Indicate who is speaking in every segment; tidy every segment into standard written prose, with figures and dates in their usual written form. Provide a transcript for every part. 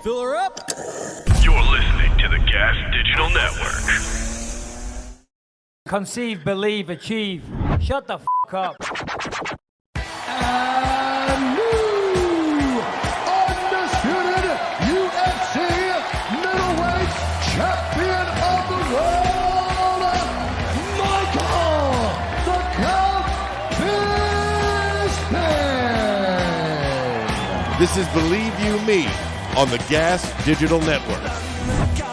Speaker 1: Fill her up.
Speaker 2: You're listening to the Gas Digital Network.
Speaker 1: Conceive, believe, achieve. Shut the f*** up.
Speaker 3: And new undisputed UFC Middleweight Champion of the world, Michael the Count Bisping.
Speaker 4: This is Believe You Me on the Gas Digital Network.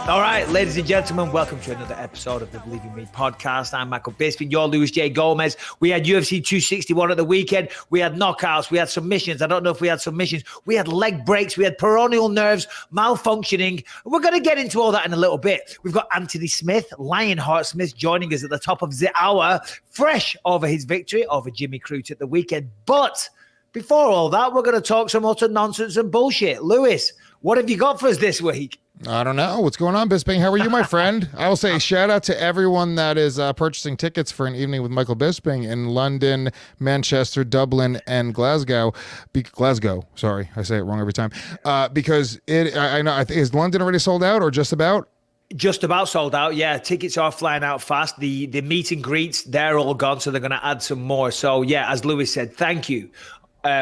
Speaker 5: All right, ladies and gentlemen, welcome to another episode of the Believe You Me podcast. I'm Michael Bisping, you're Luis J. Gomez. We had UFC 261 at the weekend. We had knockouts. We had submissions. I don't know if we had submissions. We had leg breaks. We had peroneal nerves malfunctioning. We're going to get into all that in a little bit. We've got Anthony Smith, Lionheart Smith, joining us at the top of the hour, fresh over his victory over Jimmy Crute at the weekend. But before all that, we're going to talk some utter nonsense and bullshit. Lewis, what have you got for us this week?
Speaker 6: I don't know. What's going on, Bisping? How are you, my friend? I will say shout out to everyone that is purchasing tickets for an evening with Michael Bisping in London, Manchester, Dublin, and Glasgow. Glasgow, sorry. I say it wrong every time. Because I know, is London already sold out or just about?
Speaker 5: Just about sold out, yeah. Tickets are flying out fast. The meet and greets, they're all gone, so they're going to add some more. So, yeah, as Lewis said, thank you.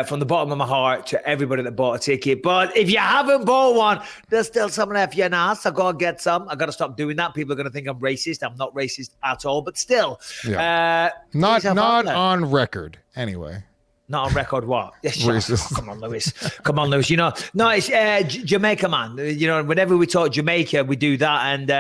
Speaker 5: From the bottom of my heart to everybody that bought a ticket. But if you haven't bought one, there's still some left. You know, so go and get some. I got to stop doing that. People are going to think I'm racist. I'm not racist at all, but still.
Speaker 6: Yeah. Not on record, anyway.
Speaker 5: Not on record what?
Speaker 6: Racist.
Speaker 5: Come on, Lewis. Come on, Lewis. You know, no, it's Jamaica, man. You know, whenever we talk Jamaica, we do that. And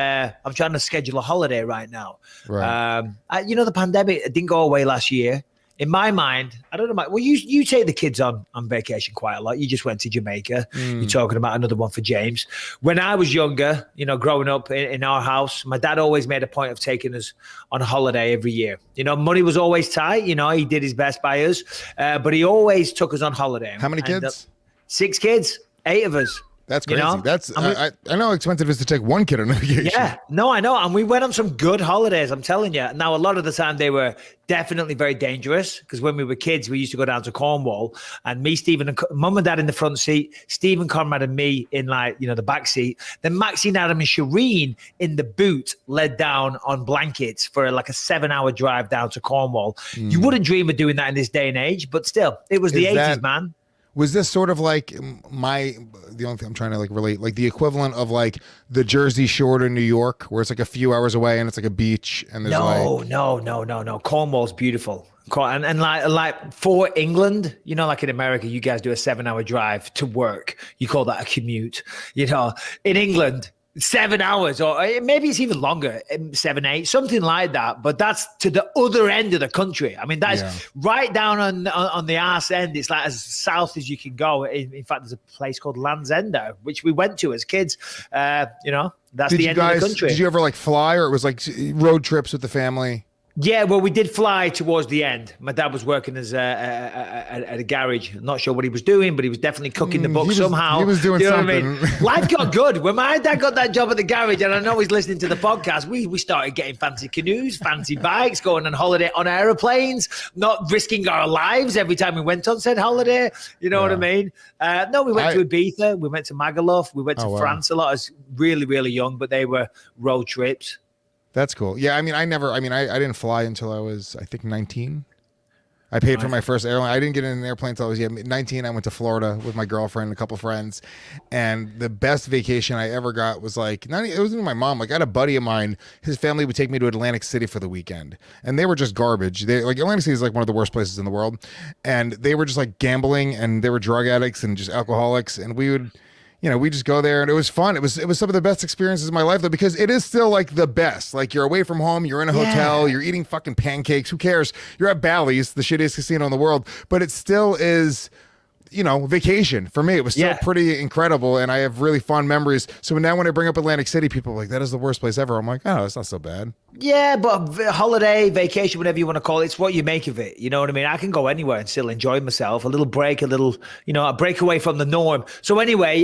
Speaker 5: I'm trying to schedule a holiday right now.
Speaker 6: Right.
Speaker 5: You know, the pandemic didn't go away last year. In my mind, I don't know. Well, you take the kids on vacation quite a lot. You just went to Jamaica. You're talking about another one for James. When I was younger, you know, growing up in our house, my dad always made a point of taking us on a holiday every year. You know, money was always tight. You know, he did his best by us, but he always took us on holiday.
Speaker 6: How many kids?
Speaker 5: 6 kids, 8 of us.
Speaker 6: That's crazy.
Speaker 5: You know?
Speaker 6: That's I know how expensive it is to take one kid on a vacation.
Speaker 5: Yeah, no, I know. And we went on some good holidays, I'm telling you. Now, a lot of the time they were definitely very dangerous because when we were kids, we used to go down to Cornwall and me, Stephen, and mum and dad in the front seat, Stephen, Conrad and me in the back seat. Then Maxine, Adam and Shireen in the boot led down on blankets for like a 7-hour drive down to Cornwall. You wouldn't dream of doing that in this day and age, but still, it was the 80s, man.
Speaker 6: Was this sort of like the only thing I'm trying to like relate, like the equivalent of like the Jersey Shore to New York, where it's like a few hours away and it's like a beach and there's
Speaker 5: No. Cornwall's beautiful. And like for England, you know, like in America, you guys do a 7-hour drive to work. You call that a commute. You know, in England, 7 hours, or maybe it's even longer, 7, 8, something like that. But that's to the other end of the country. I mean, that's right down on the arse end. It's like as south as you can go. In fact, there's a place called Land's End, which we went to as kids. You know, that's the end of the country.
Speaker 6: Did you ever like fly, or it was like road trips with the family?
Speaker 5: Yeah, well, we did fly towards the end. My dad was working as at a garage. I'm not sure what he was doing, but he was definitely cooking the books somehow.
Speaker 6: He was doing something.
Speaker 5: What I mean? Life got good. When my dad got that job at the garage, and I know he's listening to the podcast, we started getting fancy canoes, fancy bikes, going on holiday on airplanes, not risking our lives every time we went on said holiday. You know what I mean? No, we went to Ibiza. We went to Magaluf. We went to France a lot as really, really young, but they were road trips.
Speaker 6: That's cool. Yeah, I mean, I didn't fly until I was, I think, 19. I paid for my first airline. I didn't get in an airplane until I was 19. I went to Florida with my girlfriend and a couple friends. And the best vacation I ever got was like, it wasn't even my mom. Like I had a buddy of mine, his family would take me to Atlantic City for the weekend. And they were just garbage. Atlantic City is like one of the worst places in the world. And they were just like gambling and they were drug addicts and just alcoholics. And we would... You know, we just go there and it was fun. It was some of the best experiences of my life though, because it is still like the best. Like you're away from home, you're in a hotel, you're eating fucking pancakes. Who cares? You're at Bally's, the shittiest casino in the world, but it still is, you know, vacation for me. It was still pretty incredible and I have really fond memories. So now when I bring up Atlantic City, people are like, that is the worst place ever. I'm like, oh, it's not so bad.
Speaker 5: Yeah, but holiday, vacation, whatever you want to call it, it's what you make of it. You know what I mean? I can go anywhere and still enjoy myself. A little break, a break away from the norm. So anyway,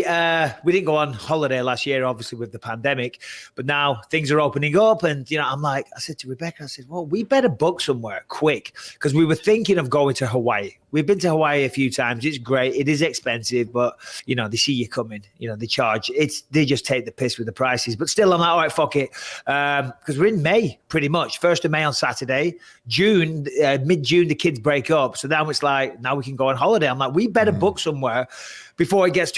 Speaker 5: we didn't go on holiday last year, obviously with the pandemic, but now things are opening up. And, I said to Rebecca, well, we better book somewhere quick because we were thinking of going to Hawaii. We've been to Hawaii a few times. It's great. It is expensive, but, they see you coming, they charge. They just take the piss with the prices. But still, I'm like, all right, fuck it. Because we're in May, pretty much. 1st of May on Saturday. June, mid-June, the kids break up. So now it's like, now we can go on holiday. I'm like, we better book somewhere before it gets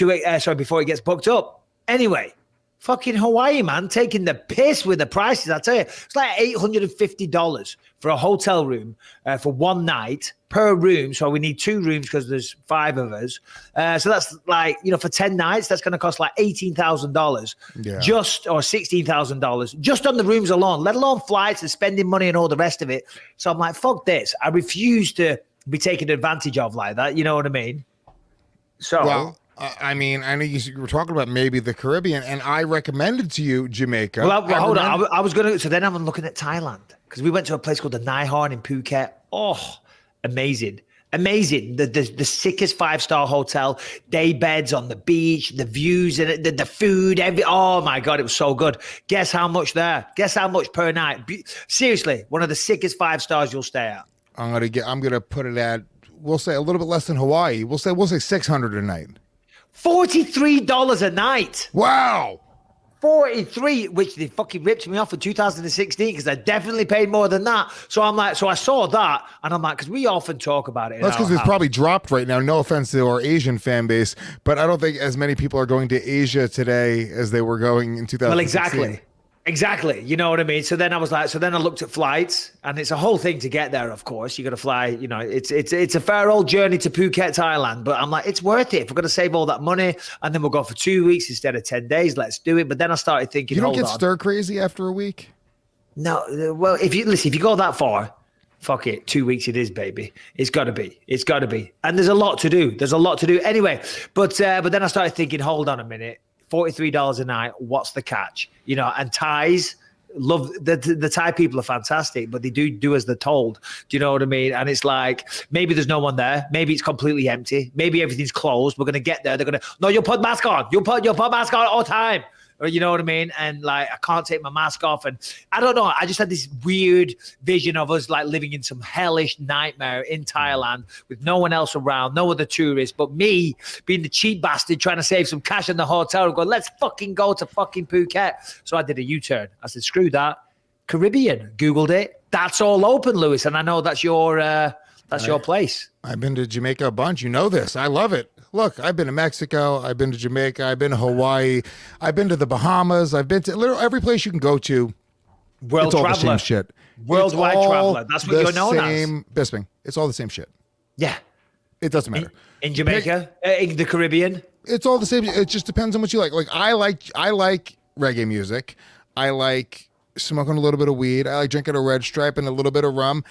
Speaker 5: booked up. Anyway, fucking Hawaii, man, taking the piss with the prices. I tell you, it's like $850 for a hotel room for one night per room. So we need 2 rooms because there's 5 of us. So that's like, for 10 nights, that's going to cost like $18,000 or $16,000 just on the rooms alone, let alone flights and spending money and all the rest of it. So I'm like, fuck this. I refuse to be taken advantage of like that. You know what I mean? So.
Speaker 6: Well, I know you were talking about maybe the Caribbean, and I recommended to you Jamaica.
Speaker 5: Well, hold on. I was going to. So then I'm looking at Thailand because we went to a place called the Nihon in Phuket. Oh, amazing. The sickest 5-star hotel, day beds on the beach, the views and the food. Oh my God, it was so good. Guess how much there? Guess how much per night? Seriously, one of the sickest 5 stars you'll stay at.
Speaker 6: I'm gonna put it at. We'll say a little bit less than Hawaii. We'll say $600 a night.
Speaker 5: $43 a night.
Speaker 6: Wow.
Speaker 5: 43, which they fucking ripped me off in 2016 because I definitely paid more than that. So I'm like, I saw that and I'm like, because we often talk about it.
Speaker 6: That's because it's probably dropped right now. No offense to our Asian fan base, but I don't think as many people are going to Asia today as they were going in 2016.
Speaker 5: Well, Exactly. You know what I mean? So then I looked at flights and it's a whole thing to get there, of course. You got to fly, it's a fair old journey to Phuket, Thailand. But I'm like, it's worth it. If we're going to save all that money and then we'll go for 2 weeks instead of 10 days, let's do it. But then I started thinking,
Speaker 6: you don't get stir crazy after a week?
Speaker 5: No. Well, if you go that far, fuck it. 2 weeks it is, baby. It's got to be. And there's a lot to do. Anyway, but then I started thinking, hold on a minute. $43 a night. What's the catch? And Thais love the Thai people are fantastic, but they do as they're told. Do you know what I mean? And it's like, maybe there's no one there. Maybe it's completely empty. Maybe everything's closed. We're going to get there. They're going to, no, you'll put mask on. You'll put mask on all the time. Or you know what I mean? And like, I can't take my mask off. And I don't know. I just had this weird vision of us like living in some hellish nightmare in Thailand with no one else around, no other tourists, but me being the cheap bastard trying to save some cash in the hotel and go, let's fucking go to fucking Phuket. So I did a U-turn. I said, screw that. Caribbean. Googled it. That's all open, Lewis. And I know that's your place.
Speaker 6: I've been to Jamaica a bunch. You know this. I love it. Look, I've been to Mexico. I've been to Jamaica. I've been to Hawaii. I've been to the Bahamas. I've been to literally every place you can go to.
Speaker 5: World
Speaker 6: it's all
Speaker 5: traveler.
Speaker 6: the same shit.
Speaker 5: Worldwide traveler. That's what you're known as.
Speaker 6: Bisping. It's all the same shit.
Speaker 5: Yeah.
Speaker 6: It doesn't matter.
Speaker 5: In Jamaica, in the Caribbean.
Speaker 6: It's all the same. It just depends on what you like. Like I like reggae music. I like smoking a little bit of weed. I like drinking a red stripe and a little bit of rum.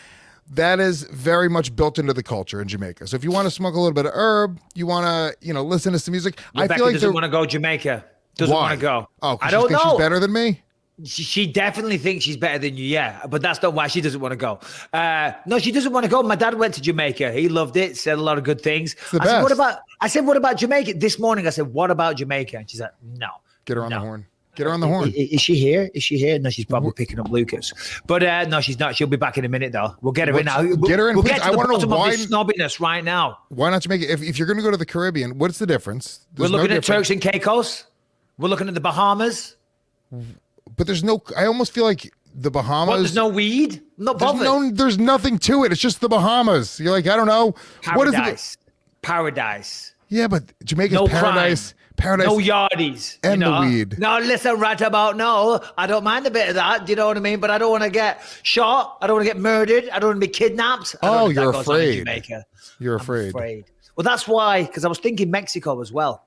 Speaker 6: That is very much built into the culture in Jamaica. So if you want to smoke a little bit of herb, you want to, listen to some music.
Speaker 5: Rebecca
Speaker 6: I feel like
Speaker 5: doesn't want to go Jamaica. Doesn't want to go.
Speaker 6: Oh,
Speaker 5: I don't know.
Speaker 6: She's better than me?
Speaker 5: She definitely thinks she's better than you, yeah. But that's not why she doesn't want to go. No, she doesn't want to go. My dad went to Jamaica. He loved it, said a lot of good things. I said, what about Jamaica? This morning I said, what about Jamaica? And she's like, no.
Speaker 6: Get her on the horn. Get her on the horn.
Speaker 5: Is she here? No, she's probably picking up Lucas. But no, she's not. She'll be back in a minute, though. We'll get her in now.
Speaker 6: Get her in.
Speaker 5: We'll get to the bottom of
Speaker 6: why
Speaker 5: this snobbiness right now.
Speaker 6: Why not Jamaica? If you're going to go to the Caribbean, what's the difference?
Speaker 5: We're looking at Turks and Caicos. We're looking at the Bahamas.
Speaker 6: But there's no. I almost feel like the Bahamas.
Speaker 5: What, there's no weed? Not bothered.
Speaker 6: There's nothing to it. It's just the Bahamas. You're like, I don't know.
Speaker 5: Paradise.
Speaker 6: Yeah, but Jamaica's
Speaker 5: no
Speaker 6: paradise.
Speaker 5: Crime.
Speaker 6: Paradise.
Speaker 5: No yardies.
Speaker 6: And the weed.
Speaker 5: No, listen, right about no. I don't mind a bit of that. Do you know what I mean? But I don't want to get shot. I don't want to get murdered. I don't want to be kidnapped.
Speaker 6: Oh, you're afraid. You're
Speaker 5: I'm afraid. Well, that's why, because I was thinking Mexico as well.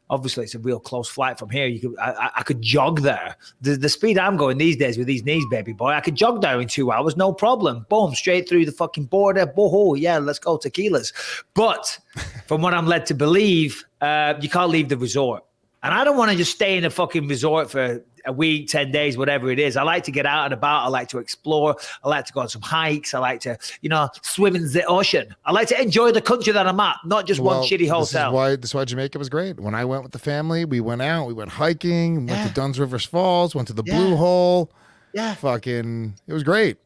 Speaker 5: Obviously, it's a real close flight from here. I could jog there. The speed I'm going these days with these knees, baby boy, I could jog there in 2 hours, no problem. Boom, straight through the fucking border. Boho, yeah, let's go tequilas. But from what I'm led to believe, you can't leave the resort. And I don't want to just stay in a fucking resort for a week, 10 days, whatever it is. I like to get out and about. I like to explore. I like to go on some hikes. I like to, swim in the ocean. I like to enjoy the country that I'm at, not just one shitty hotel.
Speaker 6: This is why Jamaica was great. When I went with the family, we went out, we went hiking, went to Dunn's Rivers Falls, went to the Blue Hole. Yeah. Fucking, it was great.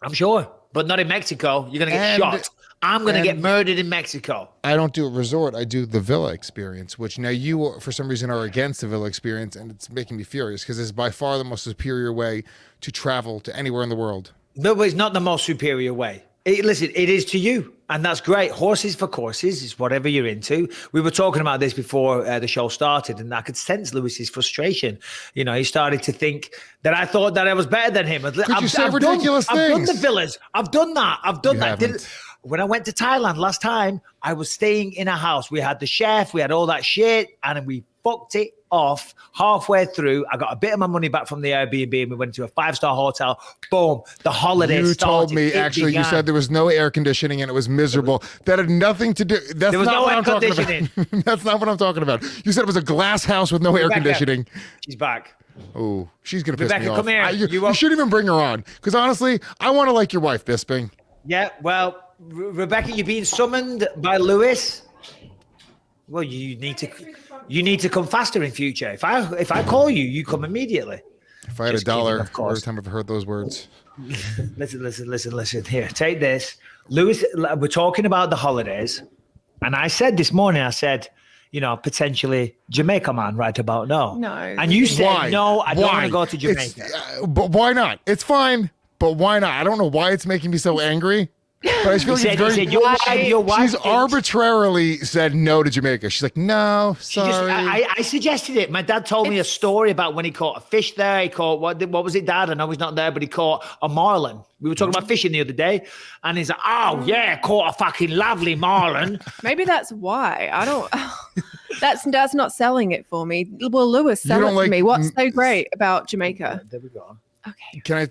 Speaker 5: I'm sure. But not in Mexico. You're going to get shot. I'm going to get murdered in Mexico.
Speaker 6: I don't do a resort. I do the villa experience, which now you, for some reason, are against the villa experience, and it's making me furious because it's by far the most superior way to travel to anywhere in the world.
Speaker 5: No, it's not the most superior way. Listen, it is to you, and that's great. Horses for courses is whatever you're into. We were talking about this before the show started, and I could sense Lewis's frustration. He started to think that I thought that I was better than him.
Speaker 6: You say ridiculous things.
Speaker 5: I've done the villas. I've done that. When I went to Thailand last time, I was staying in a house. We had the chef, we had all that shit, and we fucked it off halfway through. I got a bit of my money back from the Airbnb, and we went to a 5-star hotel. Boom, the holiday started.
Speaker 6: You told me, actually, you said there was no air conditioning and it was miserable. That had nothing to do. There was no air conditioning. That's not what I'm talking about. You said it was a glass house with no air conditioning.
Speaker 5: She's back.
Speaker 6: Oh, she's going to piss me off.
Speaker 5: Come here.
Speaker 6: You shouldn't even bring her on, because honestly, I want to like your wife, Bisping.
Speaker 5: Yeah, well, Rebecca, you're being summoned by Lewis. Well, you need to come faster in future. If I call you, you come immediately.
Speaker 6: If I had $1 every time I've heard those words.
Speaker 5: Listen. Here, take this. Lewis, we're talking about the holidays. And I said this morning, potentially Jamaica man right about now.
Speaker 7: No.
Speaker 5: And you said, no, I don't want to go to Jamaica.
Speaker 6: But why not? It's fine. But why not? I don't know why it's making me so angry. But I just feel like your wife she's arbitrarily said no to Jamaica. She's like, no, sorry.
Speaker 5: I suggested it. My dad told me a story about when he caught a fish there. He caught, what was it, Dad? I know he's not there, but he caught a marlin. We were talking about fishing the other day. And he's like, oh, yeah, caught a fucking lovely marlin.
Speaker 7: Maybe that's why. I don't... That's not selling it for me. Well, Lewis, sell it for me. What's so great about Jamaica?
Speaker 5: There we go.
Speaker 7: Okay.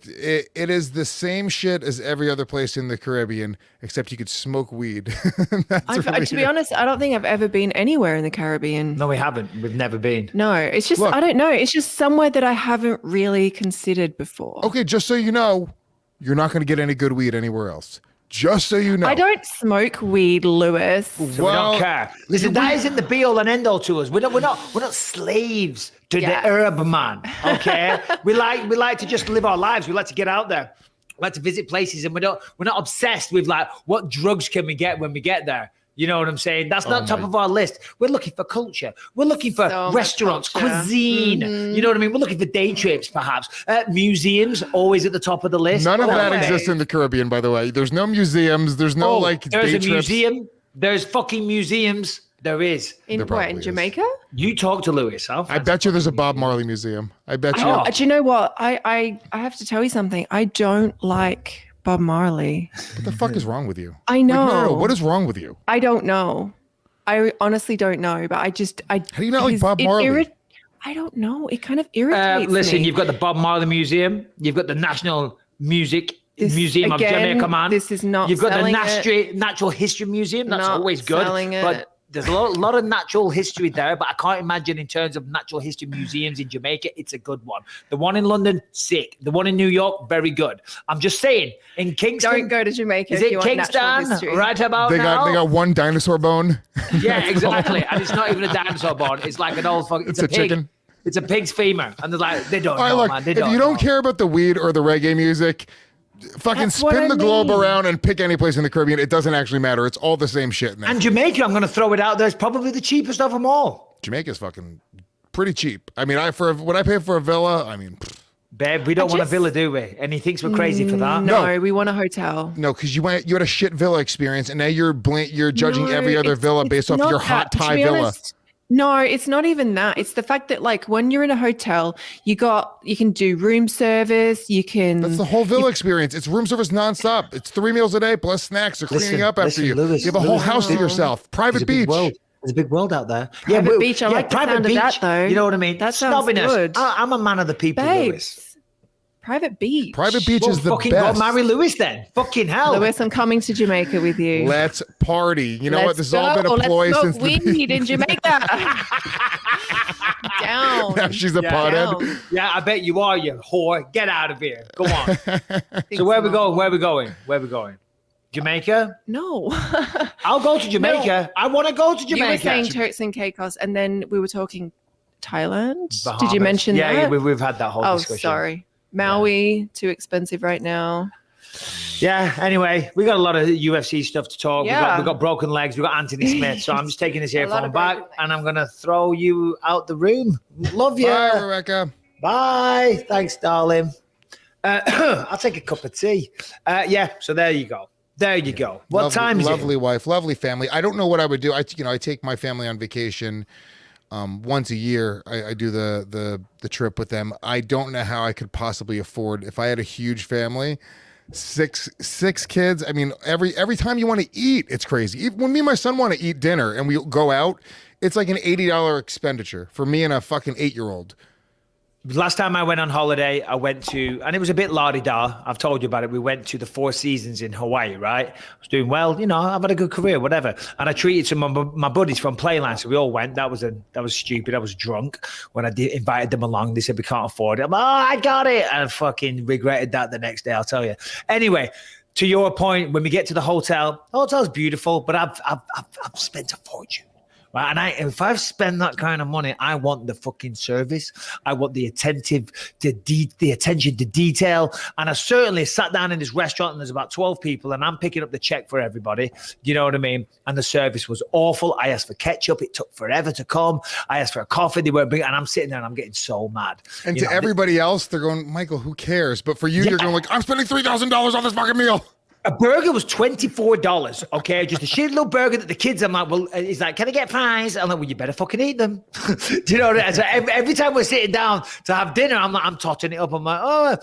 Speaker 6: It is the same shit as every other place in the Caribbean, except you could smoke weed.
Speaker 7: To be honest, I don't think I've ever been anywhere in the Caribbean.
Speaker 5: No, we haven't. We've never been.
Speaker 7: No, it's just, I don't know. It's just somewhere that I haven't really considered before.
Speaker 6: Okay, just so you know, you're not going to get any good weed anywhere else. Just so you know.
Speaker 7: I don't smoke weed, Lewis.
Speaker 5: So we don't care. Listen, that isn't the be all and end all to us. We're not slaves to the herb man. Okay? we like to just live our lives. We like to get out there. We like to visit places, and we're not obsessed with like what drugs can we get when we get there. You know what I'm saying? That's not top of our list. We're looking for culture. We're looking for restaurants, cuisine. Mm-hmm. You know what I mean? We're looking for day trips, perhaps. Museums, always at the top of the list.
Speaker 6: None of that exists in the Caribbean, by the way. There's no museums. There's no
Speaker 5: there's
Speaker 6: day
Speaker 5: a
Speaker 6: trips.
Speaker 5: Museum. There's fucking museums. There is.
Speaker 7: In Jamaica?
Speaker 5: You talk to Lewis.
Speaker 6: I bet you there's a Bob Marley museum. I bet you.
Speaker 7: Do you know what? I have to tell you something. I don't like Bob Marley.
Speaker 6: What the fuck is wrong with you?
Speaker 7: I know.
Speaker 6: No. What is wrong with you?
Speaker 7: I don't know. I honestly don't know, but I how
Speaker 6: do you not like Bob Marley?
Speaker 7: I don't know. It kind of irritates me.
Speaker 5: Listen, you've got the Bob Marley Museum. You've got the National Museum of Jamaica, man.
Speaker 7: This is not.
Speaker 5: You've got the
Speaker 7: it.
Speaker 5: Natural History Museum. That's
Speaker 7: not
Speaker 5: always good.
Speaker 7: But
Speaker 5: there's a lot of natural history there, but I can't imagine in terms of natural history museums in Jamaica, it's a good one. The one in London, sick. The one in New York, very good. I'm just saying, in Kingston.
Speaker 7: Don't go to Jamaica.
Speaker 5: Is it Kingston? Right about now?
Speaker 6: They got one dinosaur bone.
Speaker 5: Yeah, exactly. And it's not even a dinosaur bone. It's like an old fucking. It's a pig. Chicken. It's a pig's femur. And they're like, they don't know, man. They don't
Speaker 6: if you don't care about the weed or the reggae music, fucking spin the globe around and pick any place in the Caribbean. It doesn't actually matter. It's all the same shit. Now.
Speaker 5: And Jamaica, I'm going to throw it out there, is probably the cheapest of them all.
Speaker 6: Jamaica's fucking pretty cheap. I mean, what I pay for a villa, I mean...
Speaker 5: Babe, we don't want a villa, do we? And he thinks we're crazy for that.
Speaker 7: No, we want a hotel.
Speaker 6: No, because you had a shit villa experience, and now you're judging every other villa based off your hot Thai villa.
Speaker 7: No, it's not even that. It's the fact that like when you're in a hotel, you can do room service. That's
Speaker 6: the whole villa experience. It's room service nonstop. It's 3 meals a day plus snacks. They're cleaning up after you. You have a whole house to yourself. Private beach.
Speaker 5: There's a big world out there.
Speaker 7: Private beach. I like the sound of that though.
Speaker 5: You know what I mean?
Speaker 7: That sounds good.
Speaker 5: I'm a man of the people, Lewis.
Speaker 7: Private beach.
Speaker 6: Private beach is the
Speaker 5: fucking
Speaker 6: best.
Speaker 5: Go marry Lewis then. Fucking hell.
Speaker 7: Lewis, I'm coming to Jamaica with you.
Speaker 6: Let's party. You know what? This has all been a ploy since
Speaker 7: weed in Jamaica.
Speaker 6: Now she's a pothead.
Speaker 5: Yeah, I bet you are, you whore. Get out of here. Go on. So where are we going? Where are we going? Where are we going? Jamaica?
Speaker 7: No.
Speaker 5: I'll go to Jamaica. No. I want to go to Jamaica.
Speaker 7: You were saying Turks and Caicos, and then we were talking Thailand.
Speaker 5: Bahamas.
Speaker 7: Did you mention that?
Speaker 5: Yeah, we've had that whole discussion.
Speaker 7: Oh, sorry. Maui, too expensive right now.
Speaker 5: Yeah, anyway, we got a lot of UFC stuff to talk.
Speaker 7: Yeah.
Speaker 5: We got broken legs. We got Anthony Smith. So I'm just taking this earphone back and I'm going to throw you out the room. Love you.
Speaker 6: Bye, Rebecca.
Speaker 5: Bye. Thanks, darling. I'll take a cup of tea. So there you go. There you go. What time is it?
Speaker 6: Lovely wife, lovely family. I don't know what I would do. I take my family on vacation once a year. I do the trip with them. I don't know how I could possibly afford, if I had a huge family, six kids. I mean, every time you want to eat, it's crazy. Even when me and my son want to eat dinner and we go out, it's like an $80 expenditure for me and a fucking 8-year-old.
Speaker 5: Last time I went on holiday, I went to, and it was a bit la-di-da. I've told you about it. We went to the Four Seasons in Hawaii, right? I was doing well, I've had a good career, whatever. And I treated some of my buddies from Playland, so we all went. That was stupid. I was drunk when I invited them along. They said we can't afford it. I'm like, I got it. And I fucking regretted that the next day, I'll tell you. Anyway, to your point, when we get to the hotel's beautiful, but I've spent a fortune. Right, and if I've spent that kind of money, I want the fucking service. I want the attention to detail. And I certainly sat down in this restaurant and there's about 12 people and I'm picking up the check for everybody. You know what I mean? And the service was awful. I asked for ketchup. It took forever to come. I asked for a coffee. They weren't bringing, and I'm sitting there and I'm getting so mad.
Speaker 6: And to everybody else, they're going, Michael, who cares? But for you, you're going like, I'm spending $3,000 on this fucking meal.
Speaker 5: A burger was $24, okay? Just a shitty little burger that the kids, I'm like, well, he's like, can I get fries? I'm like, well, you better fucking eat them. Do you know what I mean? So every time we're sitting down to have dinner, I'm totting it up. I'm like,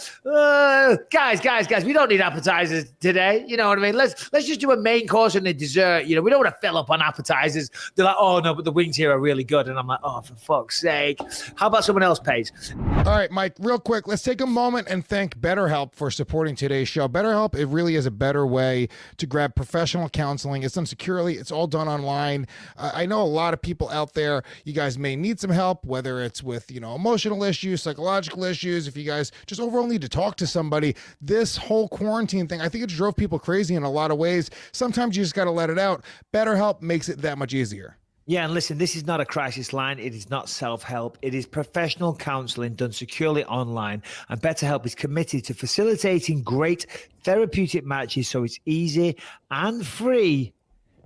Speaker 5: guys, we don't need appetizers today. You know what I mean? Let's just do a main course and a dessert. We don't want to fill up on appetizers. They're like, oh, no, but the wings here are really good. And I'm like, oh, for fuck's sake. How about someone else pays?
Speaker 6: All right, Mike, real quick, let's take a moment and thank BetterHelp for supporting today's show. BetterHelp, it really is a better way to grab professional counseling. It's done securely. It's all done online. I know a lot of people out there, you guys may need some help, whether it's with, emotional issues, psychological issues, if you guys just overall need to talk to somebody. This whole quarantine thing, I think it drove people crazy in a lot of ways. Sometimes you just got to let it out. BetterHelp makes it that much easier.
Speaker 5: Yeah, and listen, this is not a crisis line. It is not self-help. It is professional counseling done securely online. And BetterHelp is committed to facilitating great therapeutic matches so it's easy and free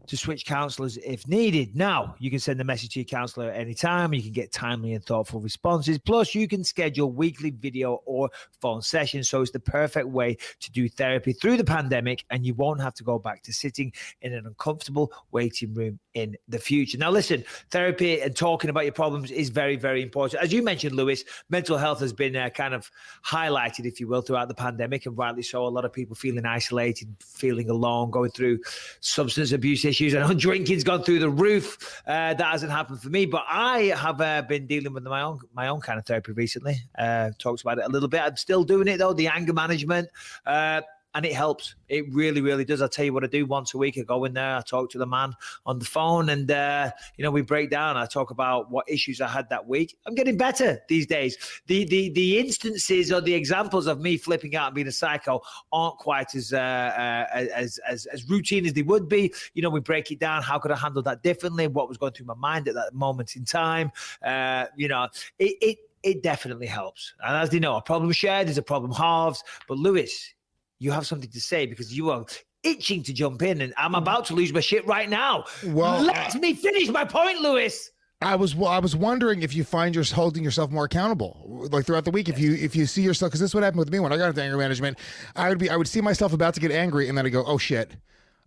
Speaker 5: to switch counselors if needed. Now, you can send a message to your counselor at any time. You can get timely and thoughtful responses. Plus, you can schedule weekly video or phone sessions. So it's the perfect way to do therapy through the pandemic, and you won't have to go back to sitting in an uncomfortable waiting room in the future. Now, listen, therapy and talking about your problems is very, very important. As you mentioned, Lewis, mental health has been kind of highlighted, if you will, throughout the pandemic, and rightly so. A lot of people feeling isolated, feeling alone, going through substance abuse issues. I know drinking's gone through the roof. That hasn't happened for me, but I have been dealing with my own kind of therapy recently. Talked about it a little bit. I'm still doing it though, the anger management. And it helps. It really, really does. I'll tell you what I do once a week. I go in there, I talk to the man on the phone, and, we break down. I talk about what issues I had that week. I'm getting better these days. The instances or the examples of me flipping out and being a psycho aren't quite as routine as they would be. We break it down. How could I handle that differently? What was going through my mind at that moment in time? It definitely helps. And as they know, a problem shared is a problem halved. But Lewis, you have something to say because you are itching to jump in, and I'm about to lose my shit right now. Well, let me finish my point, Lewis.
Speaker 6: I was wondering if you find you're holding yourself more accountable, like throughout the week. If you see yourself, because this is what happened with me when I got into anger management. I would see myself about to get angry, and then I go, oh shit,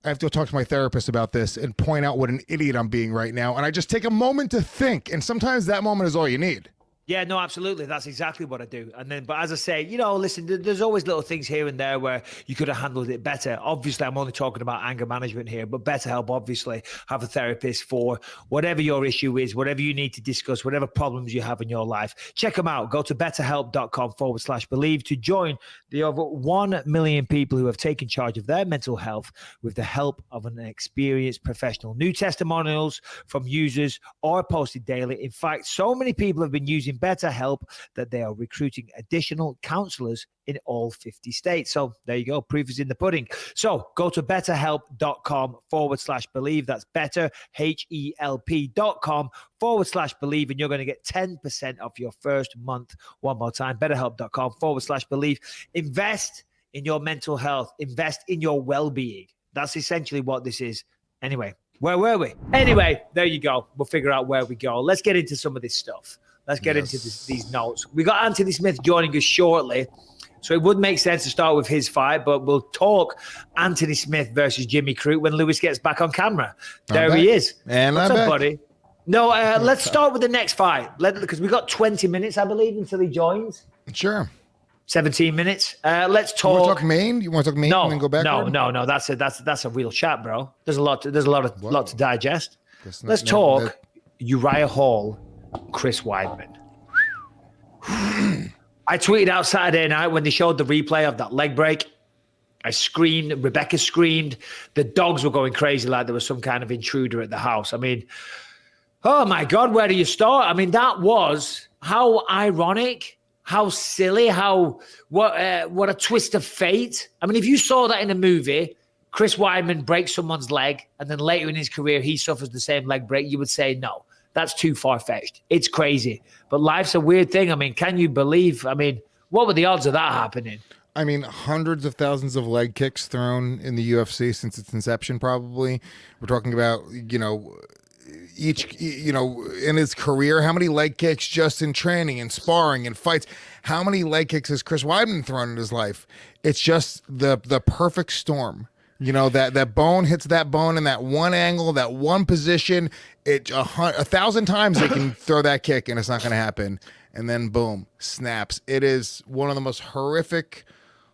Speaker 6: I have to go talk to my therapist about this and point out what an idiot I'm being right now. And I just take a moment to think, and sometimes that moment is all you need.
Speaker 5: Yeah, no, absolutely. That's exactly what I do. But as I say, listen, there's always little things here and there where you could have handled it better. Obviously, I'm only talking about anger management here, but BetterHelp, obviously, have a therapist for whatever your issue is, whatever you need to discuss, whatever problems you have in your life. Check them out. Go to betterhelp.com/believe to join the over 1 million people who have taken charge of their mental health with the help of an experienced professional. New testimonials from users are posted daily. In fact, so many people have been using informing BetterHelp that they are recruiting additional counselors in all 50 states. So there you go. Proof is in the pudding. So go to betterhelp.com/believe. That's better, HELP.com/believe. And you're going to get 10% off your first month. One more time, betterhelp.com/believe. Invest in your mental health. Invest in your well-being. That's essentially what this is. Anyway, where were we? Anyway, there you go. We'll figure out where we go. Let's get into some of this stuff. Let's get into these notes. We got Anthony Smith joining us shortly. So it would make sense to start with his fight, but we'll talk Anthony Smith versus Jimmy Crute when Lewis gets back on camera. There he is.
Speaker 6: And
Speaker 5: what's
Speaker 6: I'm
Speaker 5: up,
Speaker 6: back.
Speaker 5: buddy? No, let's start with the next fight. Because we got 20 minutes, I believe, until he joins.
Speaker 6: Sure.
Speaker 5: 17 minutes. Let's talk.
Speaker 6: You want to talk Maine? You want to talk Maine and then go back?
Speaker 5: No. That's a real chat, bro. There's a lot to digest. Let's talk Uriah Hall, Chris Weidman. I tweeted out Saturday night when they showed the replay of that leg break. I screamed. Rebecca screamed. The dogs were going crazy like there was some kind of intruder at the house. I mean, oh my God, where do you start? I mean, that was how ironic. How silly, what a twist of fate. I mean, if you saw that in a movie, Chris Weidman breaks someone's leg and then later in his career, he suffers the same leg break, you would say, no, that's too far-fetched. It's crazy. But life's a weird thing. I mean, can you believe, what were the odds of that happening?
Speaker 6: I mean, hundreds of thousands of leg kicks thrown in the UFC since its inception, probably. We're talking about, in his career, how many leg kicks just in training and sparring and fights, how many leg kicks has Chris Weidman thrown in his life? It's just the perfect storm. That bone hits that bone in that one angle, that one position. 1,000 times they can throw that kick and it's not going to happen. And then boom, snaps. It is one of the most horrific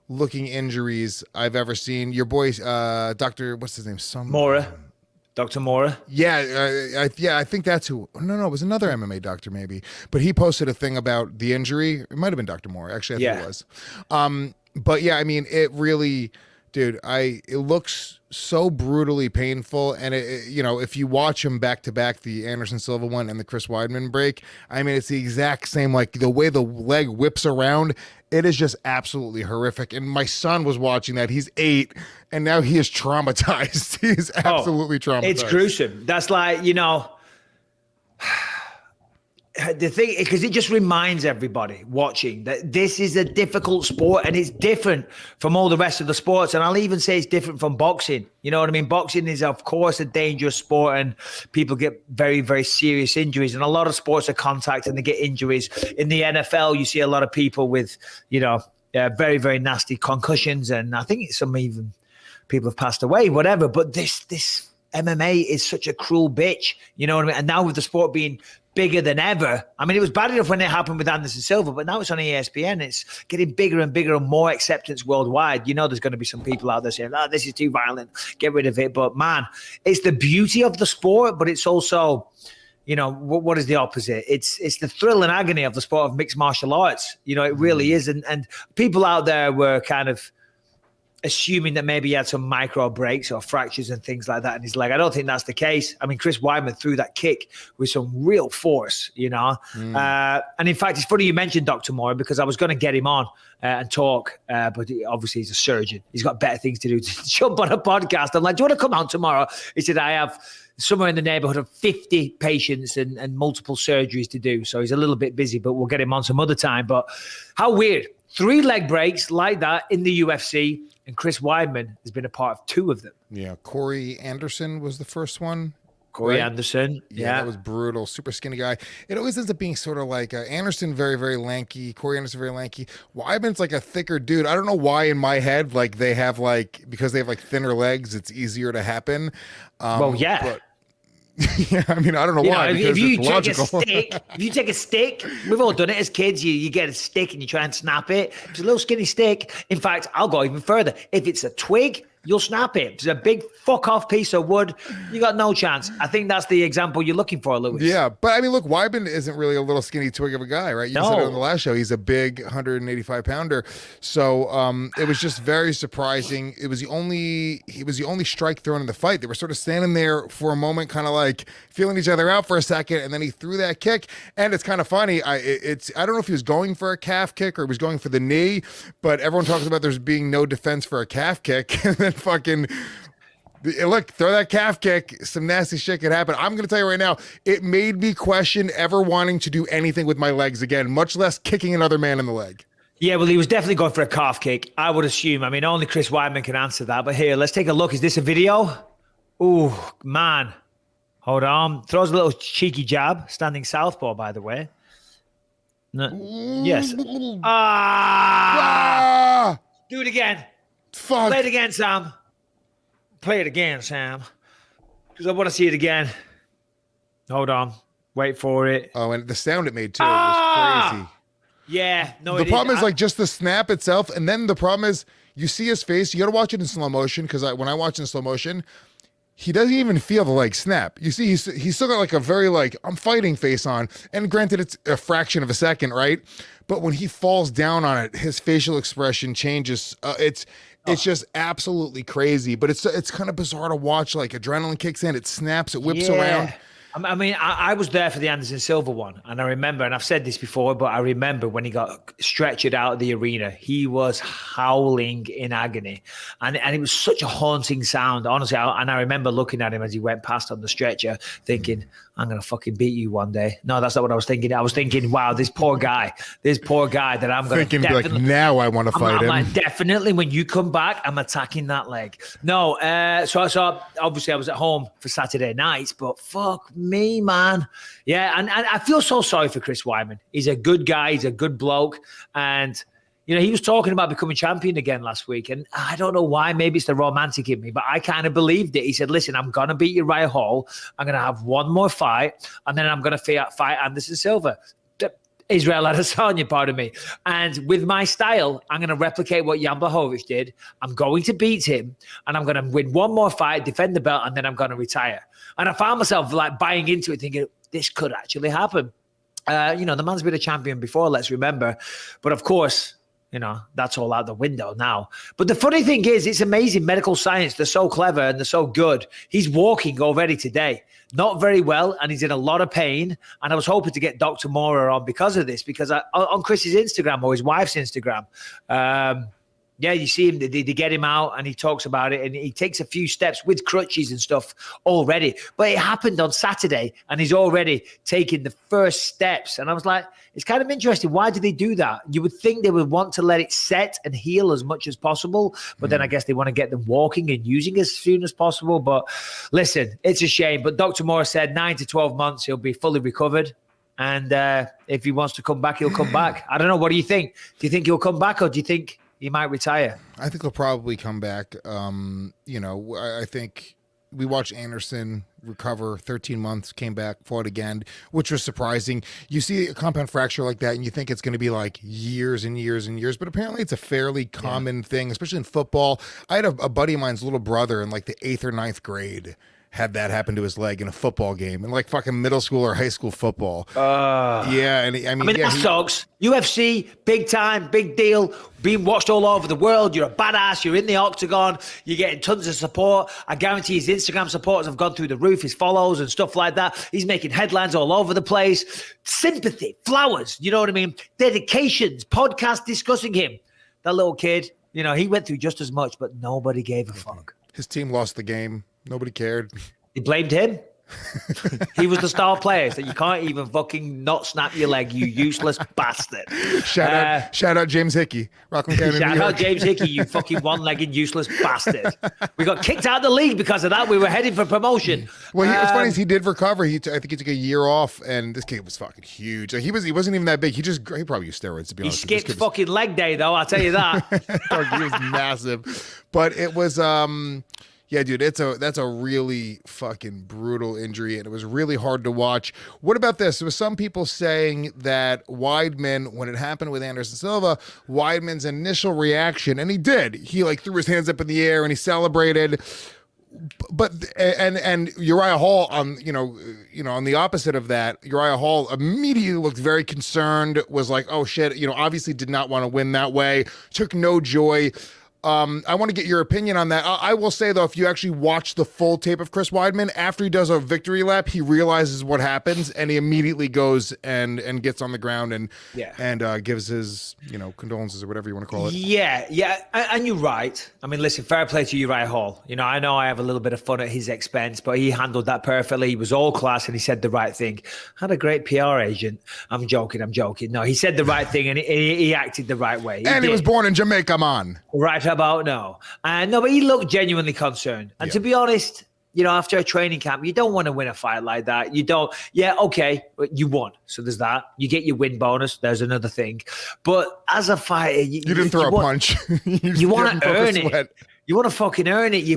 Speaker 6: looking injuries I've ever seen. Your boy, Dr. What's his name?
Speaker 5: Mora. Dr. Mora?
Speaker 6: Yeah, I think that's who. No, it was another MMA doctor maybe. But he posted a thing about the injury. It might have been Dr. Mora. Actually, I think it was. But yeah, I mean, it really, dude, it looks so brutally painful. And, if you watch him back to back, the Anderson Silva one and the Chris Weidman break, I mean, it's the exact same, like the way the leg whips around. It is just absolutely horrific. And my son was watching that. He's 8, and now he is traumatized. He's absolutely traumatized.
Speaker 5: It's gruesome. That's like, the thing, because it just reminds everybody watching that this is a difficult sport and it's different from all the rest of the sports. And I'll even say it's different from boxing. You know what I mean? Boxing is, of course, a dangerous sport and people get very, very serious injuries. And a lot of sports are contact and they get injuries. In the NFL, you see a lot of people with, very, very nasty concussions. And I think some even people have passed away, whatever. But this MMA is such a cruel bitch. You know what I mean? And now with the sport being bigger than ever. I mean, it was bad enough when it happened with Anderson Silva, but now it's on ESPN. It's getting bigger and bigger and more acceptance worldwide. There's going to be some people out there saying, this is too violent, get rid of it. But man, it's the beauty of the sport, but it's also, what is the opposite? It's the thrill and agony of the sport of mixed martial arts. It really is. And people out there were kind of assuming that maybe he had some micro breaks or fractures and things like that in his leg. I don't think that's the case. I mean, Chris Weidman threw that kick with some real force, And in fact, it's funny you mentioned Dr. Moore because I was going to get him on and talk, but obviously he's a surgeon. He's got better things to do to jump on a podcast. I'm like, do you want to come on tomorrow? He said, I have somewhere in the neighborhood of 50 patients and multiple surgeries to do. So he's a little bit busy, but we'll get him on some other time. But how weird. 3 leg breaks like that in the UFC. And Chris Weidman has been a part of 2 of them. Yeah,
Speaker 6: Corey Anderson was the first one.
Speaker 5: Corey Anderson. Yeah,
Speaker 6: that was brutal. Super skinny guy. It always ends up being sort of like Anderson, very, very lanky. Corey Anderson, very lanky. Weidman's like a thicker dude. I don't know why in my head, like they have because they have thinner legs, it's easier to happen. But, yeah, I mean, I don't know why.
Speaker 5: If you take a stick, we've all done it as kids. You get a stick and you try and snap it. It's a little skinny stick. In fact, I'll go even further. If it's a twig you'll snap it. It's a big fuck off piece of wood. You got no chance. I think that's the example you're looking for, Lewis.
Speaker 6: Yeah, but I mean, look, Weidman isn't really a little skinny twig of a guy, right? You said it on the last show. He's a big 185 pounder. So it was just very surprising. He was the only strike thrown in the fight. They were sort of standing there for a moment, kind of like feeling each other out for a second, and then he threw that kick. And it's kind of funny. I don't know if he was going for a calf kick or he was going for the knee, but everyone talks about there's being no defense for a calf kick. And then fucking look, throw that calf kick, some nasty shit could happen. I'm going to tell you right now, it made me question ever wanting to do anything with my legs again, much less kicking another man in the leg.
Speaker 5: Yeah, well, he was definitely going for a calf kick, I would assume. I mean, only Chris Weidman can answer that. But here, let's take a look. Is this a video? Ooh, man. Hold on. Throws a little cheeky jab. Standing southpaw, by the way. No, yes. Do it again.
Speaker 6: Fuck.
Speaker 5: Play it again, Sam. Play it again, Sam. Because I want to see it again. Hold on. Wait for it.
Speaker 6: Oh, and the sound it made, too, was crazy.
Speaker 5: Yeah. No,
Speaker 6: the problem is like just the snap itself. And then the problem is you see his face. You got to watch it in slow motion because when I watch it in slow motion, he doesn't even feel the leg snap. You see, he's still got like a very like, I'm fighting face on. And granted, it's a fraction of a second, right? But when he falls down on it, his facial expression changes. It's just absolutely crazy. But it's kind of bizarre to watch. Like adrenaline kicks in, it snaps, it whips around.
Speaker 5: I mean, I was there for the Anderson Silva one, and I remember, and I've said this before, but I remember when he got stretchered out of the arena, he was howling in agony, and it was such a haunting sound, honestly. And I remember looking at him as he went past on the stretcher, thinking, I'm going to fucking beat you one day. No, that's not what I was thinking. I was thinking, wow, this poor guy that I'm going to
Speaker 6: like, now I want to fight him.
Speaker 5: Like, definitely when you come back, I'm attacking that leg. No, so obviously I was at home for Saturday nights, but fuck me, man. Yeah, and I feel so sorry for Chris Weidman. He's a good guy. He's a good bloke. And, you know, he was talking about becoming champion again last week. And I don't know why. Maybe it's the romantic in me, but I kind of believed it. He said, listen, I'm going to beat Uriah Hall. I'm going to have one more fight. And then I'm going to fight Anderson Silva. Israel Adesanya, pardon me. And with my style, I'm going to replicate what Jan Blachowicz did. I'm going to beat him, and I'm going to win one more fight, defend the belt, and then I'm going to retire. And I found myself like buying into it, thinking this could actually happen. You know, the man's been a champion before, let's remember. But of course, you know, that's all out the window now. But the funny thing is, it's amazing medical science. They're so clever and they're so good. He's walking already today. Not very well, and he's in a lot of pain. And I was hoping to get Dr. Mora on because of this, because on Chris's Instagram or his wife's Instagram, yeah, you see him, they get him out and he talks about it and he takes a few steps with crutches and stuff already. But it happened on Saturday and he's already taking the first steps. And I was like, it's kind of interesting. Why do they do that? You would think they would want to let it set and heal as much as possible. But then I guess they want to get them walking and using as soon as possible. But listen, it's a shame. But Dr. Moore said 9 to 12 months, he'll be fully recovered. And if he wants to come back, he'll come back. I don't know. What do you think? Do you think he'll come back or do you think he might retire?
Speaker 6: I think he'll probably come back. You know, I think we watched Anderson recover 13 months, came back, fought again, which was surprising. You see a compound fracture like that and you think it's going to be like years and years and years, but apparently it's a fairly common thing, especially in football. I had a buddy of mine's little brother in like the 8th or 9th grade had that happen to his leg in a football game, in like fucking middle school or high school football. Yeah, and I mean
Speaker 5: that sucks. UFC, big time, big deal, being watched all over the world. You're a badass. You're in the octagon. You're getting tons of support. I guarantee his Instagram supporters have gone through the roof, his follows and stuff like that. He's making headlines all over the place. Sympathy, flowers, you know what I mean? Dedications, podcasts discussing him. That little kid, you know, he went through just as much, but nobody gave a fuck.
Speaker 6: His team lost the game. Nobody cared.
Speaker 5: They blamed him. He was the star player, so you can't even fucking not snap your leg, you useless bastard.
Speaker 6: Shout out James Hickey. Rockland County,
Speaker 5: shout out James Hickey, you fucking one-legged useless bastard. We got kicked out of the league because of that. We were heading for promotion.
Speaker 6: Well, what's funny is he did recover. I think he took a year off, and this kid was fucking huge. Like, he wasn't even that big. He probably used steroids, to be honest.
Speaker 5: He skipped fucking leg day, though, I'll tell you that.
Speaker 6: He was massive. But it was Yeah, dude, that's a really fucking brutal injury, and it was really hard to watch. What about this? There was some people saying that Weidman, when it happened with Anderson Silva, Weidman's initial reaction, and he like threw his hands up in the air and he celebrated. But and Uriah Hall on on the opposite of that, Uriah Hall immediately looked very concerned, was like, oh shit, obviously did not want to win that way, took no joy. I want to get your opinion on that. I will say, though, if you actually watch the full tape of Chris Weidman, after he does a victory lap, he realizes what happens, and he immediately goes and gets on the ground and gives his condolences or whatever you want to call it.
Speaker 5: Yeah, and you're right. I mean, listen, fair play to Uriah Hall. I know I have a little bit of fun at his expense, but he handled that perfectly. He was all class, and he said the right thing. Had a great PR agent. I'm joking. No, he said the right thing, and he acted the right way.
Speaker 6: He was born in Jamaica, man.
Speaker 5: Right about no. No, but he looked genuinely concerned. And to be honest, after a training camp, you don't want to win a fight like that. You don't. Yeah, okay, but you won. So there's that. You get your win bonus. There's another thing. But as a fighter, you
Speaker 6: didn't throw a punch.
Speaker 5: you want to earn it. You want to fucking earn it. You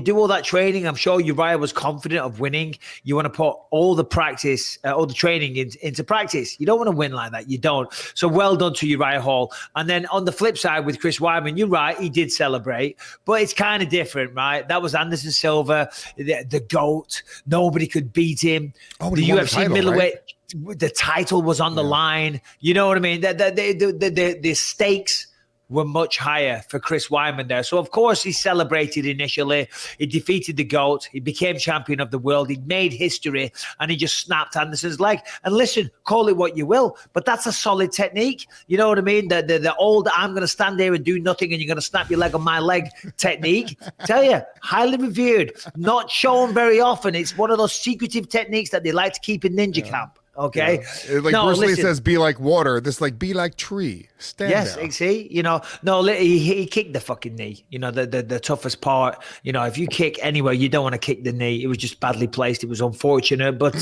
Speaker 5: do all that training. I'm sure Uriah was confident of winning. You want to put all the practice, all the training into practice. You don't want to win like that. You don't. So well done to Uriah Hall. And then on the flip side with Chris Weidman, you're right. He did celebrate, but it's kind of different, right? That was Anderson Silva, the GOAT. Nobody could beat him.
Speaker 6: Oh,
Speaker 5: the UFC
Speaker 6: title,
Speaker 5: middleweight.
Speaker 6: Right?
Speaker 5: The title was on the line. You know what I mean? The stakes were much higher for Chris Weidman there. So, of course, he celebrated initially. He defeated the GOAT. He became champion of the world. He made history, and he just snapped Anderson's leg. And listen, call it what you will, but that's a solid technique. You know what I mean? The old, I'm going to stand there and do nothing, and you're going to snap your leg on my leg technique. Tell you, highly revered, not shown very often. It's one of those secretive techniques that they like to keep in ninja camp. Okay.
Speaker 6: Yeah. Like Bruce Lee says, be like water. This be like tree. Stand down.
Speaker 5: See, he kicked the fucking knee. The toughest part. If you kick anywhere, you don't want to kick the knee. It was just badly placed. It was unfortunate, but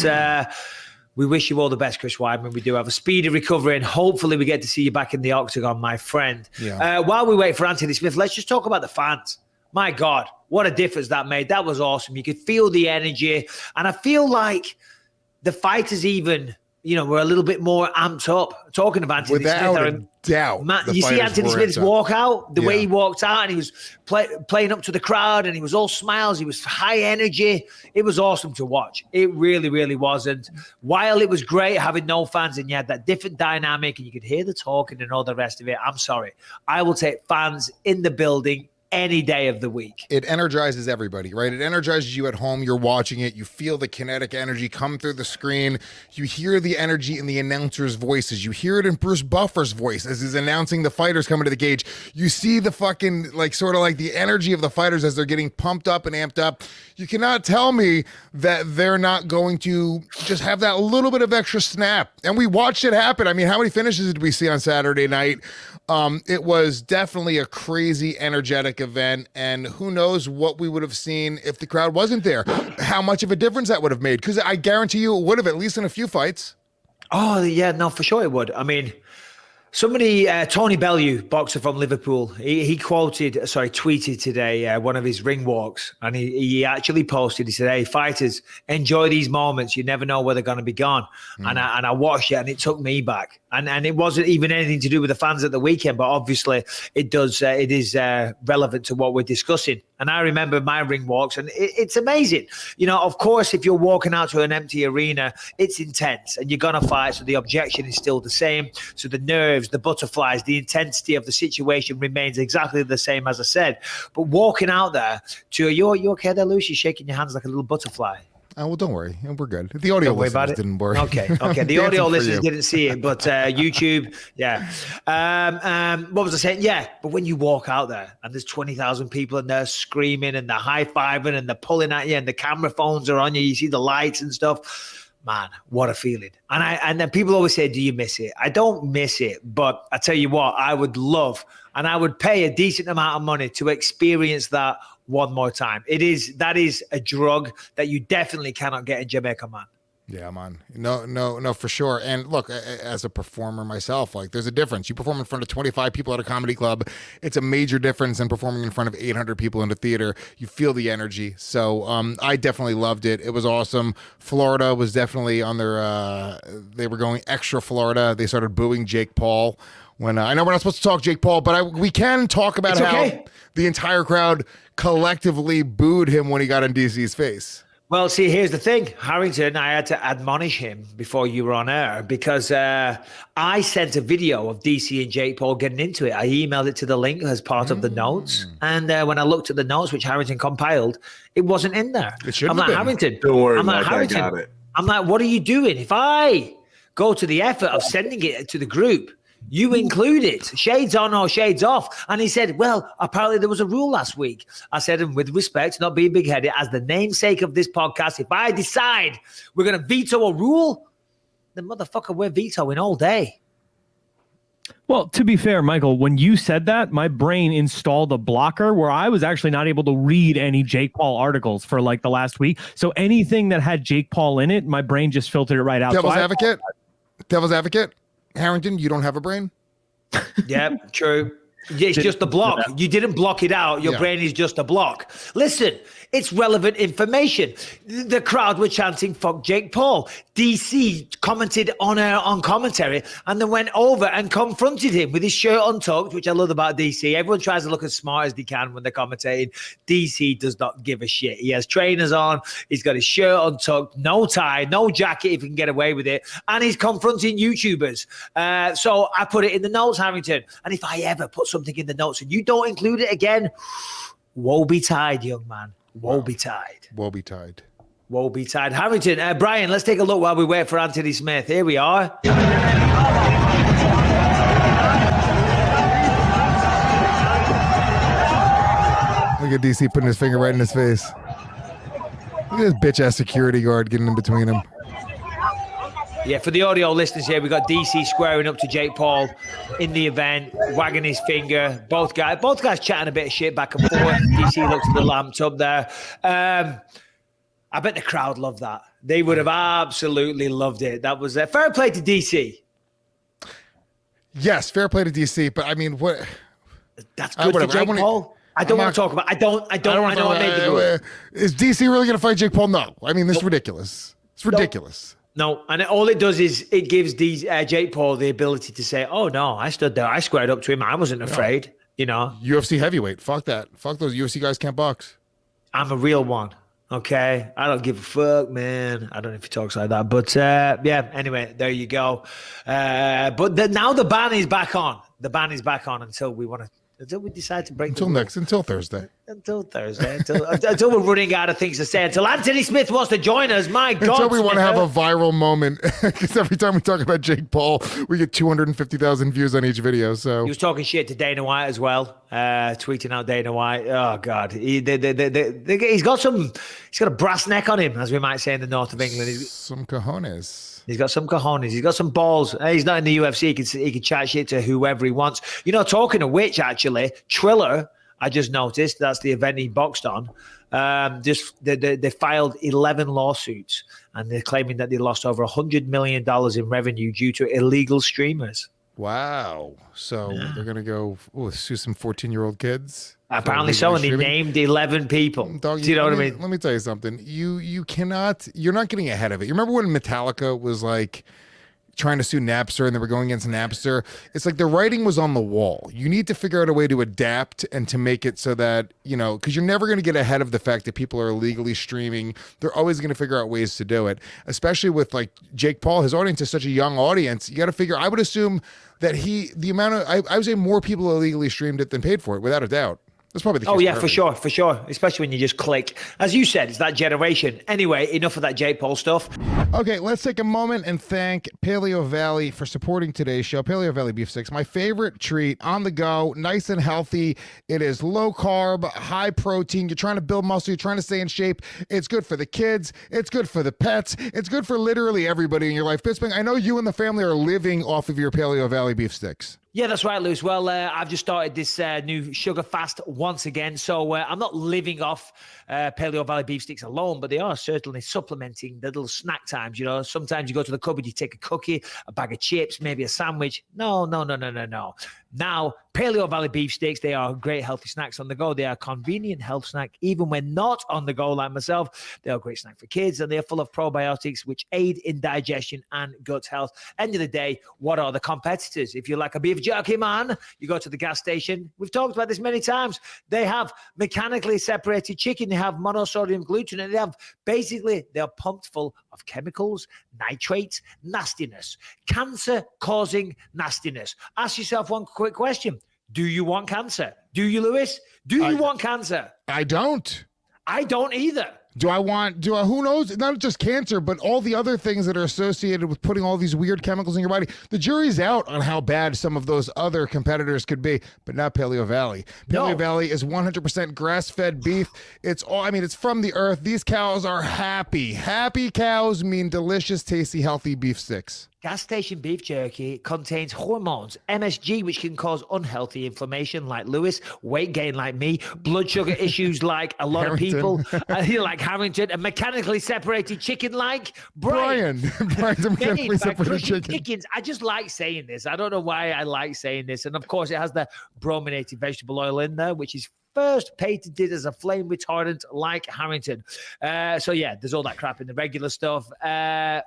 Speaker 5: we wish you all the best, Chris Weidman. We do have a speedy recovery, and hopefully we get to see you back in the octagon, my friend.
Speaker 6: Yeah.
Speaker 5: While we wait for Anthony Smith, let's just talk about the fans. My God, what a difference that made. That was awesome. You could feel the energy, and I feel like the fighters even, were a little bit more amped up. Talking of Anthony
Speaker 6: Without
Speaker 5: Smith.
Speaker 6: a doubt.
Speaker 5: You see Anthony Smith's walk out, the way he walked out, and he was playing up to the crowd, and he was all smiles. He was high energy. It was awesome to watch. It really, really was. And while it was great having no fans, and you had that different dynamic, and you could hear the talking and all the rest of it, I'm sorry. I will take fans in the building any day of the week.
Speaker 6: It energizes everybody, right? It energizes you at home. You're watching it. You feel the kinetic energy come through the screen. You hear the energy in the announcers' voices. You hear it in Bruce Buffer's voice as he's announcing the fighters coming to the cage. You see the fucking, sort of the energy of the fighters as they're getting pumped up and amped up. You cannot tell me that they're not going to just have that little bit of extra snap. And we watched it happen. I mean, how many finishes did we see on Saturday night? It was definitely a crazy, energetic event, and who knows what we would have seen if the crowd wasn't there. How much of a difference that would have made, because I guarantee you it would have, at least in a few fights.
Speaker 5: Oh, yeah, no, for sure it would. I mean, somebody, Tony Bellew, boxer from Liverpool, he tweeted today one of his ring walks, and he actually posted, he said, hey, fighters, enjoy these moments. You never know where they're going to be gone. And I watched it, and it took me back. And it wasn't even anything to do with the fans at the weekend, but obviously it is relevant to what we're discussing. And I remember my ring walks, and it's amazing. Of course, if you're walking out to an empty arena, it's intense, and you're going to fight, so the objection is still the same. So the nerves, the butterflies, the intensity of the situation remains exactly the same, as I said. But walking out there to, you okay there, Lucy? Shaking your hands like a little butterfly.
Speaker 6: Oh, well, don't worry. We're good. The audio listeners didn't worry.
Speaker 5: Okay. The audio listeners didn't see it, but YouTube, yeah. What was I saying? Yeah, but when you walk out there and there's 20,000 people and they're screaming and they're high-fiving and they're pulling at you and the camera phones are on you, you see the lights and stuff. Man, what a feeling. And then people always say, do you miss it? I don't miss it, but I tell you what, I would love, and I would pay a decent amount of money to experience that one more time. That is a drug that you definitely cannot get in Jamaica, man.
Speaker 6: Yeah, man. No, for sure. And look, as a performer myself, like there's a difference. You perform in front of 25 people at a comedy club. It's a major difference than performing in front of 800 people in a theater. You feel the energy. So I definitely loved it. It was awesome. Florida was definitely on their, they were going extra Florida. They started booing Jake Paul. When I know we're not supposed to talk Jake Paul, but we can talk about how the entire crowd collectively booed him when he got in DC's face.
Speaker 5: Well, see, here's the thing. Harrington, I had to admonish him before you were on air because I sent a video of DC and Jake Paul getting into it. I emailed it to the link as part of the notes. And when I looked at the notes, which Harrington compiled, it wasn't in there.
Speaker 6: It should
Speaker 5: I'm
Speaker 6: have
Speaker 5: like,
Speaker 6: been.
Speaker 5: Harrington.
Speaker 8: Don't worry,
Speaker 5: I'm like,
Speaker 8: Mike,
Speaker 5: Harrington.
Speaker 8: I got it.
Speaker 5: I'm like, what are you doing? If I go to the effort of sending it to the group, you include it, shades on or shades off. And he said, well, apparently there was a rule last week. I said, and with respect, not being big-headed, as the namesake of this podcast, if I decide we're going to veto a rule, then motherfucker, we're vetoing all day.
Speaker 9: Well, to be fair, Michael, when you said that, my brain installed a blocker where I was actually not able to read any Jake Paul articles for like the last week. So anything that had Jake Paul in it, my brain just filtered it right out.
Speaker 6: Devil's advocate. Harrington, you don't have a brain?
Speaker 5: Yeah, true. It's just a block. You didn't block it out. Your brain is just a block. Listen, it's relevant information. The crowd were chanting, fuck Jake Paul. DC commented on commentary and then went over and confronted him with his shirt untucked, which I love about DC. Everyone tries to look as smart as they can when they're commentating. DC does not give a shit. He has trainers on. He's got his shirt untucked, no tie, no jacket if he can get away with it. And he's confronting YouTubers. So I put it in the notes, Harrington. And if I ever put something in the notes and you don't include it again, woe betide, young man. Woe betide.
Speaker 6: Woe betide.
Speaker 5: Woe betide. Harrington, Brian, let's take a look while we wait for Anthony Smith. Here we are.
Speaker 6: Look at DC putting his finger right in his face. Look at this bitch-ass security guard getting in between him.
Speaker 5: Yeah, for the audio listeners here, we got DC squaring up to Jake Paul in the event, wagging his finger. Both guys chatting a bit of shit back and forth. DC looks a little amped up there. I bet the crowd loved that. They would have absolutely loved it. That was fair play to DC.
Speaker 6: Yes, fair play to DC. But I mean, what?
Speaker 5: That's good for Jake Paul. I don't want to talk about. I know I made the rule.
Speaker 6: Is DC really going to fight Jake Paul? No. I mean, this is ridiculous. It's ridiculous.
Speaker 5: No, and all it does is it gives Jake Paul the ability to say, "Oh no, I stood there, I squared up to him, I wasn't afraid." You know,
Speaker 6: UFC heavyweight. Fuck that. Fuck those UFC guys can't box.
Speaker 5: I'm a real one. Okay, I don't give a fuck, man. I don't know if he talks like that, but yeah. Anyway, there you go. But now the ban is back on. The ban is back on until we decide to break.
Speaker 6: Until Thursday.
Speaker 5: Until we're running out of things to say. Until Anthony Smith wants to join us. My God.
Speaker 6: Until we want to have a viral moment. Because every time we talk about Jake Paul, we get 250,000 views on each video. So
Speaker 5: he was talking shit to Dana White as well, tweeting out Dana White. Oh God, he's got a brass neck on him, as we might say in the north of England.
Speaker 6: Some cojones.
Speaker 5: He's got some cojones. He's got some balls. He's not in the UFC. He can chat shit to whoever he wants. You know, talking of which, actually, Triller, I just noticed, that's the event he boxed on. They filed 11 lawsuits, and they're claiming that they lost over $100 million in revenue due to illegal streamers.
Speaker 6: Wow. So they're going to go sue some 14-year-old kids?
Speaker 5: Apparently so, and they named 11 people.
Speaker 6: Dog,
Speaker 5: do you know what I mean?
Speaker 6: Let me tell you something. You're not getting ahead of it. You remember when Metallica was like trying to sue Napster and they were going against Napster? It's like the writing was on the wall. You need to figure out a way to adapt and to make it so that, you know, because you're never going to get ahead of the fact that people are illegally streaming. They're always going to figure out ways to do it, especially with like Jake Paul. His audience is such a young audience. You got to figure, I would assume that I would say more people illegally streamed it than paid for it, without a doubt. That's probably the case.
Speaker 5: Oh, yeah, for sure. Especially when you just click. As you said, it's that generation. Anyway, enough of that Jake Paul stuff.
Speaker 6: Okay, let's take a moment and thank Paleo Valley for supporting today's show. Paleo Valley Beef Sticks, my favorite treat on the go, nice and healthy. It is low carb, high protein. You're trying to build muscle. You're trying to stay in shape. It's good for the kids. It's good for the pets. It's good for literally everybody in your life. Bisping, I know you and the family are living off of your Paleo Valley Beef Sticks.
Speaker 5: Yeah, that's right, Lewis. Well, I've just started this new sugar fast once again. So I'm not living off Paleo Valley beef sticks alone, but they are certainly supplementing the little snack times. You know, sometimes you go to the cupboard, you take a cookie, a bag of chips, maybe a sandwich. No. Now, Paleo Valley beef sticks, they are great healthy snacks on the go. They are a convenient health snack, even when not on the go like myself. They are a great snack for kids, and they are full of probiotics, which aid in digestion and gut health. End of the day, what are the competitors? If you're like a beef jerky man, you go to the gas station. We've talked about this many times. They have mechanically separated chicken. They have monosodium gluten, and they're pumped full of chemicals, nitrates, nastiness, cancer-causing nastiness. Ask yourself one quick question. Do you want cancer? Do you, Lewis? Do you want cancer?
Speaker 6: I don't.
Speaker 5: I don't either.
Speaker 6: Who knows? Not just cancer, but all the other things that are associated with putting all these weird chemicals in your body. The jury's out on how bad some of those other competitors could be, but not Paleo Valley. Paleo Valley is 100% grass-fed beef. It's from the earth. These cows are happy. Happy cows mean delicious, tasty, healthy beef sticks.
Speaker 5: Gas station beef jerky contains hormones, MSG, which can cause unhealthy inflammation like Lewis, weight gain like me, blood sugar issues like a lot of people, like Harrington, and mechanically separated chicken like Brian.
Speaker 6: Brian's a mechanically separated chicken.
Speaker 5: Chickens. I just like saying this. I don't know why I like saying this. And of course, it has the brominated vegetable oil in there, which is first patented as a flame retardant like Harrington. So yeah, there's all that crap in the regular stuff.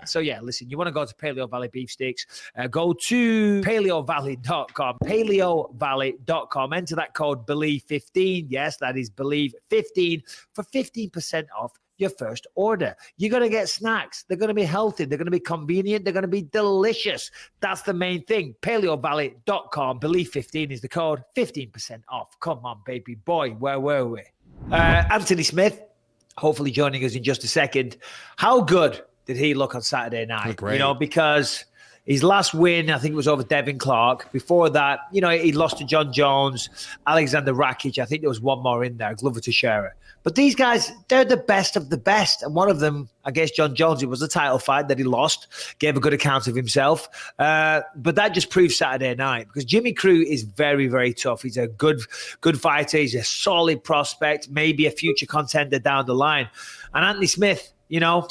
Speaker 5: So yeah, listen, you want to go to Paleo Valley beef sticks, go to paleovalley.com, paleovalley.com, enter that code BELIEVE15. Yes, that is BELIEVE15 for 15% off your first order. You're going to get snacks. They're going to be healthy. They're going to be convenient. They're going to be delicious. That's the main thing. paleovalley.com. BELIEVE15 is the code. 15% off. Come on, baby boy. Where were we? Anthony Smith, hopefully joining us in just a second. How good did he look on Saturday night?
Speaker 6: Great.
Speaker 5: You know, because his last win, I think it was over Devin Clark. Before that, you know, he lost to John Jones, Alexander Rakic. I think there was one more in there, Glover Texeria. But these guys, they're the best of the best. And one of them, against John Jones, it was a title fight that he lost, gave a good account of himself. But that just proves Saturday night, because Jimmy Crew is very, very tough. He's a good fighter. He's a solid prospect, maybe a future contender down the line. And Anthony Smith, you know,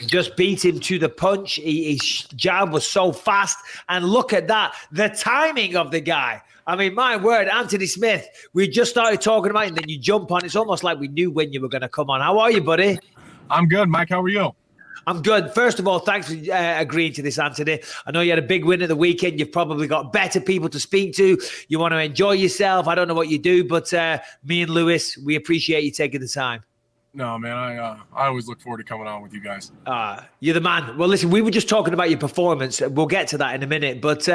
Speaker 5: just beat him to the punch. His jab was so fast. And look at that, the timing of the guy. I mean, my word, Anthony Smith, we just started talking about it, and then you jump on. It's almost like we knew when you were going to come on. How are you, buddy?
Speaker 8: I'm good, Mike. How are you?
Speaker 5: I'm good. First of all, thanks for agreeing to this, Anthony. I know you had a big win at the weekend. You've probably got better people to speak to. You want to enjoy yourself. I don't know what you do, but me and Lewis, we appreciate you taking the time.
Speaker 8: No, man, I always look forward to coming on with you guys.
Speaker 5: You're the man. Well, listen, we were just talking about your performance. We'll get to that in a minute, but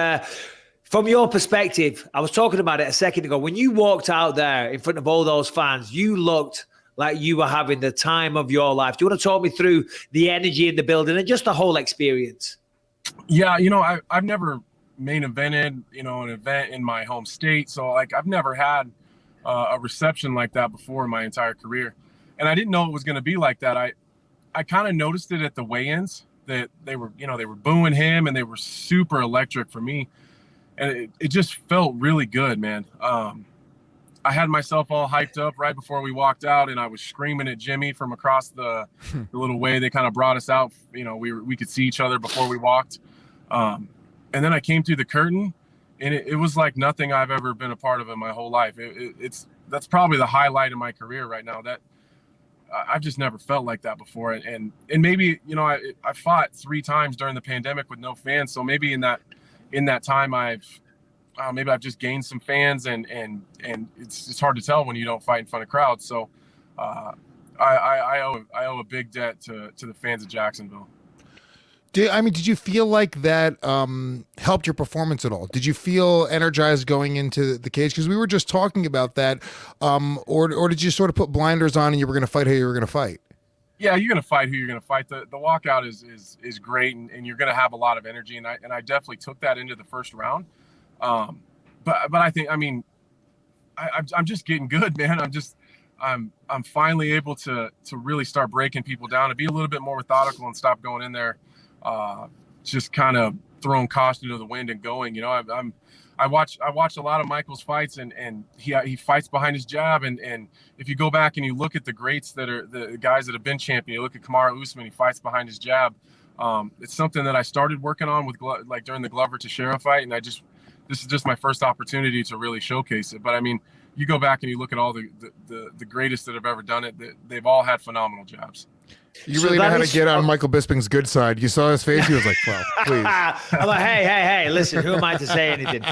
Speaker 5: from your perspective, I was talking about it a second ago. When you walked out there in front of all those fans, you looked like you were having the time of your life. Do you want to talk me through the energy in the building and just the whole experience?
Speaker 8: Yeah, you know, I've never main evented, you know, an event in my home state. So, like, I've never had a reception like that before in my entire career. And I didn't know it was going to be like that. I kind of noticed it at the weigh-ins that they were booing him, and they were super electric for me. And it just felt really good, man. I had myself all hyped up right before we walked out, and I was screaming at Jimmy from across the little way they kind of brought us out. You know, we could see each other before we walked. And then I came through the curtain, and it was like nothing I've ever been a part of in my whole life. That's probably the highlight of my career right now. That I've just never felt like that before. And maybe, you know, I fought 3 times during the pandemic with no fans. So maybe in that time I've just gained some fans, and it's hard to tell when you don't fight in front of crowds. So I owe a big debt to the fans of Jacksonville.
Speaker 6: Did you feel like that helped your performance at all? Did you feel energized going into the cage? Because we were just talking about that. Or did you sort of put blinders on and you were going to fight who you were going to fight?
Speaker 8: Yeah, you're going to fight who you're going to fight. The walkout is great, and you're going to have a lot of energy. And I definitely took that into the first round. But I think, I mean, I'm just getting good, man. I'm finally able to really start breaking people down and be a little bit more methodical and stop going in there just kind of throwing caution to the wind and going. You know, I watch a lot of Michael's fights, and he fights behind his jab. And if you go back and you look at the greats that are the guys that have been champion, you look at Kamaru Usman, he fights behind his jab. It's something that I started working on with like during the Glover Texeria fight, and this is just my first opportunity to really showcase it. But I mean, you go back and you look at all the greatest that have ever done it, they've all had phenomenal jabs.
Speaker 6: You really know how to get on Michael Bisping's good side. You saw his face. He was like, well, please.
Speaker 5: I'm like, hey, listen, who am I to say anything?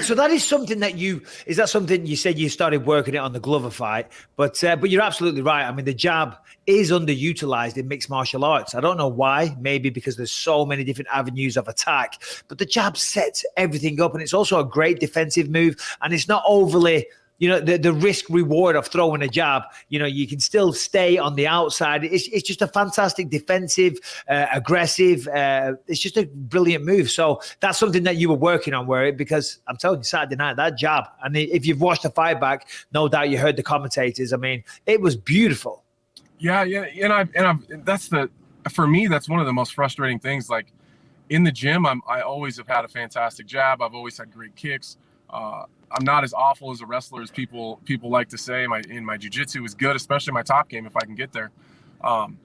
Speaker 5: So that is something is that something you said you started working it on the Glover fight, but you're absolutely right. I mean, the jab is underutilized in mixed martial arts. I don't know why, maybe because there's so many different avenues of attack, but the jab sets everything up, and it's also a great defensive move, and it's not overly, you know, the risk reward of throwing a jab. You know, you can still stay on the outside. It's just a fantastic defensive, aggressive. It's just a brilliant move. So that's something that you were working on, because I'm telling you, Saturday night, that jab, and if you've watched the fight back, no doubt you heard the commentators. I mean, it was beautiful.
Speaker 8: Yeah, for me, that's one of the most frustrating things. Like in the gym, I always have had a fantastic jab. I've always had great kicks. I'm not as awful as a wrestler as people like to say. My jiu-jitsu is good, especially my top game if I can get there. And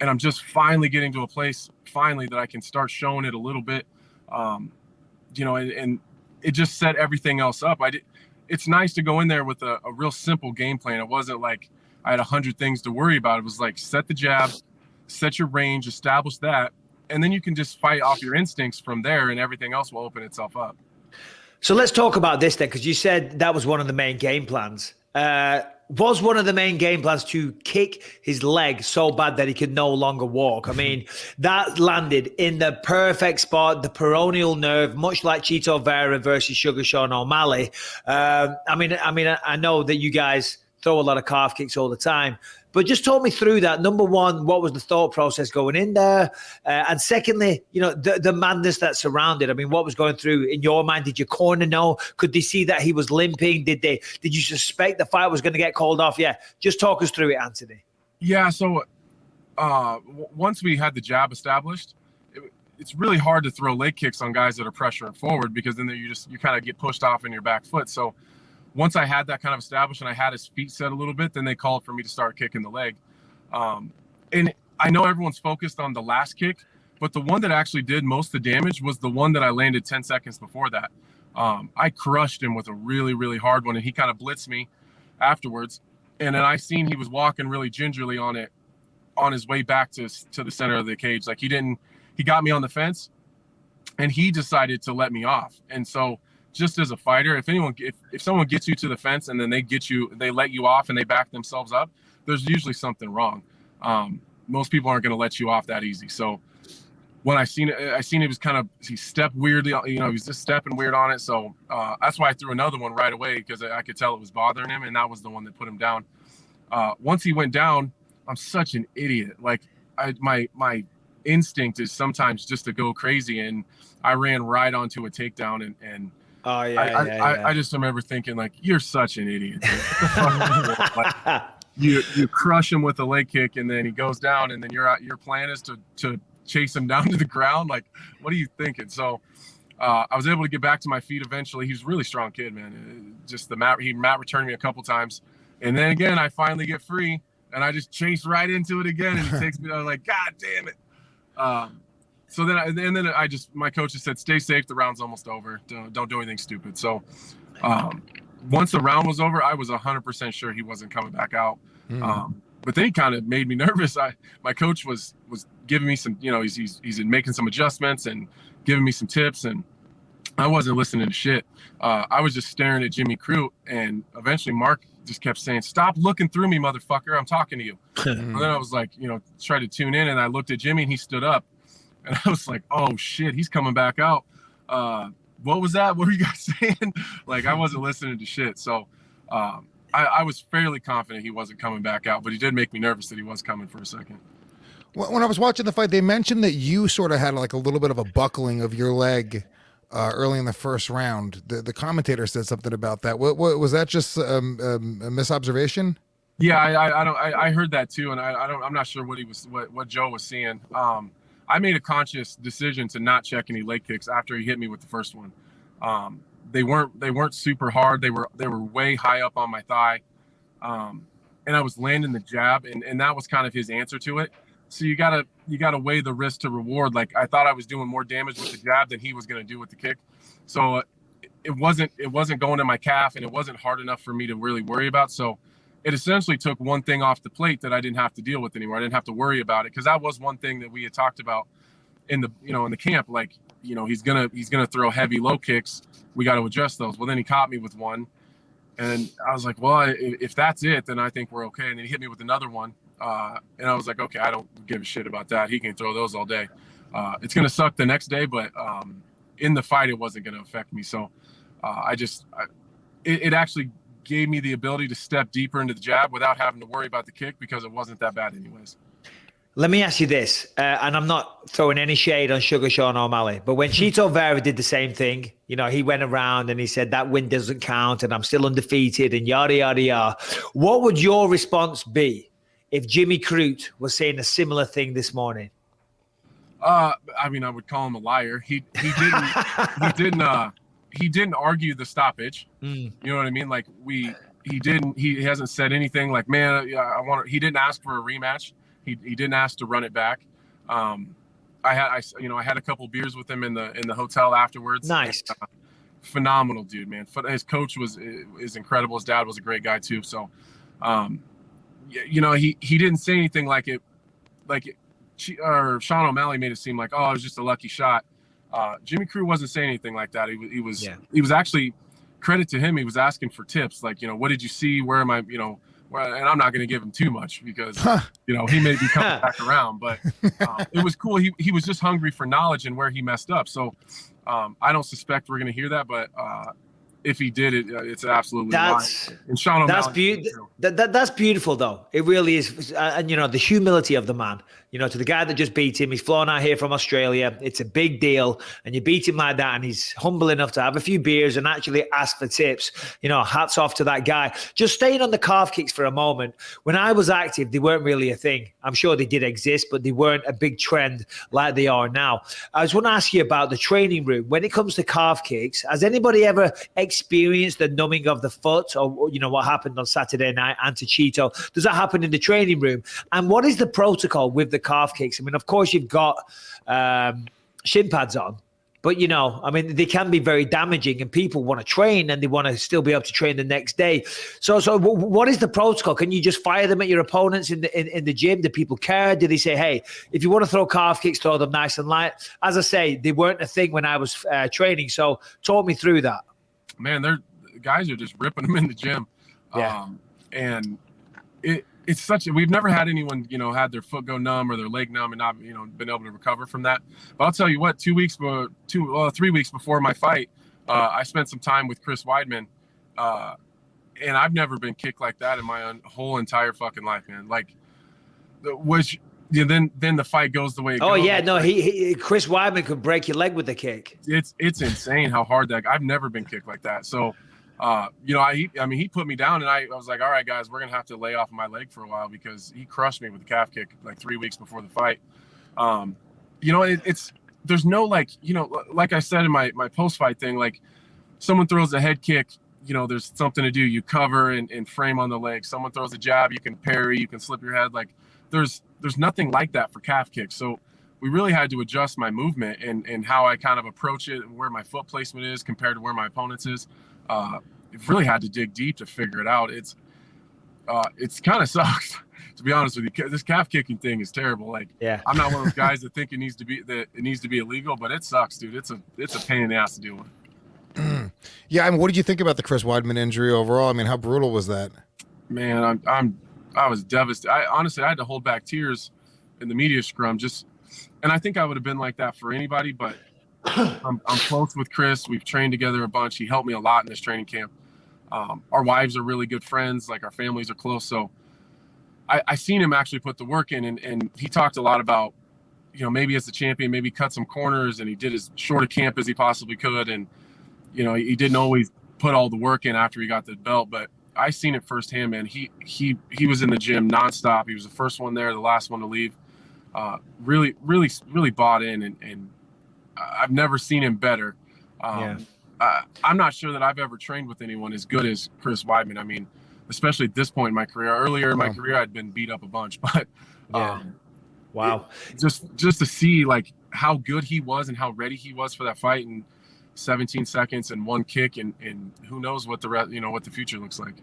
Speaker 8: I'm just finally getting to a place that I can start showing it a little bit. You know, and it just set everything else up. It's nice to go in there with a real simple game plan. It wasn't like I had 100 things to worry about. It was like, set the jab, set your range, establish that, and then you can just fight off your instincts from there, and everything else will open itself up.
Speaker 5: So let's talk about this then, because you said that was one of the main game plans. Was one of the main game plans to kick his leg so bad that he could no longer walk? I mean, that landed in the perfect spot, the peroneal nerve, much like Chito Vera versus Sugar Sean O'Malley. I mean, I know that you guys throw a lot of calf kicks all the time, but just talk me through that. Number one, what was the thought process going in there? And secondly, you know, the madness that surrounded. I mean, what was going through in your mind? Did your corner know? Could they see that he was limping? Did you suspect the fight was going to get called off? Yeah, just talk us through it, Anthony.
Speaker 8: Yeah, so once we had the jab established, it's really hard to throw leg kicks on guys that are pressuring forward, because then you kind of get pushed off in your back foot. So once I had that kind of established and I had his feet set a little bit, then they called for me to start kicking the leg. And I know everyone's focused on the last kick, but the one that actually did most of the damage was the one that I landed 10 seconds before that. I crushed him with a really, really hard one, and he kind of blitzed me afterwards. And then I seen he was walking really gingerly on his way back to the center of the cage. Like he got me on the fence, and he decided to let me off. And so, just as a fighter, if someone gets you to the fence and then they let you off and they back themselves up, there's usually something wrong. Most people aren't going to let you off that easy. So when I seen he stepped weirdly, you know, he was just stepping weird on it. So that's why I threw another one right away, because I could tell it was bothering him, and that was the one that put him down. Once he went down, I'm such an idiot. Like my instinct is sometimes just to go crazy, and I ran right onto a takedown, and
Speaker 5: oh yeah,
Speaker 8: I just remember thinking, like, you're such an idiot. Like, you crush him with a leg kick, and then he goes down, and then your plan is to chase him down to the ground. Like, what are you thinking? So I was able to get back to my feet eventually. He was a really strong kid, man. Just he mat returned me a couple times, and then again I finally get free, and I just chase right into it again, and he takes me. I was like, God damn it. So then my coach just said, stay safe. The round's almost over. Don't do anything stupid. So once the round was over, I was 100% sure he wasn't coming back out. But then he kind of made me nervous. My coach was giving me some, you know, he's making some adjustments and giving me some tips, and I wasn't listening to shit. I was just staring at Jimmy Crute, and eventually Mark just kept saying, stop looking through me, motherfucker. I'm talking to you. And then I was like, you know, try to tune in, and I looked at Jimmy, and he stood up. And I was like, oh, shit, he's coming back out. What was that? What were you guys saying? Like, I wasn't listening to shit. So I was fairly confident he wasn't coming back out, but he did make me nervous that he was coming for a second.
Speaker 6: When I was watching the fight, they mentioned that you sort of had like a little bit of a buckling of your leg early in the first round. The commentator said something about that. What was that? Just a misobservation?
Speaker 8: Yeah, I heard that too, and I'm not sure what Joe was seeing. I made a conscious decision to not check any leg kicks after he hit me with the first one. They weren't super hard. They were way high up on my thigh. And I was landing the jab, and that was kind of his answer to it. So you gotta weigh the risk to reward. Like, I thought I was doing more damage with the jab than he was gonna do with the kick. So it wasn't going to my calf, and it wasn't hard enough for me to really worry about. So it essentially took one thing off the plate that I didn't have to deal with anymore. I didn't have to worry about it, because that was one thing that we had talked about in the camp. Like, he's gonna throw heavy low kicks. We got to adjust those. Well, then he caught me with one, and I was like, well, if that's it, then I think we're okay. And then he hit me with another one, and I was like, okay, I don't give a shit about that. He can throw those all day. It's gonna suck the next day, but in the fight, it wasn't gonna affect me. So it actually gave me the ability to step deeper into the jab without having to worry about the kick, because it wasn't that bad anyways.
Speaker 5: Let me ask you this, and I'm not throwing any shade on Sugar Sean O'Malley, but when Chito Vera did the same thing, he went around and he said that win doesn't count and I'm still undefeated and yada, yada, yada. What would your response be if Jimmy Crute was saying a similar thing this morning?
Speaker 8: I would call him a liar. He didn't argue the stoppage. You know what I mean? Like, he hasn't said anything like, man, he didn't ask for a rematch. He didn't ask to run it back. I had a couple beers with him in the hotel afterwards.
Speaker 5: Nice.
Speaker 8: Phenomenal dude, man. His coach is incredible. His dad was a great guy too. So, he didn't say anything like it, or Sean O'Malley made it seem like, oh, it was just a lucky shot. Jimmy Crute wasn't saying anything like that. He was actually, credit to him, he was asking for tips. Like, what did you see? Where am I, and I'm not going to give him too much, because, he may be coming back around, but it was cool. He was just hungry for knowledge and where he messed up. So I don't suspect we're going to hear that, but if he did it, it's absolutely
Speaker 5: that's
Speaker 8: fine. And Sean O'Malley,
Speaker 5: that's beautiful, though. It really is. And the humility of the man, to the guy that just beat him. He's flown out here from Australia. It's a big deal, and you beat him like that, and he's humble enough to have a few beers and actually ask for tips. Hats off to that guy. Just staying on the calf kicks for a moment. When I was active, they weren't really a thing. I'm sure they did exist, but they weren't a big trend like they are now. I just want to ask you about the training room. When it comes to calf kicks, has anybody ever experienced the numbing of the foot, or what happened on Saturday night and to Chito? Does that happen in the training room? And what is the protocol with the calf kicks? I mean, of course you've got shin pads on, but they can be very damaging, and people want to train and they want to still be able to train the next day. So what is the protocol? Can you just fire them at your opponents in the gym? Do people care? Do they say, hey, if you want to throw calf kicks, throw them nice and light? As I say, they weren't a thing when I was training. So talk me through that.
Speaker 8: Man, guys are just ripping them in the gym.
Speaker 5: Yeah.
Speaker 8: And it's we've never had anyone, had their foot go numb or their leg numb and not, been able to recover from that. But I'll tell you what, 3 weeks before my fight, I spent some time with Chris Weidman. And I've never been kicked like that in my whole entire fucking life, man. Like, then the fight goes the way it goes.
Speaker 5: Oh yeah, no, Chris Weidman could break your leg with the kick.
Speaker 8: It's insane how hard I've never been kicked like that. So, he put me down, and I was like, all right, guys, we're gonna have to lay off my leg for a while, because he crushed me with the calf kick like 3 weeks before the fight. There's no like I said in my post-fight thing, like, someone throws a head kick, there's something to do. You cover and frame on the leg. Someone throws a jab, you can parry, you can slip your head. Like, there's nothing like that for calf kicks. So we really had to adjust my movement and how I kind of approach it and where my foot placement is compared to where my opponent's is. It really had to dig deep to figure it out. It's kind of sucks, to be honest with you. This calf kicking thing is terrible. Like,
Speaker 5: yeah.
Speaker 8: I'm not one of those guys that think it needs to be illegal, but it sucks, dude. It's a pain in the ass to deal with.
Speaker 6: Yeah, I mean, what did you think about the Chris Weidman injury overall? I mean, how brutal was that?
Speaker 8: Man, I was devastated. I had to hold back tears in the media scrum, and I think I would have been like that for anybody, but I'm close with Chris. We've trained together a bunch. He helped me a lot in this training camp. Our wives are really good friends. Like, our families are close. So I seen him actually put the work in, and he talked a lot about, maybe as the champion, maybe cut some corners, and he did as short a camp as he possibly could. And, he didn't always put all the work in after he got the belt, but I seen it firsthand, man. He was in the gym nonstop. He was the first one there, the last one to leave. really, really, really bought in, and I've never seen him better. I'm not sure that I've ever trained with anyone as good as Chris Weidman. I mean, especially at this point in my career. Earlier in my career, I'd been beat up a bunch, but
Speaker 5: wow,
Speaker 8: just to see like how good he was and how ready he was for that fight in 17 seconds and one kick, and who knows what what the future looks like.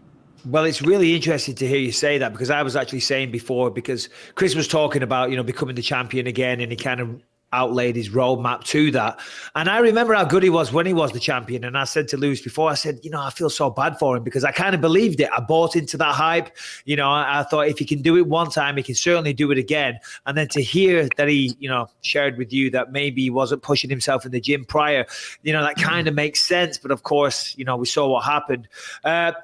Speaker 5: Well, it's really interesting to hear you say that, because I was actually saying before, because Chris was talking about, becoming the champion again, and he kind of outlaid his roadmap to that. And I remember how good he was when he was the champion. And I said to Lewis before, I said, I feel so bad for him, because I kind of believed it. I bought into that hype. I thought if he can do it one time, he can certainly do it again. And then to hear that he, shared with you that maybe he wasn't pushing himself in the gym prior, that kind of makes sense. But of course, we saw what happened.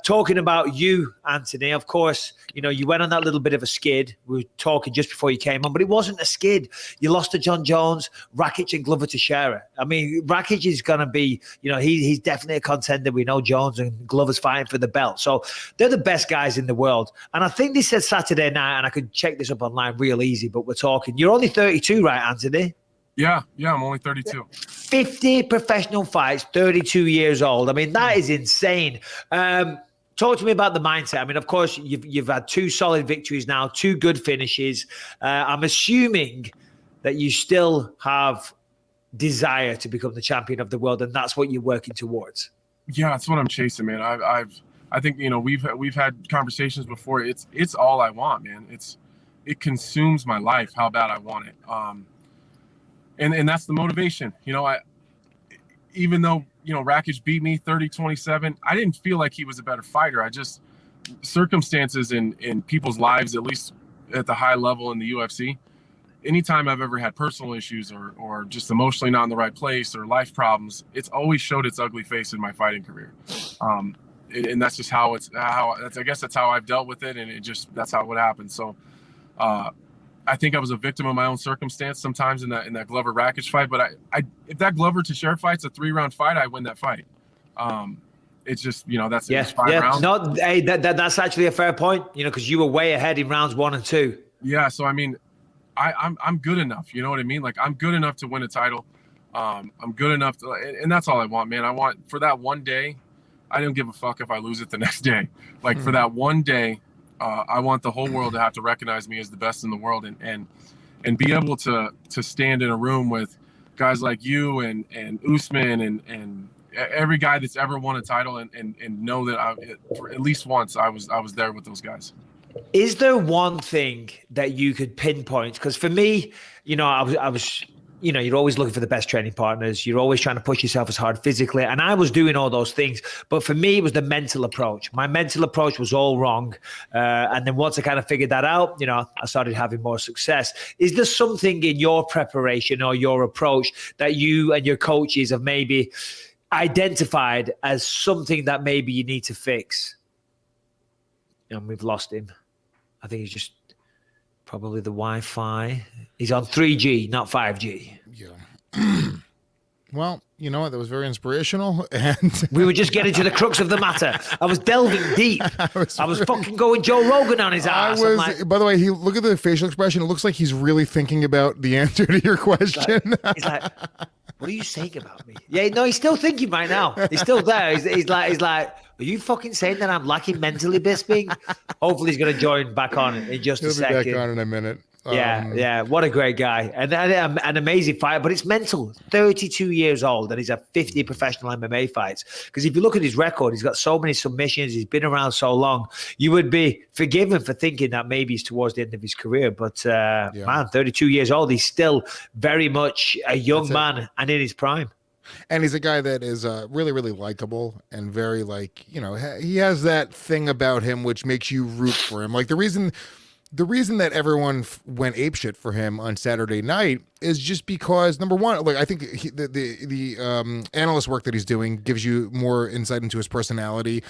Speaker 5: Talking about you, Anthony, of course, you went on that little bit of a skid. We were talking just before you came on, but it wasn't a skid. You lost to John Jones, Rakic, and Glover Texeria. I mean, Rakic is going to be, he's definitely a contender. We know Jones and Glover's fighting for the belt. So they're the best guys in the world. And I think they said Saturday night, and I could check this up online real easy, but we're talking, you're only 32, right, Anthony?
Speaker 8: Yeah, I'm only 32.
Speaker 5: 50 professional fights, 32 years old. I mean, that is insane. Talk to me about the mindset. I mean, of course, you've had 2 solid victories now, 2 good finishes. I'm assuming that you still have desire to become the champion of the world, and that's what you're working towards.
Speaker 8: Yeah, that's what I'm chasing, man. I think we've had conversations before. It's all I want, man. It consumes my life how bad I want it. And that's the motivation. Even though Rakic beat me 30-27, I didn't feel like he was a better fighter. I just, circumstances in people's lives, at least at the high level in the UFC, anytime I've ever had personal issues or just emotionally not in the right place or life problems, it's always showed its ugly face in my fighting career. And that's just I guess that's how I've dealt with it. And that's how it would happen. So, I think I was a victim of my own circumstance sometimes in that Glover Rakic fight. But if that Glover Texeria fight's a 3-round fight, I win that fight. It's just, that's 5 rounds.
Speaker 5: No, hey, that's actually a fair point, because you were way ahead in rounds 1 and 2.
Speaker 8: Yeah. So, I mean, I'm good enough. You know what I mean? Like, I'm good enough to win a title. I'm good enough to, and that's all I want, man. I want, for that one day, I don't give a fuck if I lose it the next day. Like, for that one day, I want the whole world to have to recognize me as the best in the world, and be able to stand in a room with guys like you and Usman and every guy that's ever won a title and know that at least once I was there with those guys.
Speaker 5: Is there one thing that you could pinpoint? Because for me, I was you're always looking for the best training partners. You're always trying to push yourself as hard physically. And I was doing all those things. But for me, it was the mental approach. My mental approach was all wrong. And then once I kind of figured that out, I started having more success. Is there something in your preparation or your approach that you and your coaches have maybe identified as something that maybe you need to fix? And we've lost him. I think he's just probably the Wi-Fi. He's on 3G, not 5G.
Speaker 6: Yeah. Well, you know what? That was very inspirational. And
Speaker 5: we were just getting to the crux of the matter. I was delving deep. I was fucking going Joe Rogan on his ass.
Speaker 6: By the way, look at the facial expression. It looks like he's really thinking about the answer to your question.
Speaker 5: He's like, what are you saying about me? Yeah, no, he's still thinking right now. He's still there. He's like, are you fucking saying that I'm lacking mentally, Bisping? Hopefully he's going to join back on in just a second.
Speaker 6: He'll be back on in a minute.
Speaker 5: Yeah. What a great guy. And an amazing fighter, but it's mental. 32 years old, and he's had 50 professional MMA fights. Because if you look at his record, he's got so many submissions. He's been around so long. You would be forgiven for thinking that maybe he's towards the end of his career. But, man, 32 years old, he's still very much a young man and in his prime.
Speaker 6: And he's a guy that is really, really likable and very, he has that thing about him which makes you root for him. Like, the reason that everyone went apeshit for him on Saturday night is just because, number one, I think the analyst work that he's doing gives you more insight into his personality.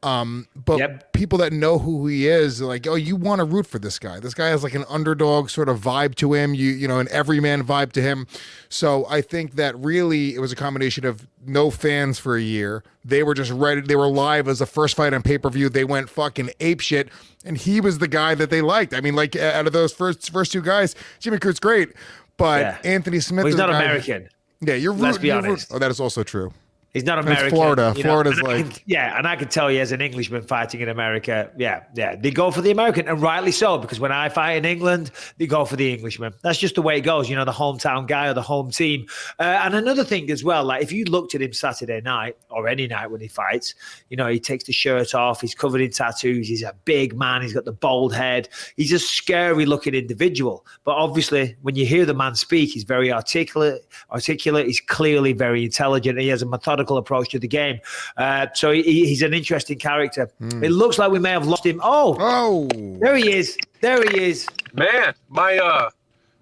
Speaker 6: But people that know who he is are like, oh, you want to root for this guy. This guy has like an underdog sort of vibe to him, you know, an everyman vibe to him. So I think that really it was a combination of no fans for a year. They were just ready. They were live as the first fight on pay-per-view. They went fucking apeshit, and he was the guy that they liked. I mean, like out of those first two guys, Jimmy Crut's great, but Anthony Smith
Speaker 5: he's
Speaker 6: is
Speaker 5: not
Speaker 6: guy,
Speaker 5: American.
Speaker 6: Yeah,
Speaker 5: Let's be honest.
Speaker 6: Oh, that is also true.
Speaker 5: He's not American.
Speaker 6: It's Florida. Florida's
Speaker 5: and I can tell you as an Englishman fighting in America, they go for the American, and rightly so, because when I fight in England, they go for the Englishman. That's just the way it goes, you know, the hometown guy or the home team. And another thing as well, like if you looked at him Saturday night or any night when he fights, you know, he takes the shirt off, he's covered in tattoos, he's a big man, he's got the bald head, he's a scary looking individual. But obviously, when you hear the man speak, he's very articulate, he's clearly very intelligent, he has a methodical approach to the game. So he's an interesting character. It looks like we may have lost him. Oh, there he is.
Speaker 8: Man, my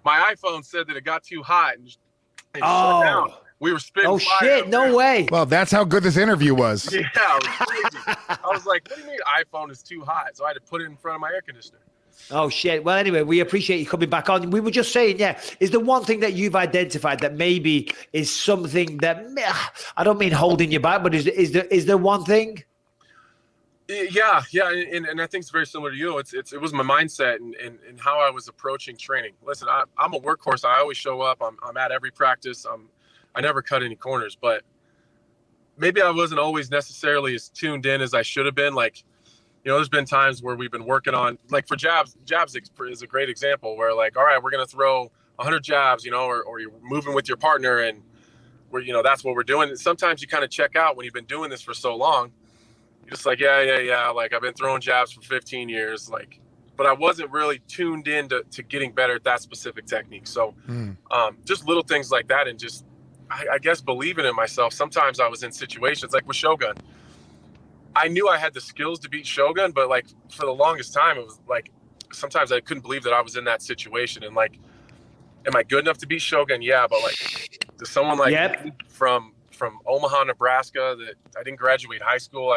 Speaker 8: iPhone said that it got too hot and shut down. We were spitting fire.
Speaker 5: Shit, no way.
Speaker 6: Well, that's how good this interview was.
Speaker 8: Yeah, it was crazy. I was like, what do you mean iPhone is too hot? So I had to put it in front of my air conditioner.
Speaker 5: Oh, shit. Well, anyway, we appreciate you coming back on. We were just saying, is there one thing that you've identified that maybe is something that, I don't mean holding you back, but is there one thing?
Speaker 8: Yeah. And I think it's very similar to you. It was my mindset and how I was approaching training. Listen, I'm a workhorse. I always show up. I'm at every practice. I never cut any corners, but maybe I wasn't always necessarily as tuned in as I should have been. Like, you know, there's been times where we've been working on, like for jabs is a great example where like, all right, we're going to throw 100 jabs, you know, or you're moving with your partner and we're, you know, that's what we're doing. And sometimes you kind of check out when you've been doing this for so long. You're just like, yeah. Like I've been throwing jabs for 15 years. Like, but I wasn't really tuned in to getting better at that specific technique. So just little things like that. And just, I guess, believing in myself. Sometimes I was in situations like with Shogun. I knew I had the skills to beat Shogun, but like for the longest time, it was like sometimes I couldn't believe that I was in that situation. And like, am I good enough to beat Shogun? Yeah, but like, to someone like me from Omaha, Nebraska, that I didn't graduate high school,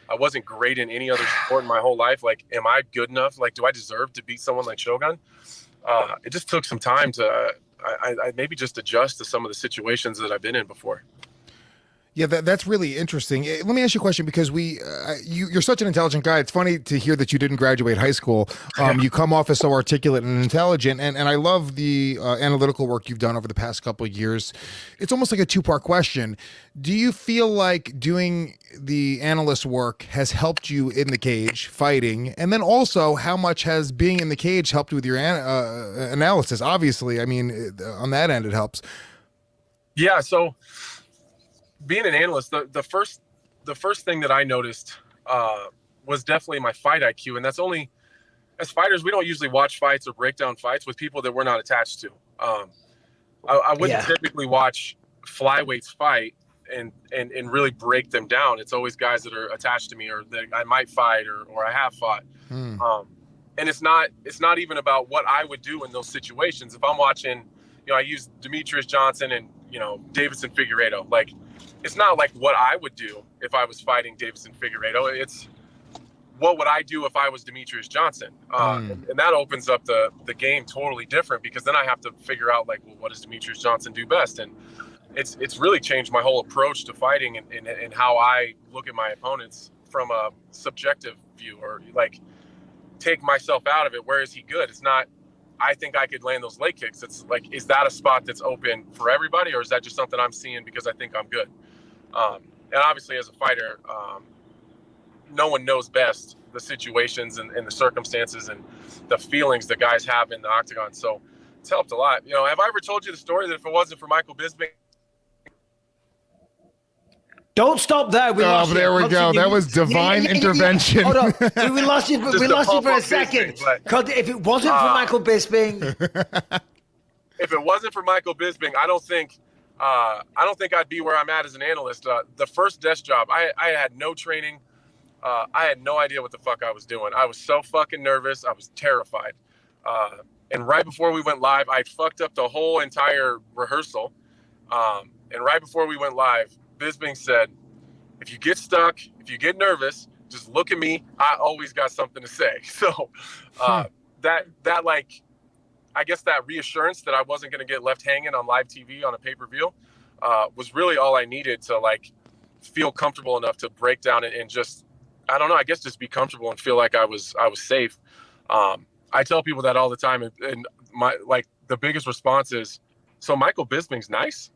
Speaker 8: I wasn't great in any other sport in my whole life. Like, am I good enough? Like, do I deserve to beat someone like Shogun? It just took some time to I maybe just adjust to some of the situations that I've been in before.
Speaker 6: Yeah, that's really interesting. Let me ask you a question because you're such an intelligent guy. It's funny to hear that you didn't graduate high school. You come off as so articulate and intelligent, and I love the analytical work you've done over the past couple of years. It's almost like a two-part question. Do you feel like doing the analyst work has helped you in the cage fighting? And then also, how much has being in the cage helped with your analysis? Obviously, I mean, on that end, it helps.
Speaker 8: Yeah, so being an analyst, the first thing that I noticed was definitely my fight IQ, and that's only as fighters we don't usually watch fights or break down fights with people that we're not attached to. I wouldn't typically watch flyweights fight and really break them down. It's always guys that are attached to me or that I might fight or I have fought. And it's not even about what I would do in those situations. If I'm watching, you know, I use Demetrius Johnson and, you know, Davidson Figueiredo, like. It's not like what I would do if I was fighting Davidson Figueiredo. It's what would I do if I was Demetrius Johnson? And that opens up the game totally different because then I have to figure out like, well, what does Demetrius Johnson do best? And it's really changed my whole approach to fighting and how I look at my opponents from a subjective view or like take myself out of it. Where is he good? It's not, I think I could land those leg kicks. It's like, is that a spot that's open for everybody or is that just something I'm seeing because I think I'm good? And obviously as a fighter, no one knows best the situations and the circumstances and the feelings that guys have in the octagon. So it's helped a lot. You know, have I ever told you the story that if it wasn't for Michael Bisping?
Speaker 5: Don't stop there.
Speaker 6: There we go. That was divine intervention.
Speaker 5: Hold on. We lost you for a second. Because if it wasn't for Michael Bisping.
Speaker 8: If it wasn't for Michael Bisping, I don't think I'd be where I'm at as an analyst. The first desk job, I had no training. I had no idea what the fuck I was doing. I was so fucking nervous. I was terrified. And right before we went live, I fucked up the whole entire rehearsal. And right before we went live, Bisping said, if you get stuck, if you get nervous, just look at me. I always got something to say. So that like, I guess that reassurance that I wasn't going to get left hanging on live TV on a pay-per-view was really all I needed to like feel comfortable enough to break down and just, I don't know, I guess just be comfortable and feel like I was safe. I tell people that all the time, and my like the biggest response is, so Michael Bisping's nice?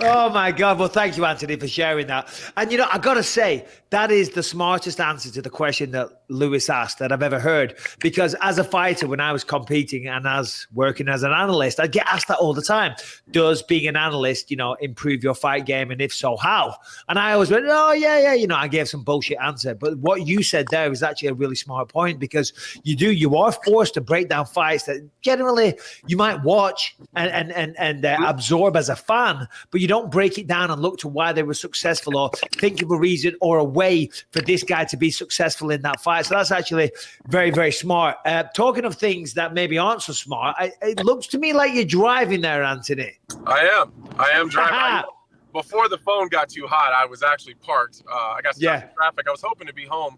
Speaker 5: Oh my God. Well, thank you, Anthony, for sharing that. And, you know, I got to say, that is the smartest answer to the question that Lewis asked that I've ever heard. Because as a fighter, when I was competing and as working as an analyst, I'd get asked that all the time. Does being an analyst, you know, improve your fight game? And if so, how? And I always went, oh, yeah. You know, I gave some bullshit answer. But what you said there is actually a really smart point, because you are forced to break down fights that generally you might watch and absorb as a fan, but you don't break it down and look to why they were successful or think of a reason or a way for this guy to be successful in that fight. So that's actually very, very smart. Talking of things that maybe aren't so smart, it looks to me like you're driving there, Anthony.
Speaker 8: I am driving. Before the phone got too hot, I was actually parked. I got stuck in traffic. I was hoping to be home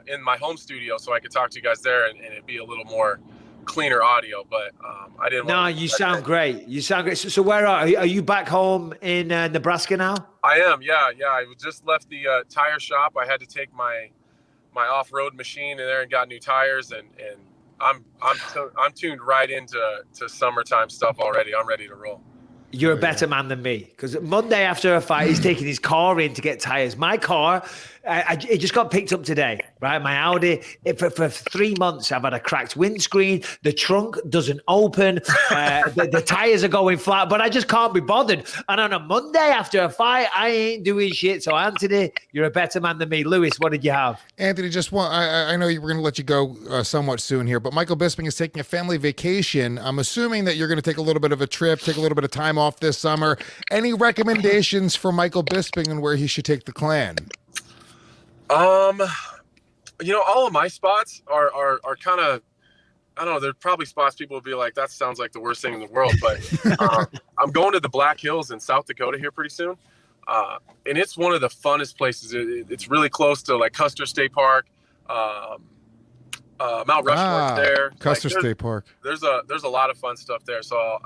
Speaker 8: in my home studio so I could talk to you guys there and it'd be a little more cleaner audio, but I didn't.
Speaker 5: No, you sound great. You sound great. So where are you back home in Nebraska now?
Speaker 8: I am. Yeah. I just left the tire shop. I had to take my off-road machine in there and got new tires, and I'm tuned right into summertime stuff already. I'm ready to roll.
Speaker 5: You're a better man than me, because Monday after a fight, he's taking his car in to get tires. My car, it just got picked up today, right? My Audi, for 3 months, I've had a cracked windscreen. The trunk doesn't open. The tires are going flat, but I just can't be bothered. And on a Monday after a fight, I ain't doing shit. So, Anthony, you're a better man than me. Lewis, what did you have?
Speaker 6: Anthony, just one. I know we're going to let you go somewhat soon here, but Michael Bisping is taking a family vacation. I'm assuming that you're going to take a little bit of a trip, take a little bit of time off this summer. Any recommendations for Michael Bisping and where he should take the clan?
Speaker 8: You know, all of my spots are kind of, I don't know, there's probably spots people will be like, that sounds like the worst thing in the world, but I'm going to the Black Hills in South Dakota here pretty soon. And it's one of the funnest places. It's really close to like Custer State Park, Mount Rushmore there.
Speaker 6: Custer State Park.
Speaker 8: There's a lot of fun stuff there. So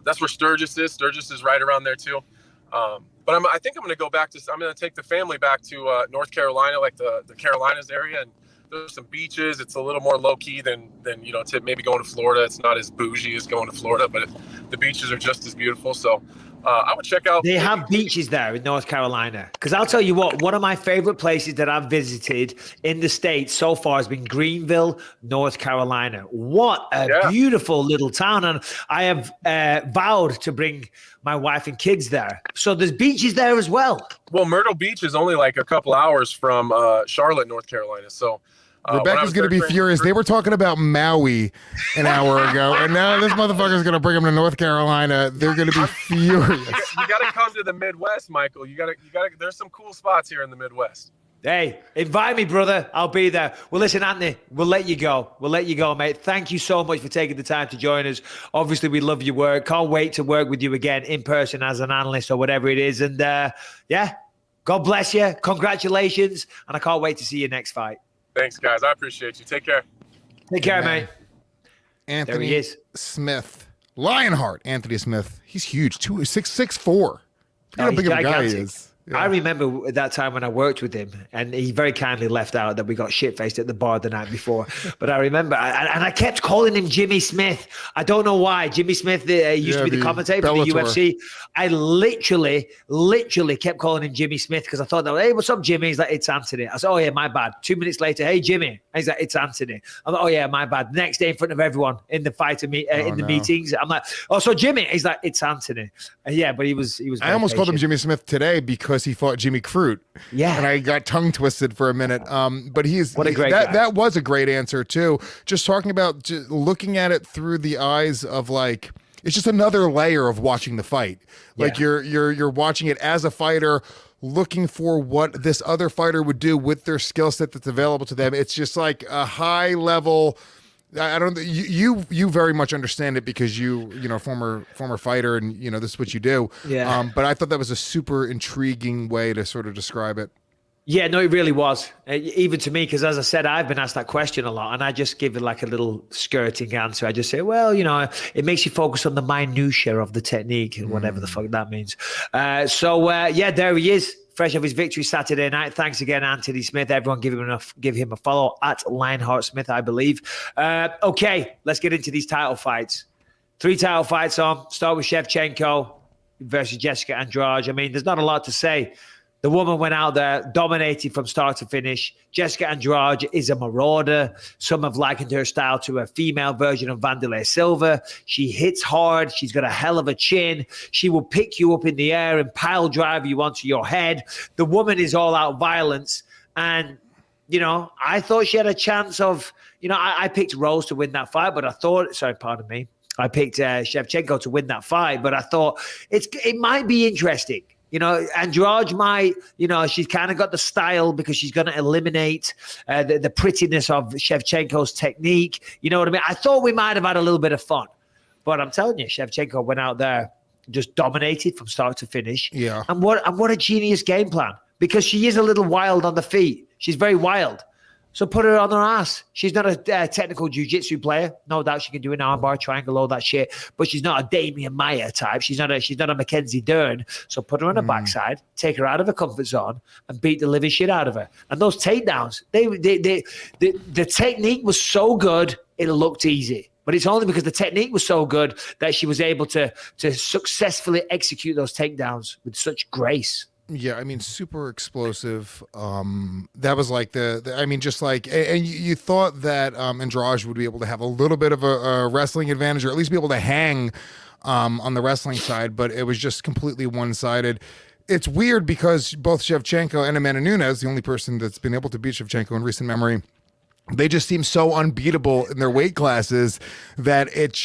Speaker 8: that's where Sturgis is. Sturgis is right around there too. But I think I'm going to go back to. I'm going to take the family back to North Carolina, like the Carolinas area, and there's some beaches. It's a little more low key than you know, to maybe going to Florida. It's not as bougie as going to Florida, but the beaches are just as beautiful. So I would check out.
Speaker 5: They have beaches there in North Carolina. Because I'll tell you what, one of my favorite places that I've visited in the States so far has been Greenville, North Carolina. What a beautiful little town. And I have vowed to bring my wife and kids there. So there's beaches there as well.
Speaker 8: Well, Myrtle Beach is only like a couple hours from Charlotte, North Carolina. So
Speaker 6: Rebecca's going to be furious. They were talking about Maui an hour ago, and now this motherfucker's going to bring them to North Carolina. They're going to be furious.
Speaker 8: You got to come to the Midwest, Michael. You got to. There's some cool spots here in the Midwest.
Speaker 5: Hey, invite me, brother. I'll be there. Well, listen, Anthony, we'll let you go. Mate. Thank you so much for taking the time to join us. Obviously, we love your work. Can't wait to work with you again in person as an analyst or whatever it is. And God bless you. Congratulations. And I can't wait to see your next fight.
Speaker 8: Thanks, guys. I appreciate you. Take care.
Speaker 5: Take care, mate.
Speaker 6: Anthony
Speaker 5: there he is.
Speaker 6: Smith. Lionheart Anthony Smith. He's huge. 6'4". Look how big of a guy he is. Yeah.
Speaker 5: I remember that time when I worked with him, and he very kindly left out that we got shit-faced at the bar the night before. But I remember, and I kept calling him Jimmy Smith. I don't know why. Jimmy Smith used to be the commentator for the UFC. I literally kept calling him Jimmy Smith because I thought, that, hey, what's up, Jimmy? He's like, it's Anthony. I said, oh, yeah, my bad. 2 minutes later, hey, Jimmy. And he's like, it's Anthony. I'm like, oh, yeah, my bad. Next day in front of everyone in the fighter meetings, I'm like, oh, so Jimmy? He's like, it's Anthony. Yeah, but he was.
Speaker 6: I almost called him Jimmy Smith today because he fought Jimmy Crute.
Speaker 5: Yeah.
Speaker 6: And I got tongue twisted for a minute. But
Speaker 5: what a great guy.
Speaker 6: That was a great answer too. Just talking about looking at it through the eyes of like, it's just another layer of watching the fight. Like you're watching it as a fighter, looking for what this other fighter would do with their skill set that's available to them. It's just like a high level I don't. You very much understand it because you know former fighter, and you know this is what you do.
Speaker 5: Yeah.
Speaker 6: But I thought that was a super intriguing way to sort of describe it.
Speaker 5: Yeah, no, it really was. Even to me, because as I said, I've been asked that question a lot, and I just give it like a little skirting answer. I just say, well, you know, it makes you focus on the minutiae of the technique and whatever the fuck that means. Yeah, there he is, fresh off his victory Saturday night. Thanks again, Anthony Smith. Everyone give him a follow at Lionheart Smith, I believe. Okay, let's get into these title fights. 3 title fights on. Start with Shevchenko versus Jessica Andraj. I mean, there's not a lot to say. The woman went out there, dominated from start to finish. Jessica Andraj is a marauder. Some have likened her style to a female version of Wanderlei Silva. She hits hard. She's got a hell of a chin. She will pick you up in the air and pile drive you onto your head. The woman is all out violence. And, you know, I thought she had a chance of, you know, I picked Rose to win that fight, but I thought, I picked Shevchenko to win that fight, but I thought it might be interesting. You know, Andraj might, you know, she's kind of got the style because she's going to eliminate the prettiness of Shevchenko's technique. You know what I mean? I thought we might have had a little bit of fun. But I'm telling you, Shevchenko went out there, just dominated from start to finish.
Speaker 6: Yeah.
Speaker 5: And what a genius game plan. Because she is a little wild on the feet. She's very wild. So put her on her ass. She's not a technical jiu-jitsu player. No doubt she can do an armbar, triangle, all that shit. But she's not a Damian Maia type. She's not a Mackenzie Dern. So put her on her backside, take her out of her comfort zone, and beat the living shit out of her. And those takedowns, the technique was so good, it looked easy. But it's only because the technique was so good that she was able to successfully execute those takedowns with such grace.
Speaker 6: Yeah, I mean, super explosive. That was like just like, and you thought that Andraj would be able to have a little bit of a wrestling advantage, or at least be able to hang on the wrestling side, but it was just completely one-sided. It's weird because both Shevchenko and Amanda Nunes, the only person that's been able to beat Shevchenko in recent memory, they just seem so unbeatable in their weight classes that it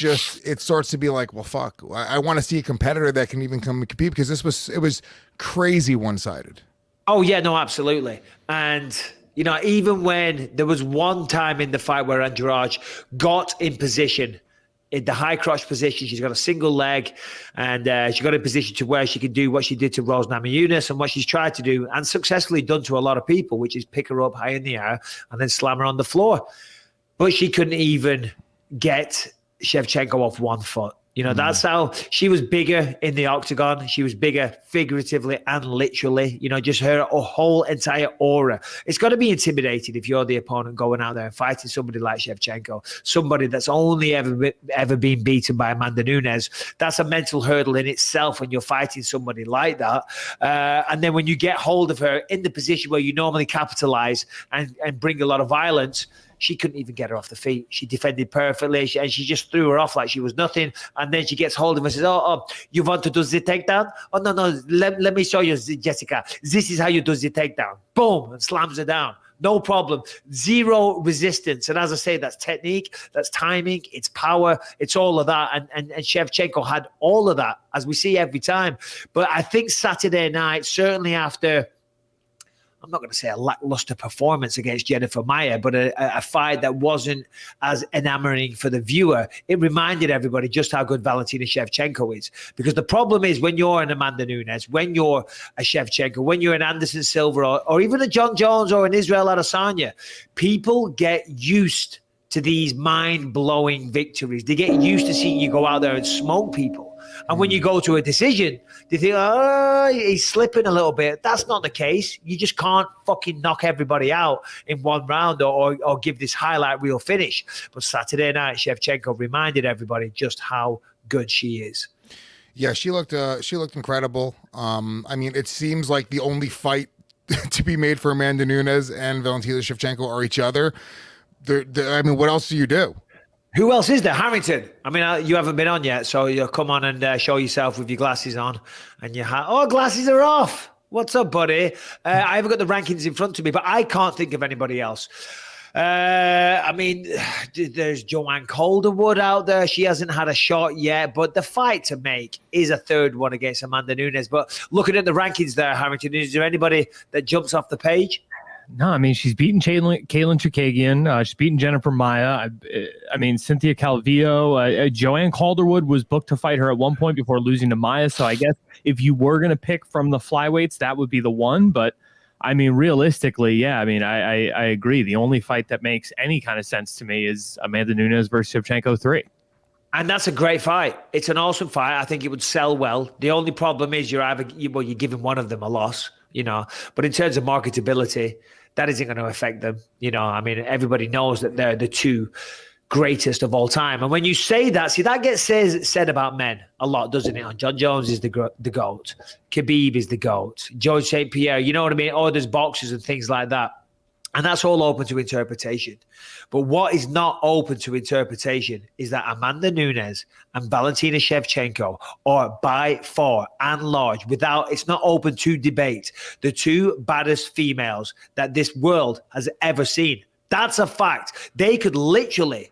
Speaker 6: starts to be like, well, fuck, I want to see a competitor that can even come and compete, because it was crazy one-sided.
Speaker 5: Oh yeah, no, absolutely. And you know, even when there was one time in the fight where Andraj got in position, in the high crotch position, she's got a single leg, and she got in position to where she could do what she did to Rose Namajunas and what she's tried to do and successfully done to a lot of people, which is pick her up high in the air and then slam her on the floor. But she couldn't even get Shevchenko off one foot. You know, that's how she was bigger in the octagon. She was bigger figuratively and literally, you know, just her whole entire aura. It's got to be intimidating if you're the opponent going out there and fighting somebody like Shevchenko, somebody that's only ever been beaten by Amanda Nunes. That's a mental hurdle in itself when you're fighting somebody like that. And then when you get hold of her in the position where you normally capitalize and bring a lot of violence, she couldn't even get her off the feet. She defended perfectly, and she just threw her off like she was nothing. And then she gets hold of her and says, oh, you want to do the takedown? Oh, no, let me show you, Jessica. This is how you do the takedown. Boom, and slams her down. No problem. Zero resistance. And as I say, that's technique, that's timing, it's power, it's all of that. And Shevchenko had all of that, as we see every time. But I think Saturday night, certainly after, I'm not going to say a lackluster performance against Jennifer Maia, but a fight that wasn't as enamoring for the viewer, it reminded everybody just how good Valentina Shevchenko is. Because the problem is when you're an Amanda Nunes, when you're a Shevchenko, when you're an Anderson Silva, or even a John Jones or an Israel Adesanya, people get used to these mind-blowing victories. They get used to seeing you go out there and smoke people. And when you go to a decision, they think, oh, he's slipping a little bit. That's not the case. You just can't fucking knock everybody out in one round or give this highlight reel finish. But Saturday night, Shevchenko reminded everybody just how good she is.
Speaker 6: Yeah, she looked incredible. I mean, it seems like the only fight to be made for Amanda Nunes and Valentina Shevchenko are each other. I mean, what else do you do?
Speaker 5: Who else is there? Harrington. I mean, you haven't been on yet, so you'll come on and show yourself with your glasses on. And glasses are off. What's up, buddy? I haven't got the rankings in front of me, but I can't think of anybody else. I mean, there's Joanne Calderwood out there. She hasn't had a shot yet, but the fight to make is a third one against Amanda Nunes. But looking at the rankings there, Harrington, is there anybody that jumps off the page?
Speaker 9: No, I mean, she's beaten Caitlin Chookagian. She's beaten Jennifer Maia. I mean, Cynthia Calvillo. Joanne Calderwood was booked to fight her at one point before losing to Maia. So I guess if you were going to pick from the flyweights, that would be the one. But I mean, realistically, yeah, I mean, I agree. The only fight that makes any kind of sense to me is Amanda Nunes versus Shevchenko 3.
Speaker 5: And that's a great fight. It's an awesome fight. I think it would sell well. The only problem is you're giving one of them a loss, But in terms of marketability, that isn't going to affect them. I mean, everybody knows that they're the two greatest of all time. And when you say that, that gets said about men a lot, doesn't it? John Jones is the GOAT. Khabib is the GOAT. George St. Pierre, you know what I mean? Oh, there's boxers and things like that. And that's all open to interpretation. But what is not open to interpretation is that Amanda Nunes and Valentina Shevchenko are by far and large, it's not open to debate, the two baddest females that this world has ever seen. That's a fact. They could literally,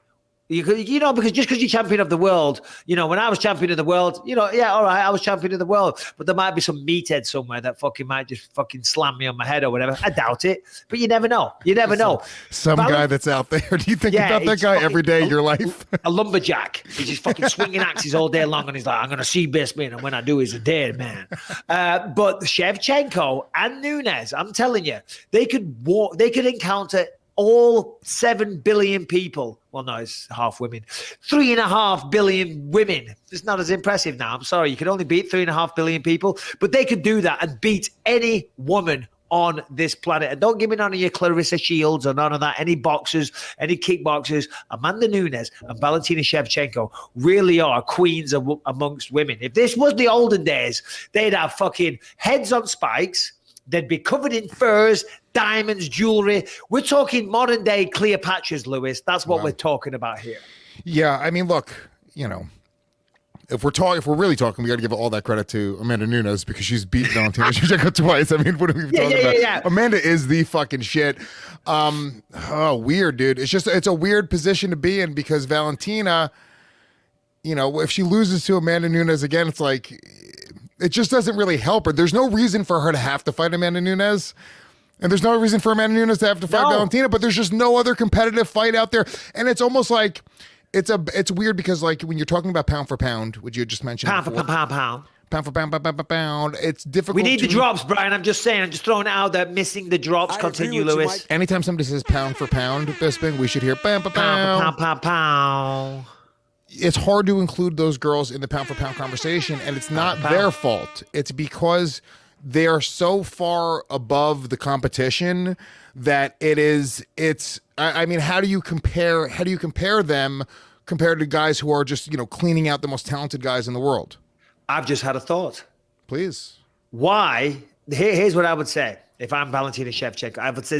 Speaker 5: because just because you're champion of the world, when I was champion of the world, yeah, all right, I was champion of the world, but there might be some meathead somewhere that might just slam me on my head or whatever. I doubt it, but you never know. You never know.
Speaker 6: Some guy that's out there. Do you think about that guy every day of your life?
Speaker 5: A lumberjack. He's just swinging axes all day long, and he's like, I'm going to see Bisping, and when I do, he's a dead man. But Shevchenko and Nunes, I'm telling you, they could encounter all 7 billion people. Well, no, it's half women. 3.5 billion women. It's not as impressive now. I'm sorry. You could only beat 3.5 billion people, but they could do that and beat any woman on this planet. And don't give me none of your Clarissa Shields or none of that. Any boxers, any kickboxers. Amanda Nunes and Valentina Shevchenko really are queens amongst women. If this was the olden days, they'd have fucking heads on spikes. They'd be covered in furs, diamonds, jewelry. We're talking modern day Cleopatras, Lewis. That's what we're talking about here.
Speaker 6: Yeah, I mean, look, if we're really talking, we got to give all that credit to Amanda Nunes because she's beat Valentina Shevchenko twice. I mean, what are we talking about? Yeah. Amanda is the fucking shit. Weird, dude. It's a weird position to be in because Valentina, if she loses to Amanda Nunes again, it's like, it just doesn't really help her. There's no reason for her to have to fight Amanda Nunes. And there's no reason for Amanda Nunes to have to fight Valentina, but there's just no other competitive fight out there. And it's almost like, it's weird because like when you're talking about pound for pound, which you just mentioned
Speaker 5: pound for pound.
Speaker 6: Pound for pound, it's difficult.
Speaker 5: We need the drops, Brian. I'm just saying. I'm just throwing it out there. Missing the drops. Continue, Lewis.
Speaker 6: Anytime somebody says pound for pound, Bisping, we should hear pound for
Speaker 5: pound.
Speaker 6: It's hard to include those girls in the pound for pound conversation, and it's not their fault. It's because they are so far above the competition that I mean, how do you compare them compared to guys who are just, cleaning out the most talented guys in the world? I've
Speaker 5: just had a thought.
Speaker 6: Please.
Speaker 5: Why? Here's what I would say. If I'm Valentina Shevchenko, I would say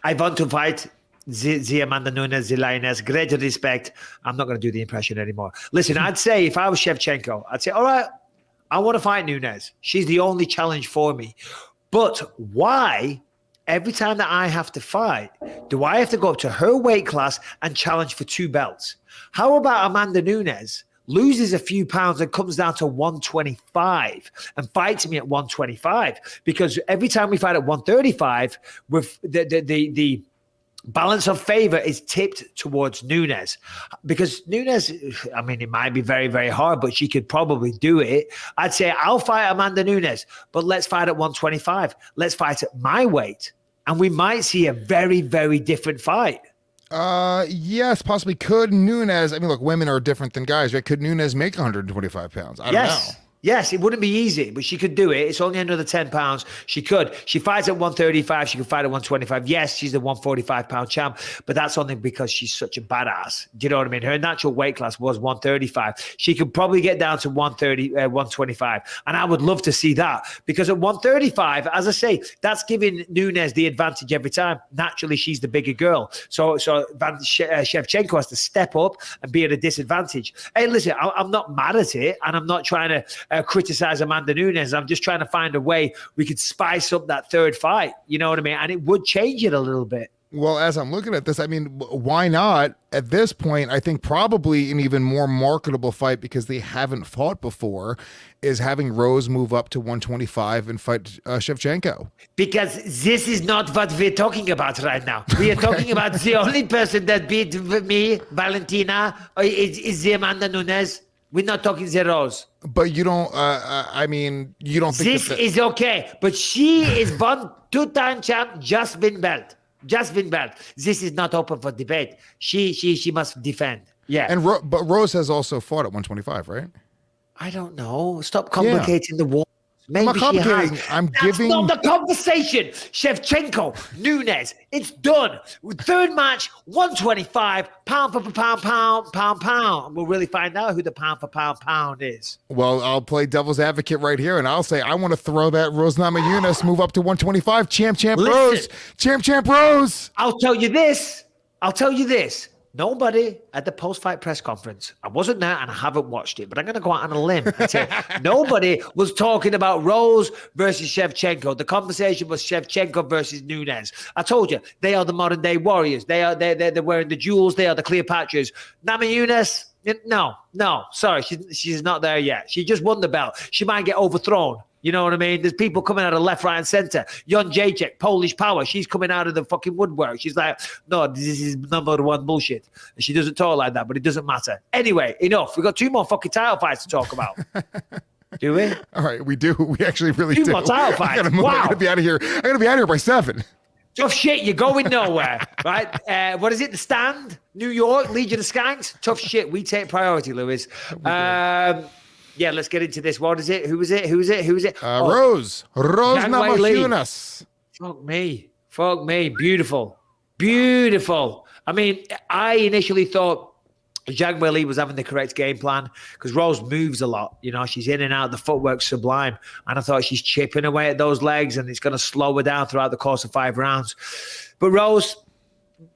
Speaker 5: I want to fight the Amanda Nunes, the lioness, great respect. I'm not going to do the impression anymore. Listen, I'd say if I was Shevchenko, I'd say, all right, I want to fight Nunes. She's the only challenge for me. But why, every time that I have to fight, do I have to go up to her weight class and challenge for 2 belts? How about Amanda Nunes loses a few pounds and comes down to 125 and fights me at 125? Because every time we fight at 135, with the balance of favor is tipped towards Nunes, because Nunes, I mean, it might be very, very hard, but she could probably do it. I'd say I'll fight Amanda Nunes, but let's fight at 125. Let's fight at my weight. And we might see a very, very different fight.
Speaker 6: Yes, possibly. Could Nunes, I mean, look, women are different than guys, right? Could Nunes make 125 pounds? I don't know.
Speaker 5: Yes, it wouldn't be easy, but she could do it. It's only another 10 pounds. She could. She fights at 135. She could fight at 125. Yes, she's the 145-pound champ, but that's only because she's such a badass. Do you know what I mean? Her natural weight class was 135. She could probably get down to 125, and I would love to see that, because at 135, as I say, that's giving Nunes the advantage every time. Naturally, she's the bigger girl. So Shevchenko has to step up and be at a disadvantage. Hey, listen, I'm not mad at it, and I'm not trying to criticize Amanda Nunes. I'm just trying to find a way we could spice up that third fight. You know what I mean? And it would change it a little bit.
Speaker 6: Well, as I'm looking at this, I mean, why not? At this point, I think probably an even more marketable fight because they haven't fought before is having Rose move up to 125 and fight Shevchenko.
Speaker 5: Because this is not what we're talking about right now. We are talking about the only person that beat me, Valentina, is the Amanda Nunes. We're not talking the Rose.
Speaker 6: But you don't, I mean, you don't think
Speaker 5: this is okay. But she is one two-time champ, just been belt. This is not open for debate. She must defend. Yeah.
Speaker 6: And but Rose has also fought at 125, right?
Speaker 5: I don't know. Stop complicating the war. Maybe
Speaker 6: I'm not complicating.
Speaker 5: That's not the conversation. Shevchenko, Nunes, it's done. Third match, 125, pound for pound. We'll really find out who the pound for pound is.
Speaker 6: Well, I'll play devil's advocate right here, and I'll say I want to throw that Rose Namajunas move up to 125. Champ Rose. Champ Rose.
Speaker 5: I'll tell you this. Nobody at the post-fight press conference, I wasn't there and I haven't watched it, but I'm going to go out on a limb and say nobody was talking about Rose versus Shevchenko. The conversation was Shevchenko versus Nunes. I told you, they are the modern-day warriors. They're wearing the jewels. They are the Cleopatras. Namajunas, no, sorry, she's not there yet. She just won the belt. She might get overthrown. You know what I mean? There's people coming out of left, right, and center. Jędrzejczyk, Polish power. She's coming out of the fucking woodwork. She's like, no, this is number one bullshit. And she doesn't talk like that, but it doesn't matter. Anyway, enough. We've got 2 more fucking title fights to talk about. Do we?
Speaker 6: All right, we do. We actually really do.
Speaker 5: 2 more title fights. Wow.
Speaker 6: I gotta be out of here. I gotta be out of here by 7.
Speaker 5: Tough shit. You're going nowhere, right? What is it? The Stand? New York? Legion of Skanks? Tough shit. We take priority, Lewis. Yeah, let's get into this. What is it? Who is it?
Speaker 6: Rose Namajunas.
Speaker 5: Fuck me. Beautiful. I mean, I initially thought Zhang Weili was having the correct game plan because Rose moves a lot. You know, she's in and out. The footwork's sublime. And I thought she's chipping away at those legs and it's going to slow her down throughout the course of 5 rounds. But Rose,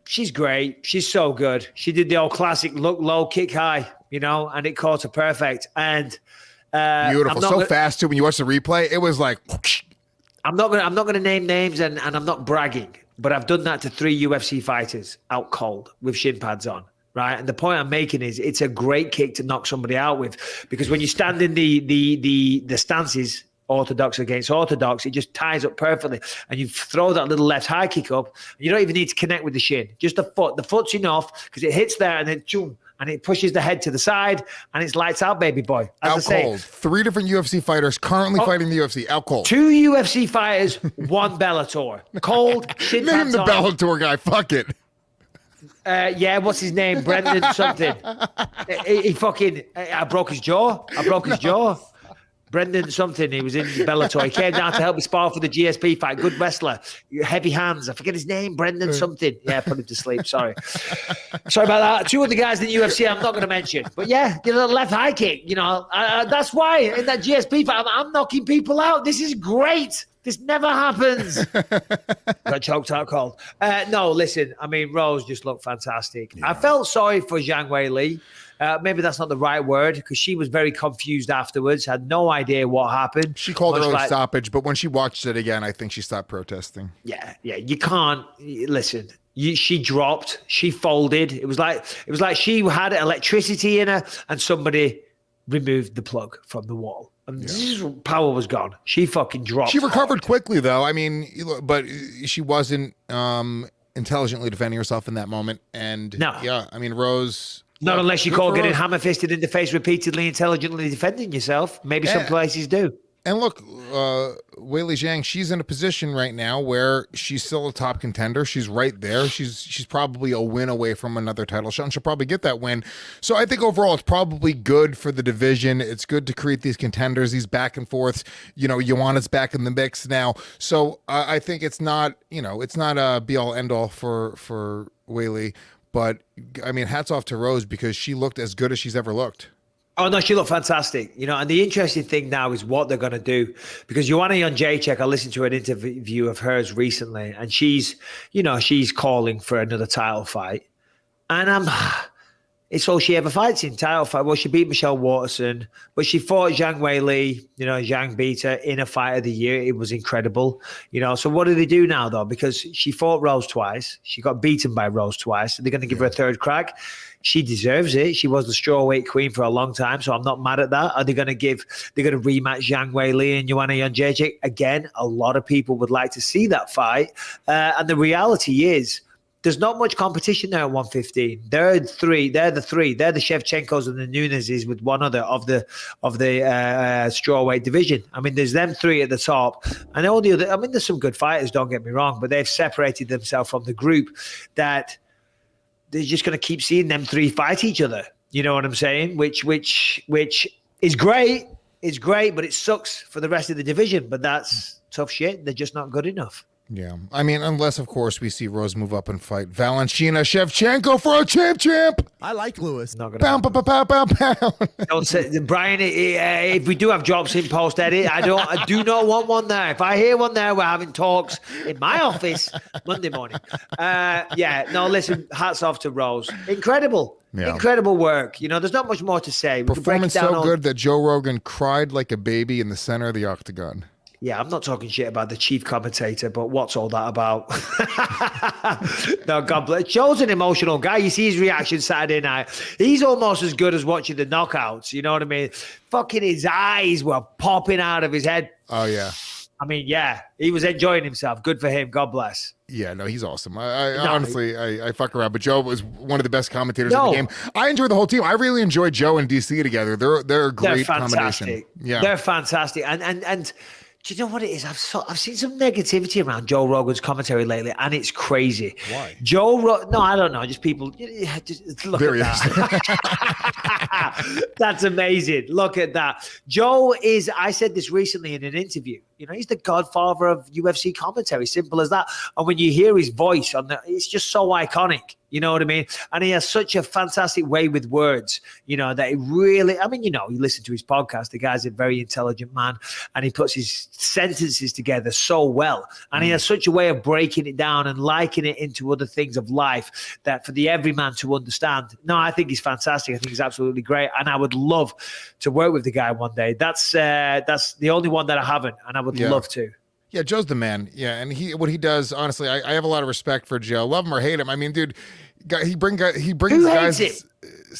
Speaker 5: she's great. She's so good. She did the old classic look low, kick high, you know, and it caught her perfect. And
Speaker 6: beautiful. So fast too. When you watch the replay, it was like.
Speaker 5: I'm not gonna name names, and I'm not bragging, but I've done that to 3 UFC fighters out cold with shin pads on, right? And the point I'm making is it's a great kick to knock somebody out with, because when you stand in the stances, orthodox against orthodox, it just ties up perfectly, and you throw that little left high kick up. You don't even need to connect with the shin, just the foot. The foot's enough because it hits there and then choom, and it pushes the head to the side, and it's lights out, baby boy. As
Speaker 6: out cold. 3 different UFC fighters currently fighting the UFC. Out cold.
Speaker 5: 2 UFC fighters, 1 Bellator. Cold, shit.
Speaker 6: Name the Bellator guy. Fuck it.
Speaker 5: Yeah, what's his name? Brendan something. He fucking. I broke his jaw. Brendan something. He was in Bellator. He came down to help me spar for the GSP fight. Good wrestler. Heavy hands. I forget his name. Brendan something. Yeah, put him to sleep. Sorry about that. 2 other guys in the UFC I'm not going to mention. But yeah, the little left high kick. You know, that's why in that GSP fight I'm knocking people out. This is great. This never happens. Got choked out cold. No, listen. I mean, Rose just looked fantastic. Yeah. I felt sorry for Zhang Weili. Maybe that's not the right word, because she was very confused afterwards, had no idea what happened.
Speaker 6: She called her own stoppage, but when she watched it again, I think she stopped protesting.
Speaker 5: Yeah. You can't listen. She dropped. She folded. It was like she had electricity in her, and somebody removed the plug from the wall. And power was gone. She fucking dropped.
Speaker 6: She recovered quickly, though. I mean, but she wasn't intelligently defending herself in that moment. And
Speaker 5: no.
Speaker 6: Yeah, I mean, Rose.
Speaker 5: Not unless you call getting hammer-fisted in the face repeatedly, intelligently defending yourself. Maybe some places do.
Speaker 6: And look, Weili Zhang, she's in a position right now where she's still a top contender. She's right there. She's probably a win away from another title shot, and she'll probably get that win. So I think overall it's probably good for the division. It's good to create these contenders, these back and forths. You know, Joanna's back in the mix now. So I think it's not a be-all, end-all for Weili. But, I mean, hats off to Rose, because she looked as good as she's ever looked.
Speaker 5: Oh, no, she looked fantastic. You know, and the interesting thing now is what they're going to do. Because Joanna Jędrzejczyk, I listened to an interview of hers recently, and she's calling for another title fight. And It's all she ever fights in title fight. Well, she beat Michelle Waterson, but she fought Zhang Weili. Zhang beat her in a fight of the year. It was incredible. So what do they do now, though? Because she fought Rose twice. She got beaten by Rose twice. They're going to give her a third crack. She deserves it. She was the strawweight queen for a long time, so I'm not mad at that. Are they going to rematch Zhang Weili and Joanna Jędrzejczyk? Again, a lot of people would like to see that fight. And the reality is, there's not much competition there at 115. They're the three. They're the Shevchenkos and the Nuneses with one other of the strawweight division. I mean, there's them three at the top, and all the other. I mean, there's some good fighters. Don't get me wrong, but they've separated themselves from the group that they're just going to keep seeing them three fight each other. You know what I'm saying? Which is great. It's great, but it sucks for the rest of the division. But that's tough shit. They're just not good enough.
Speaker 6: Yeah. I mean, unless, of course, we see Rose move up and fight Valentina Shevchenko for a champ.
Speaker 10: I like Lewis.
Speaker 6: Not gonna pow.
Speaker 5: Don't say, Brian, if we do have drops in post-edit, I do not want one there. If I hear one there, we're having talks in my office Monday morning. Listen, hats off to Rose. Incredible. Yeah. Incredible work. There's not much more to say.
Speaker 6: Performance so good that Joe Rogan cried like a baby in the center of the octagon.
Speaker 5: Yeah, I'm not talking shit about the chief commentator, but what's all that about? No, God bless. Joe's an emotional guy. You see his reaction Saturday night. He's almost as good as watching the knockouts. You know what I mean? Fucking his eyes were popping out of his head.
Speaker 6: Oh, yeah.
Speaker 5: I mean, yeah, he was enjoying himself. Good for him. God bless.
Speaker 6: Yeah, no, he's awesome. Honestly, I fuck around, but Joe was one of the best commentators in the game. I enjoy the whole team. I really enjoy Joe and DC together. They're a great combination. Yeah, they're fantastic.
Speaker 5: And do you know what it is? I've seen some negativity around Joe Rogan's commentary lately, and it's crazy.
Speaker 6: Why?
Speaker 5: No, I don't know. Just people. Just look at that. That's amazing. Look at that. Joe is. I said this recently in an interview. He's the godfather of UFC commentary. Simple as that. And when you hear his voice it's just so iconic. You know what I mean? And he has such a fantastic way with words, that he really, you listen to his podcast. The guy's a very intelligent man, and he puts his sentences together so well. And he has such a way of breaking it down and likening it into other things of life that for the everyman to understand. No, I think he's fantastic. I think he's absolutely great. And I would love to work with the guy one day. That's the only one that I haven't, and I would love to.
Speaker 6: Yeah, Joe's the man. Yeah, and what he does, honestly, I have a lot of respect for Joe. Love him or hate him. I mean, dude, he brings
Speaker 5: Who
Speaker 6: guys.
Speaker 5: Hates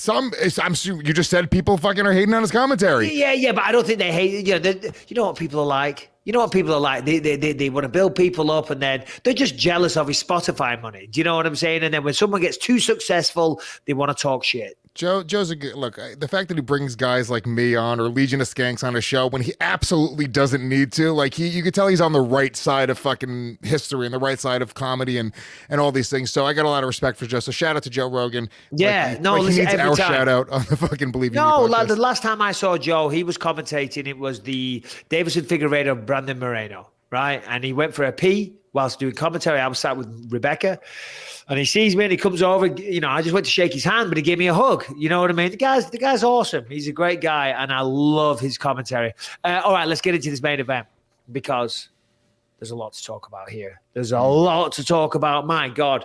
Speaker 5: it?
Speaker 6: You just said people fucking are hating on his commentary.
Speaker 5: Yeah, but I don't think they hate. You know what people are like. They want to build people up, and then they're just jealous of his Spotify money. Do you know what I'm saying? And then when someone gets too successful, they want to talk shit.
Speaker 6: Joe's a good look. The fact that he brings guys like me on or Legion of Skanks on a show when he absolutely doesn't need to, you could tell he's on the right side of fucking history and the right side of comedy and all these things. So I got a lot of respect for Joe. So shout out to Joe Rogan.
Speaker 5: Yeah,
Speaker 6: he needs our shout out on the fucking Believe You Me podcast.
Speaker 5: The last time I saw Joe, he was commentating. It was the Davison Figueiredo Brandon Moreno, right? And he went for a pee whilst doing commentary. I was sat with Rebecca. And he sees me and he comes over, I just went to shake his hand, but he gave me a hug. You know what I mean? The guy's awesome. He's a great guy, and I love his commentary. All right, let's get into this main event because there's a lot to talk about here. There's a lot to talk about. My God.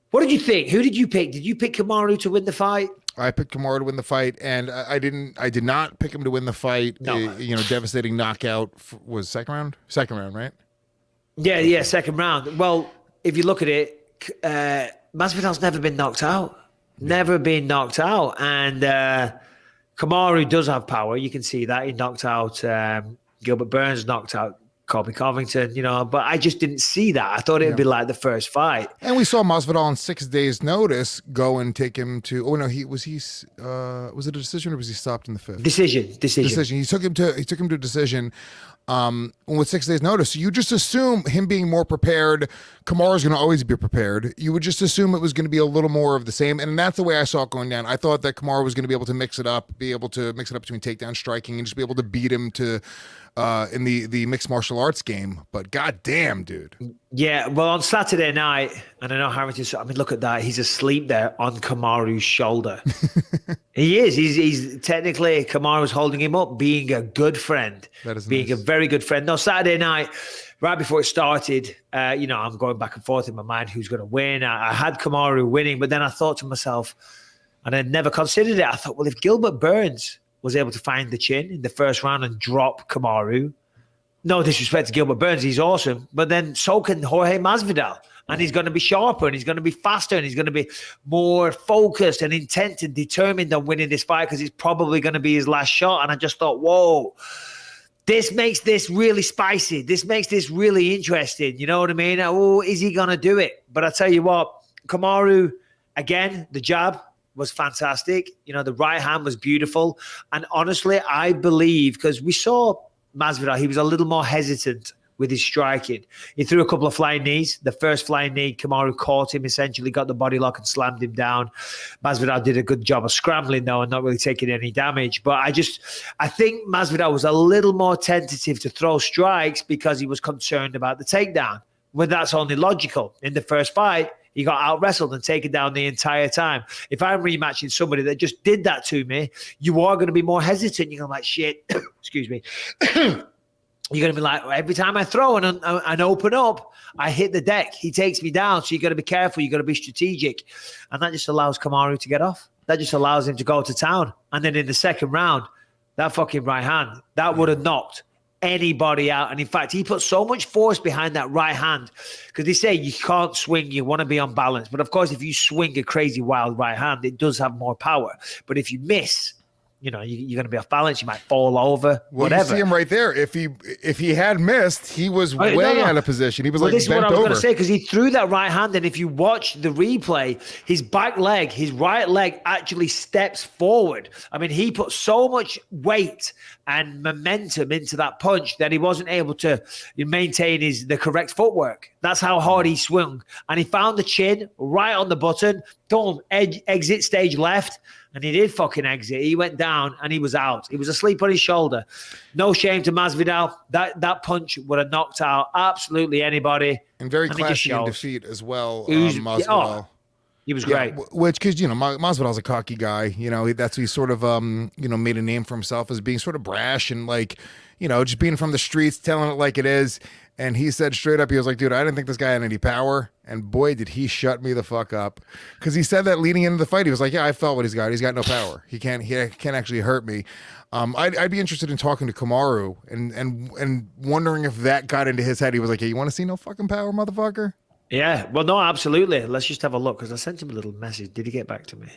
Speaker 5: What did you think? Who did you pick? Did you pick Kamaru to win the fight?
Speaker 6: I picked Kamaru to win the fight, and I did not pick him to win the fight. No. Devastating knockout was second round? Second round, right?
Speaker 5: Yeah, second round. Well, if you look at it, Masvidal's never been knocked out. Never been knocked out. And Kamaru does have power. You can see that. He knocked out Gilbert Burns, knocked out Colby Covington, but I just didn't see that. I thought it would be like the first fight.
Speaker 6: And we saw Masvidal on 6 days' notice go and take him to. Oh no, was it a decision or was he stopped in the fifth?
Speaker 5: Decision.
Speaker 6: He took him to a decision. With 6 days notice, you just assume him being more prepared, Kamaru's going to always be prepared. You would just assume it was going to be a little more of the same. And that's the way I saw it going down. I thought that Kamaru was going to be able to mix it up between takedown striking and just be able to beat him to in the mixed martial arts game. But goddamn, dude.
Speaker 5: Yeah, well, on Saturday night, and I know Harrington, look at that. He's asleep there on Kamaru's shoulder. He is. He's technically, Kamaru's holding him up, being a good friend.
Speaker 6: That is
Speaker 5: being
Speaker 6: nice.
Speaker 5: A very good friend. No, Saturday night, right before it started, I'm going back and forth in my mind who's going to win. I had Kamaru winning, but then I thought to myself, And I never considered it. I thought, well, if Gilbert Burns was able to find the chin in the first round and drop Kamaru, no disrespect to Gilbert Burns, he's awesome. But then so can Jorge Masvidal. And he's going to be sharper and he's going to be faster and he's going to be more focused and intent and determined on winning this fight because it's probably going to be his last shot. And I just thought, whoa, this makes this really spicy. This makes this really interesting. You know what I mean? Oh, is he going to do it? But I tell you what, Kamaru, again, the jab was fantastic. You know, the right hand was beautiful. And honestly, I believe, because we saw Masvidal, he was a little more hesitant with his striking. He threw a couple of flying knees. The first flying knee, Kamaru caught him, essentially got the body lock and slammed him down. Masvidal did a good job of scrambling, though, and not really taking any damage. But I think Masvidal was a little more tentative to throw strikes because he was concerned about the takedown. Well, that's only logical. In the first fight, he got out-wrestled and taken down the entire time. If I'm rematching somebody that just did that to me, you are going to be more hesitant. You're going to be like, shit, excuse me. You're going to be like, every time I throw and open up, I hit the deck. He takes me down. So you got to be careful. You got to be strategic. And that just allows Kamaru to get off. That just allows him to go to town. And then in the second round, that fucking right hand, that would have knocked anybody out. And in fact, he put so much force behind that right hand because they say you can't swing, you want to be on balance. But of course, if you swing a crazy wild right hand, it does have more power. But if you miss, you know, you're going to be off balance. You might fall over, whatever.
Speaker 6: You see him right there. If he had missed, he was way out of position. He was
Speaker 5: this is what I was going to say, because he threw that right hand, and if you watch the replay, his back leg, his right leg actually steps forward. I mean, he put so much weight and momentum into that punch that he wasn't able to maintain the correct footwork. That's how hard he swung. And he found the chin right on the button, told him exit stage left. And he did fucking exit. He went down and he was out. He was asleep on his shoulder. No shame to Masvidal. That punch would have knocked out absolutely anybody.
Speaker 6: And very classy in defeat as well, Masvidal.
Speaker 5: He was great.
Speaker 6: Which, because, you know, Masvidal's a cocky guy. You know, that's he sort of, you know, made a name for himself as being sort of brash and like, you know, just being from the streets, telling it like it is. And he said straight up, he was like, dude, I didn't think this guy had any power. And boy, did he shut me the fuck up. Because he said that leading into the fight. He was like, yeah, I felt what he's got. He's got no power. He can't actually hurt me. I'd be interested in talking to Kamaru and wondering if that got into his head. He was like, hey, you want to see no fucking power, motherfucker?
Speaker 5: Yeah, well, no, absolutely. Let's just have a look, because I sent him a little message. Did he get back to me?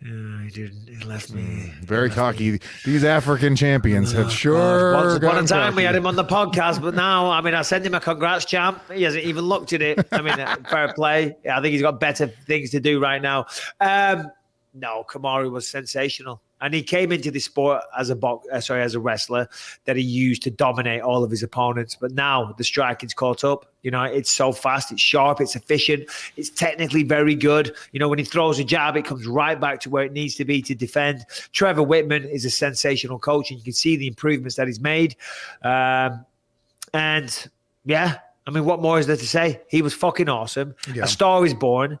Speaker 5: Yeah, he didn't. He left me.
Speaker 6: Very cocky. These African champions have sure.
Speaker 5: Once upon a time, we had him on the podcast, but now, I mean, I sent him a congrats, champ. He hasn't even looked at it. I mean, fair play. I think he's got better things to do right now. No, Kamaru was sensational. And he came into this sport as a wrestler that he used to dominate all of his opponents. But now the striking's caught up. You know, it's so fast, it's sharp, it's efficient, it's technically very good. You know, when he throws a jab, it comes right back to where it needs to be to defend. Trevor Whitman is a sensational coach, and you can see the improvements that he's made. And yeah, I mean, what more is there to say? He was fucking awesome. Yeah. A star is born.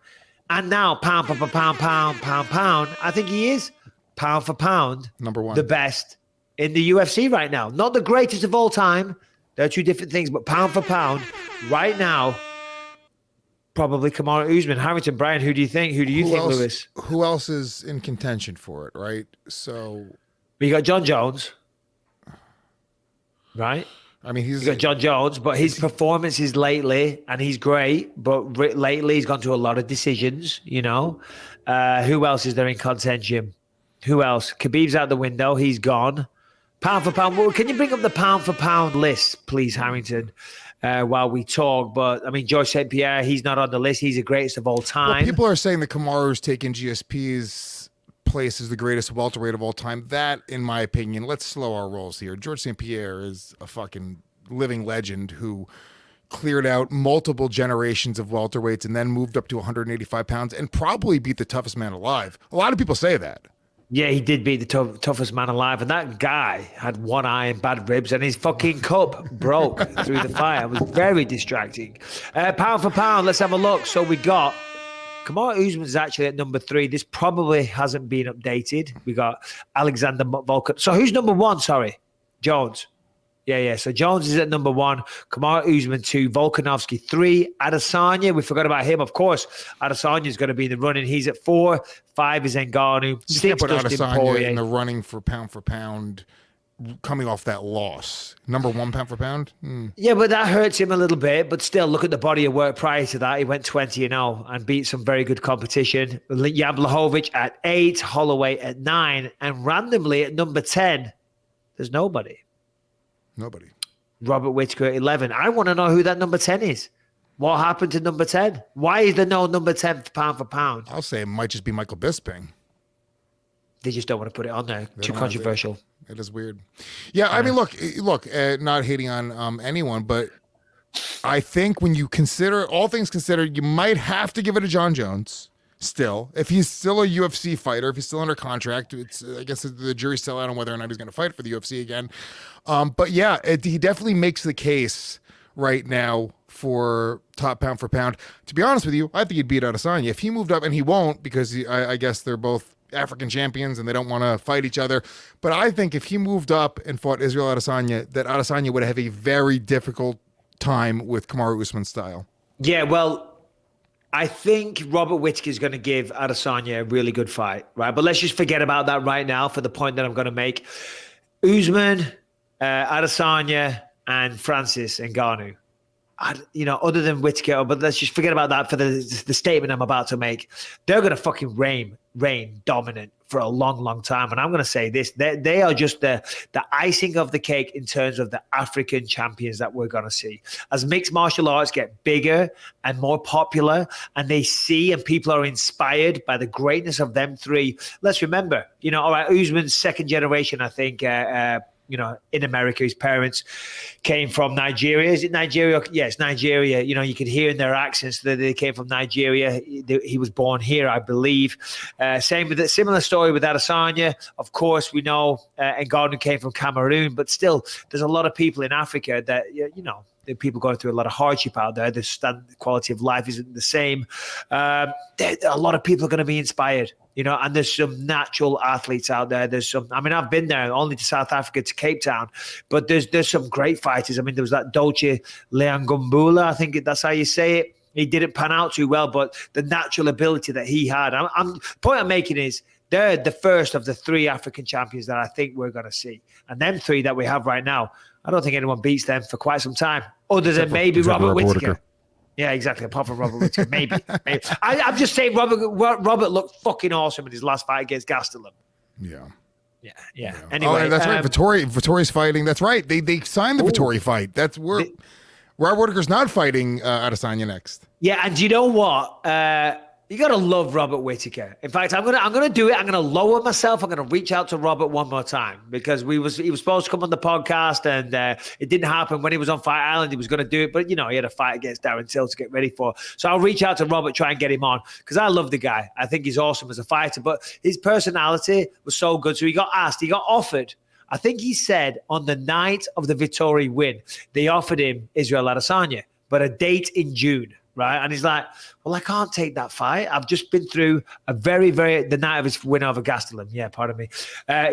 Speaker 5: And now, pound for pound, I think he is, pound for pound,
Speaker 6: number one,
Speaker 5: the best in the UFC right now. Not the greatest of all time. They're two different things, but pound for pound, right now, probably Kamaru Usman. Harrington, Brian, who do you think? Who think, Lewis?
Speaker 6: Who else is in contention for it, right? So
Speaker 5: you got John Jones, right?
Speaker 6: I mean,
Speaker 5: you got John Jones, but his performances lately, and he's great, but lately he's gone to a lot of decisions, you know. Who else is there in contention? Who else? Khabib's out the window. He's gone. Pound for pound. Well, can you bring up the pound for pound list, please, Harrington, while we talk? But, I mean, George St. Pierre, he's not on the list. He's the greatest of all time.
Speaker 6: Well, people are saying that Kamaru's taken GSP's place as the greatest welterweight of all time. That, in my opinion, let's slow our rolls here. George St. Pierre is a fucking living legend who cleared out multiple generations of welterweights and then moved up to 185 pounds and probably beat the toughest man alive. A lot of people say that.
Speaker 5: Yeah, he did beat the toughest man alive. And that guy had one eye and bad ribs, and his fucking cup broke through the fire. It was very distracting. Pound for pound, let's have a look. So we got Kamaru Usman's actually at number 3. This probably hasn't been updated. We got Alexander Volkan. So who's number 1? Sorry, Jones. Yeah. So Jones is at number 1, Kamaru Usman 2, Volkanovski 3, Adesanya. We forgot about him, of course. Adesanya is going to be in the running. He's at 4. 5 is Ngannou. 6
Speaker 6: can't put
Speaker 5: Dustin
Speaker 6: Adesanya
Speaker 5: Poirier.
Speaker 6: in the running for pound, coming off that loss. Number 1 pound for pound.
Speaker 5: Yeah, but that hurts him a little bit. But still, look at the body of work prior to that. He went 20-0 and beat some very good competition. Jan Blachowicz at 8, Holloway at 9, and randomly at number 10, there's nobody.
Speaker 6: Nobody.
Speaker 5: Robert Whittaker at 11. I want to know who that number 10 is. What happened to number 10? Why is there no number 10 pound for pound?
Speaker 6: I'll say it might just be Michael Bisping.
Speaker 5: They just don't want to put it on there. Too controversial.
Speaker 6: It is weird. Yeah, I mean, look, not hating on anyone, but I think when you consider, all things considered, you might have to give it to John Jones still. If he's still a UFC fighter, if he's still under contract, I guess the jury's still out on whether or not he's going to fight for the UFC again. But yeah, he definitely makes the case right now for top pound for pound. To be honest with you, I think he'd beat Adesanya. If he moved up, and he won't, because I guess they're both African champions and they don't want to fight each other. But I think if he moved up and fought Israel Adesanya, that Adesanya would have a very difficult time with Kamaru Usman's style.
Speaker 5: Yeah, well, I think Robert Whittaker is going to give Adesanya a really good fight, right? But let's just forget about that right now for the point that I'm going to make. Usman, Adesanya, and Francis Ngannou. Other than Whittaker, but let's just forget about that for the statement I'm about to make. They're going to fucking reign dominant for a long, long time. And I'm going to say this, they are just the icing of the cake in terms of the African champions that we're going to see. As mixed martial arts get bigger and more popular, and they see and people are inspired by the greatness of them three, let's remember, all right, Usman's second generation, I think, in America, his parents came from Nigeria. Is it Nigeria? Yes, Nigeria. You could hear in their accents that they came from Nigeria. He was born here, I believe. Similar story with Adesanya. Of course, we know Ngannou came from Cameroon, but still, there's a lot of people in Africa that, people going through a lot of hardship out there. The quality of life isn't the same. A lot of people are going to be inspired, and there's some natural athletes out there. I've been there only to South Africa, to Cape Town, but there's some great fighters. There was that Dolce Leangumbula, I think that's how you say it. He didn't pan out too well, but the natural ability that he had. The point I'm making is they're the first of the 3 African champions that I think we're going to see. And them 3 that we have right now, I don't think anyone beats them for quite some time, other than maybe Robert Whittaker. Yeah, exactly. Apart from Robert Whittaker, maybe. I'm just saying Robert looked fucking awesome in his last fight against Gastelum. Yeah. Anyway,
Speaker 6: that's right. Vittori's fighting. That's right. They signed the Vittori fight. Robert Whittaker's not fighting Adesanya next.
Speaker 5: Yeah, and you know what? You gotta love Robert Whittaker. In fact, I'm gonna do it. I'm gonna lower myself. I'm gonna reach out to Robert one more time, because he was supposed to come on the podcast, and it didn't happen when he was on Fight Island. He was gonna do it, but he had a fight against Darren Till to get ready for. So I'll reach out to Robert, try and get him on, because I love the guy. I think he's awesome as a fighter, but his personality was so good. So he got offered. I think he said on the night of the Vittori win, they offered him Israel Adesanya, but a date in June. Right. And he's like, well, I can't take that fight. I've just been through the night of his win over Gastelum. Yeah, pardon me.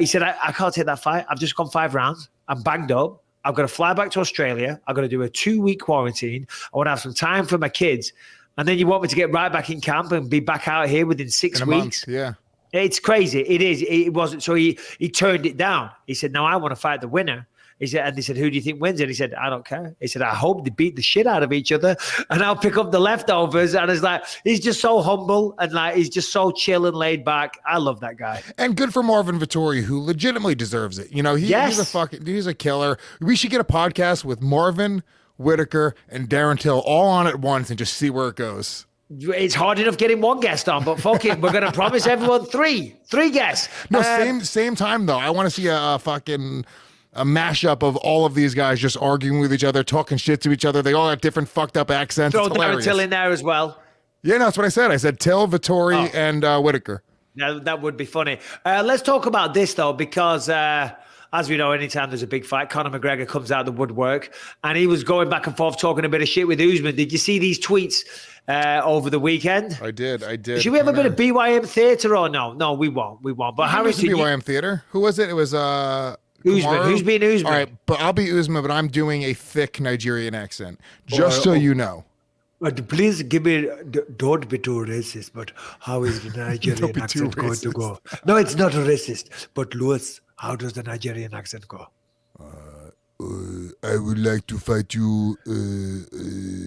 Speaker 5: He said, I can't take that fight. I've just gone 5 rounds. I'm banged up. I've got to fly back to Australia. I've got to do a 2-week quarantine. I want to have some time for my kids. And then you want me to get right back in camp and be back out here within 6 weeks?
Speaker 6: Month, yeah.
Speaker 5: It's crazy. It is. It wasn't. So he turned it down. He said, no, I want to fight the winner. He said, and they said, who do you think wins? And he said, I don't care. He said, I hope they beat the shit out of each other, and I'll pick up the leftovers. And it's like, he's just so humble, and he's just so chill and laid back. I love that guy.
Speaker 6: And good for Marvin Vittori, who legitimately deserves it. He's a killer. We should get a podcast with Marvin, Whittaker, and Darren Till all on at once and just see where it goes.
Speaker 5: It's hard enough getting one guest on, but fuck it, we're going to promise everyone three guests.
Speaker 6: No, same time though. I want to see a mashup of all of these guys just arguing with each other, talking shit to each other. They all have different fucked up accents.
Speaker 5: Throw Darren Till in there as well.
Speaker 6: Yeah, no, that's what I said. I said Till, Vittori, and Whittaker.
Speaker 5: Now, that would be funny. Let's talk about this, though, because as we know, anytime there's a big fight, Conor McGregor comes out of the woodwork, and he was going back and forth talking a bit of shit with Usman. Did you see these tweets over the weekend?
Speaker 6: I did.
Speaker 5: Should we have a bit of BYM theater or no? No, we won't. But Harris,
Speaker 6: BYM theater. Who was it? It was
Speaker 5: Usman. Who's being Usman?
Speaker 6: All right, but I'll be Usman, but I'm doing a thick Nigerian accent, just so you know.
Speaker 5: But please give me, don't be too racist, but how is the Nigerian accent going to go? No, it's not racist. But Louis, how does the Nigerian accent go?
Speaker 3: I would like to fight you.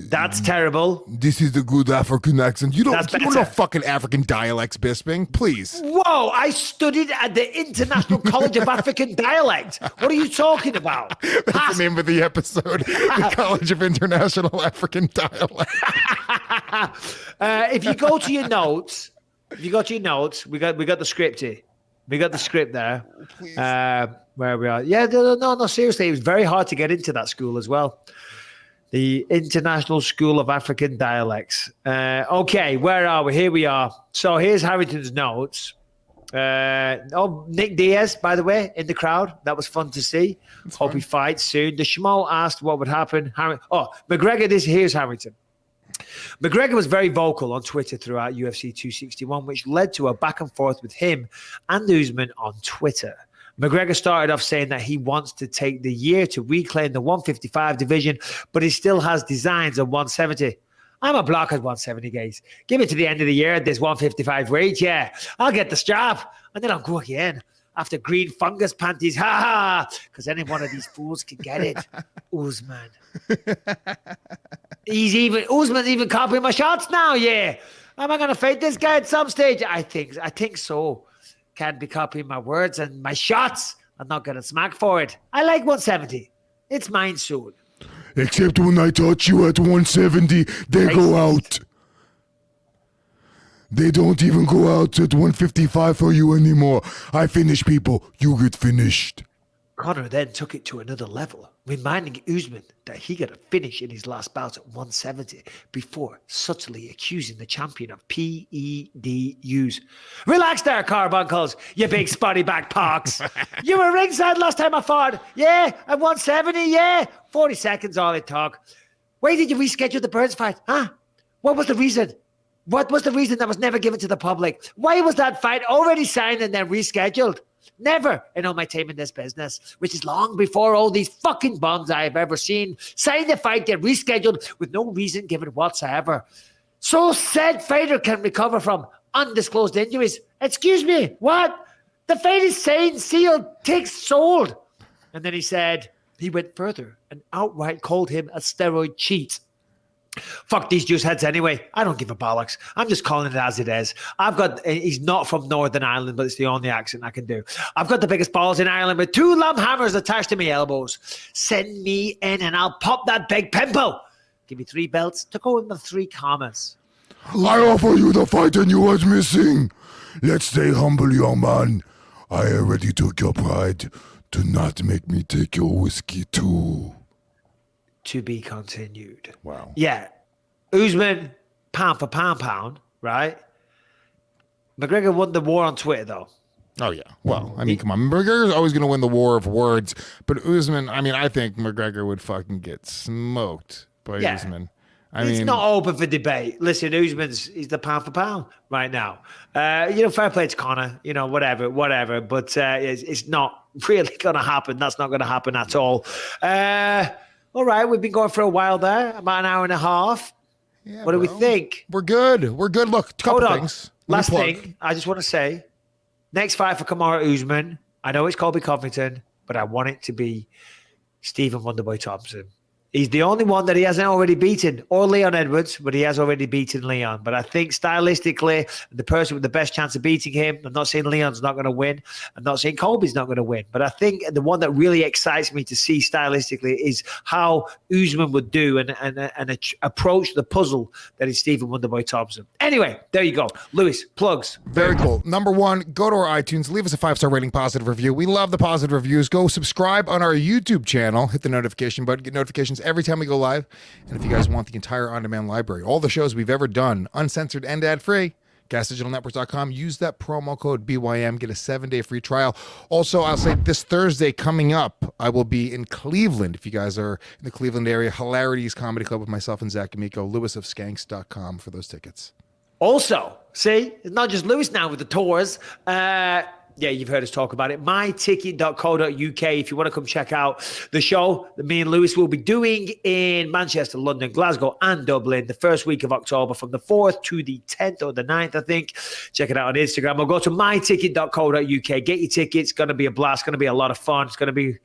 Speaker 5: That's terrible.
Speaker 3: This is the good African accent. You don't
Speaker 6: know fucking African dialects, Bisping. Please.
Speaker 5: Whoa, I studied at the International College of African Dialect. What are you talking about?
Speaker 6: That's the name of the episode. The College of International African Dialect.
Speaker 5: If you go to your notes, we got the script here. We got the script there. Where we are. Yeah, no, seriously. It was very hard to get into that school as well. The International School of African Dialects. Okay, where are we? Here we are. So here's Harrington's notes. Nick Diaz, by the way, in the crowd. That was fun to see. Hope he fights soon. The Schmo asked what would happen. McGregor, here's Harrington. McGregor was very vocal on Twitter throughout UFC 261, which led to a back and forth with him and Usman on Twitter. McGregor started off saying that he wants to take the year to reclaim the 155 division, but he still has designs of 170. I'm a block at 170, guys. Give it to the end of the year at this 155 weight. Yeah, I'll get the strap, and then I'll go again after green fungus panties. Ha ha! Because any one of these fools can get it. Usman. Usman's even copying my shots now. Yeah. Am I going to fight this guy at some stage? I think so. Can't be copying my words and my shots. I'm not getting smacked for it. I like 170. It's mine soon.
Speaker 3: Except when I touch you at 170, they go out. They don't even go out at 155 for you anymore. I finish people. You get finished.
Speaker 5: Conor then took it to another level, reminding Usman that he got a finish in his last bout at 170 before subtly accusing the champion of PEDUs. Relax there, carbuncles, you big spotty back pox. You were ringside last time I fought. Yeah, at 170, yeah. 40 seconds all it took. Why did you reschedule the Burns fight? Huh? What was the reason? What was the reason that was never given to the public? Why was that fight already signed and then rescheduled? Never in all my time in this business, which is long before all these fucking bums I have ever seen, sign the fight, get rescheduled with no reason given whatsoever. So said fighter can recover from undisclosed injuries. Excuse me, what? The fight is signed, sealed, tickets sold. And then he went further and outright called him a steroid cheat. Fuck these juice heads anyway. I don't give a bollocks. I'm just calling it as it is. He's not from Northern Ireland, but it's the only accent I can do. I've got the biggest balls in Ireland with 2 lump hammers attached to my elbows. Send me in and I'll pop that big pimple. Give me 3 belts to go in the 3 commas.
Speaker 3: I offer you the fight and you was missing. Let's stay humble, young man. I already took your pride. Do not make me take your whiskey too.
Speaker 5: To be continued.
Speaker 6: Wow.
Speaker 5: Yeah. Usman, pound for pound, right? McGregor won the war on Twitter, though.
Speaker 6: Oh, yeah. Well, I mean, come on. McGregor's always going to win the war of words. But Usman, I mean, I think McGregor would fucking get smoked by Usman. It's
Speaker 5: not open for debate. Listen, he's the pound for pound right now. Fair play to Conor, whatever. But it's not really going to happen. That's not going to happen at all. All right, we've been going for a while there, about an hour and a half. Yeah, what do we think?
Speaker 6: We're good. Look, couple things.
Speaker 5: Last thing, I just want to say, next fight for Kamaru Usman, I know it's Colby Covington, but I want it to be Stephen Wonderboy Thompson. He's the only one that he hasn't already beaten, or Leon Edwards, but he has already beaten Leon. But I think stylistically, the person with the best chance of beating him, I'm not saying Leon's not going to win. I'm not saying Colby's not going to win. But I think the one that really excites me to see stylistically is how Usman would do and approach the puzzle that is Stephen Wonderboy Thompson. Anyway, there you go. Lewis, plugs.
Speaker 6: Very cool. Number 1, go to our iTunes, leave us a 5-star rating, positive review. We love the positive reviews. Go subscribe on our YouTube channel. Hit the notification button. Get notifications every time we go live. And if you guys want the entire on-demand library, all the shows we've ever done, uncensored and ad-free, gasdigitalnetworks.com. Use that promo code BYM. Get a 7-day free trial. Also, I'll say this Thursday coming up, I will be in Cleveland. If you guys are in the Cleveland area, Hilarities Comedy Club with myself and Zach Amico. LewisofSkanks.com for those tickets.
Speaker 5: Also, see, it's not just Lewis now with the tours. Yeah, you've heard us talk about it. myticket.co.uk if you want to come check out the show that me and Lewis will be doing in Manchester, London, Glasgow, and Dublin the first week of October from the 4th to the 10th or the 9th, I think. Check it out on Instagram or go to myticket.co.uk. Get your tickets. It's going to be a blast. It's going to be a lot of fun. It's going to be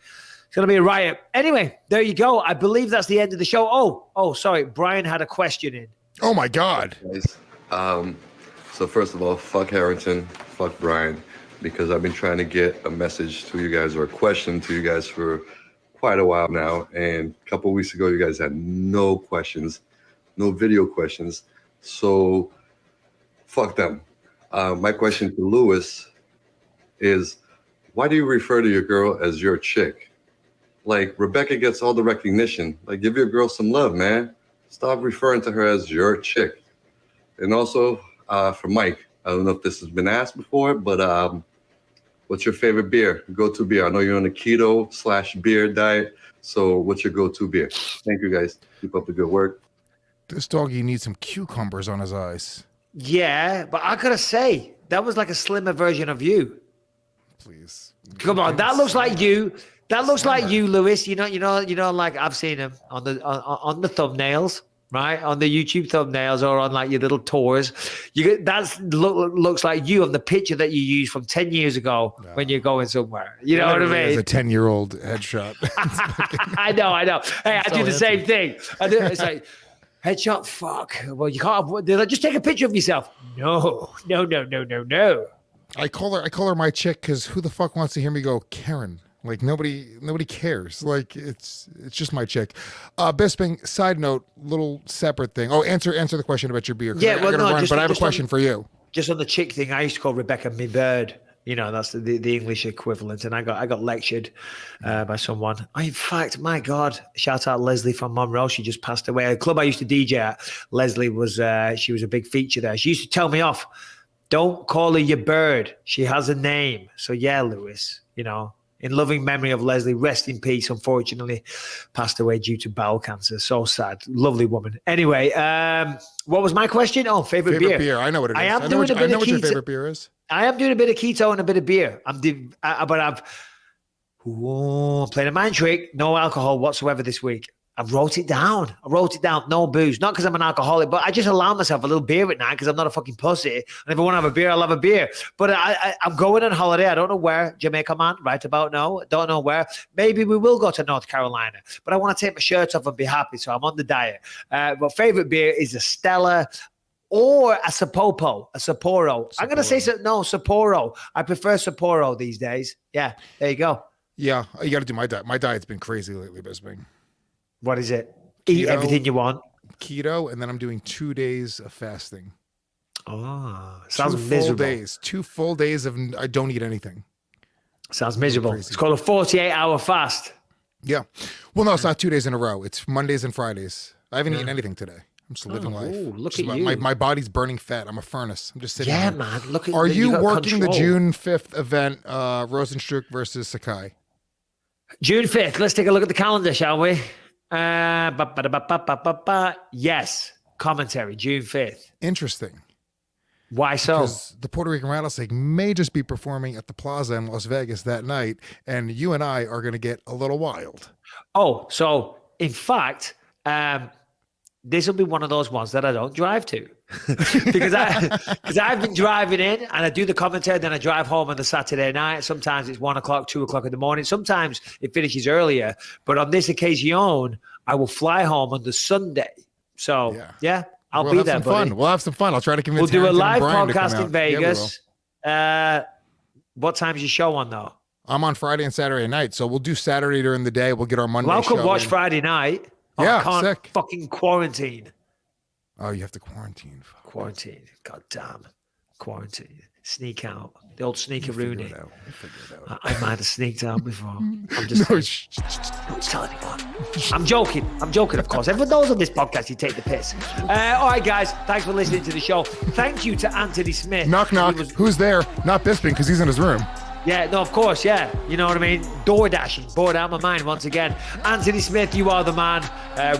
Speaker 5: a riot. Anyway, there you go. I believe that's the end of the show. Oh, sorry. Brian had a question in.
Speaker 6: Oh, my God.
Speaker 10: So first of all, fuck Harrington, fuck Brian, because I've been trying to get a message to you guys or a question to you guys for quite a while now. And a couple of weeks ago, you guys had no questions, no video questions. So fuck them. My question to Lewis is, why do you refer to your girl as your chick? Like, Rebecca gets all the recognition. Like, give your girl some love, man. Stop referring to her as your chick. And also, for Mike, I don't know if this has been asked before, but what's your favorite beer? Go-to beer. I know you're on a keto/beer diet, so what's your go-to beer? Thank you, guys. Keep up the good work.
Speaker 6: This doggy needs some cucumbers on his eyes.
Speaker 5: Yeah, but I gotta say, that was like a slimmer version of you.
Speaker 6: Please.
Speaker 5: Come on, that looks like you. That looks like you, Lewis. You know, like I've seen him on the thumbnails. Right, on the YouTube thumbnails or on like your little tours, looks like you on the picture that you used from 10 years ago when you're going somewhere. You know what I mean?
Speaker 6: It's a 10-year-old headshot.
Speaker 5: I know. Hey, I do the same thing. It's like headshot. Fuck. Well, you can't. They're like, just take a picture of yourself. No.
Speaker 6: I call her my chick because who the fuck wants to hear me go Karen? Like nobody cares. Like it's just my chick. Bisping, side note, little separate thing. Oh, answer the question about your beer.
Speaker 5: Yeah,
Speaker 6: but I have a question for you.
Speaker 5: Just on the chick thing, I used to call Rebecca me bird. You know, that's the English equivalent. And I got lectured by someone. In fact, my God, shout out Leslie from Monroe. She just passed away. A club I used to DJ at, Leslie was she was a big feature there. She used to tell me off, don't call her your bird. She has a name. So yeah, Lewis, in loving memory of Leslie, rest in peace, unfortunately, passed away due to bowel cancer. So sad. Lovely woman. Anyway, what was my question? Oh, favorite beer.
Speaker 6: I know what it is.
Speaker 5: I know what
Speaker 6: your favorite beer is.
Speaker 5: I am doing a bit of keto and a bit of beer. I'm playing a mind trick. No alcohol whatsoever this week. I wrote it down. No booze. Not because I'm an alcoholic, but I just allow myself a little beer at night because I'm not a fucking pussy. And if I want to have a beer, I'll have a beer. But I'm going on holiday. I don't know where. Jamaica, man. Right about now. Don't know where. Maybe we will go to North Carolina. But I want to take my shirt off and be happy. So I'm on the diet. But favorite beer is a Stella or a Sapporo. I'm going to say Sapporo. I prefer Sapporo these days. Yeah, there you go.
Speaker 6: Yeah, you got to do my diet. My diet's been crazy lately, Bisping.
Speaker 5: What is it? Eat everything you want.
Speaker 6: Keto, and then I'm doing 2 days of fasting.
Speaker 5: Oh, sounds miserable.
Speaker 6: 2 full days of I don't eat anything.
Speaker 5: Sounds miserable. It's called a 48-hour fast.
Speaker 6: Yeah. Well, no, it's not 2 days in a row. It's Mondays and Fridays. I haven't eaten anything today. I'm just living life.
Speaker 5: Look at you.
Speaker 6: My body's burning fat. I'm a furnace. I'm just sitting here.
Speaker 5: Man. Look at
Speaker 6: Are you working the June 5th event, Rosenstruck versus Sakai?
Speaker 5: June 5th. Let's take a look at the calendar, shall we? Yes. Commentary, June 5th.
Speaker 6: Interesting.
Speaker 5: Why so?
Speaker 6: Because the Puerto Rican Rattlesnake may just be performing at the Plaza in Las Vegas that night, and you and I are going to get a little wild.
Speaker 5: Oh, so in fact, this will be one of those ones that I don't drive to because I've been driving in and I do the commentary, then I drive home on the Saturday night. Sometimes it's 1 o'clock, 2 o'clock in the morning. Sometimes it finishes earlier, but on this occasion, I will fly home on the Sunday. So yeah, I'll be there.
Speaker 6: We'll have some fun. I'll try to convince.
Speaker 5: We'll do a live
Speaker 6: Brian
Speaker 5: podcast in Vegas. What time's your show on though?
Speaker 6: I'm on Friday and Saturday night, so we'll do Saturday during the day. We'll get our Monday.
Speaker 5: Well, I could
Speaker 6: show
Speaker 5: watch
Speaker 6: in.
Speaker 5: Friday night.
Speaker 6: Yeah,
Speaker 5: I can't
Speaker 6: sick.
Speaker 5: fucking quarantine.
Speaker 6: Oh, you have to quarantine.
Speaker 5: Quarantine. God damn. Quarantine. Sneak out. The old sneaker-rooney. I might have sneaked out before. I'm just don't tell anyone. I'm joking, of course. Everyone knows on this podcast you take the piss. All right, guys. Thanks for listening to the show. Thank you to Anthony Smith.
Speaker 6: Knock, knock. Who's there? Not Bisping, because he's in his room.
Speaker 5: Yeah, no, of course, yeah. You know what I mean? Door dashing. Bored out of my mind once again. Anthony Smith, you are the man.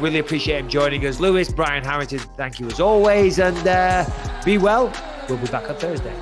Speaker 5: Really appreciate him joining us. Lewis, Brian Harrington, thank you as always. And be well. We'll be back on Thursday.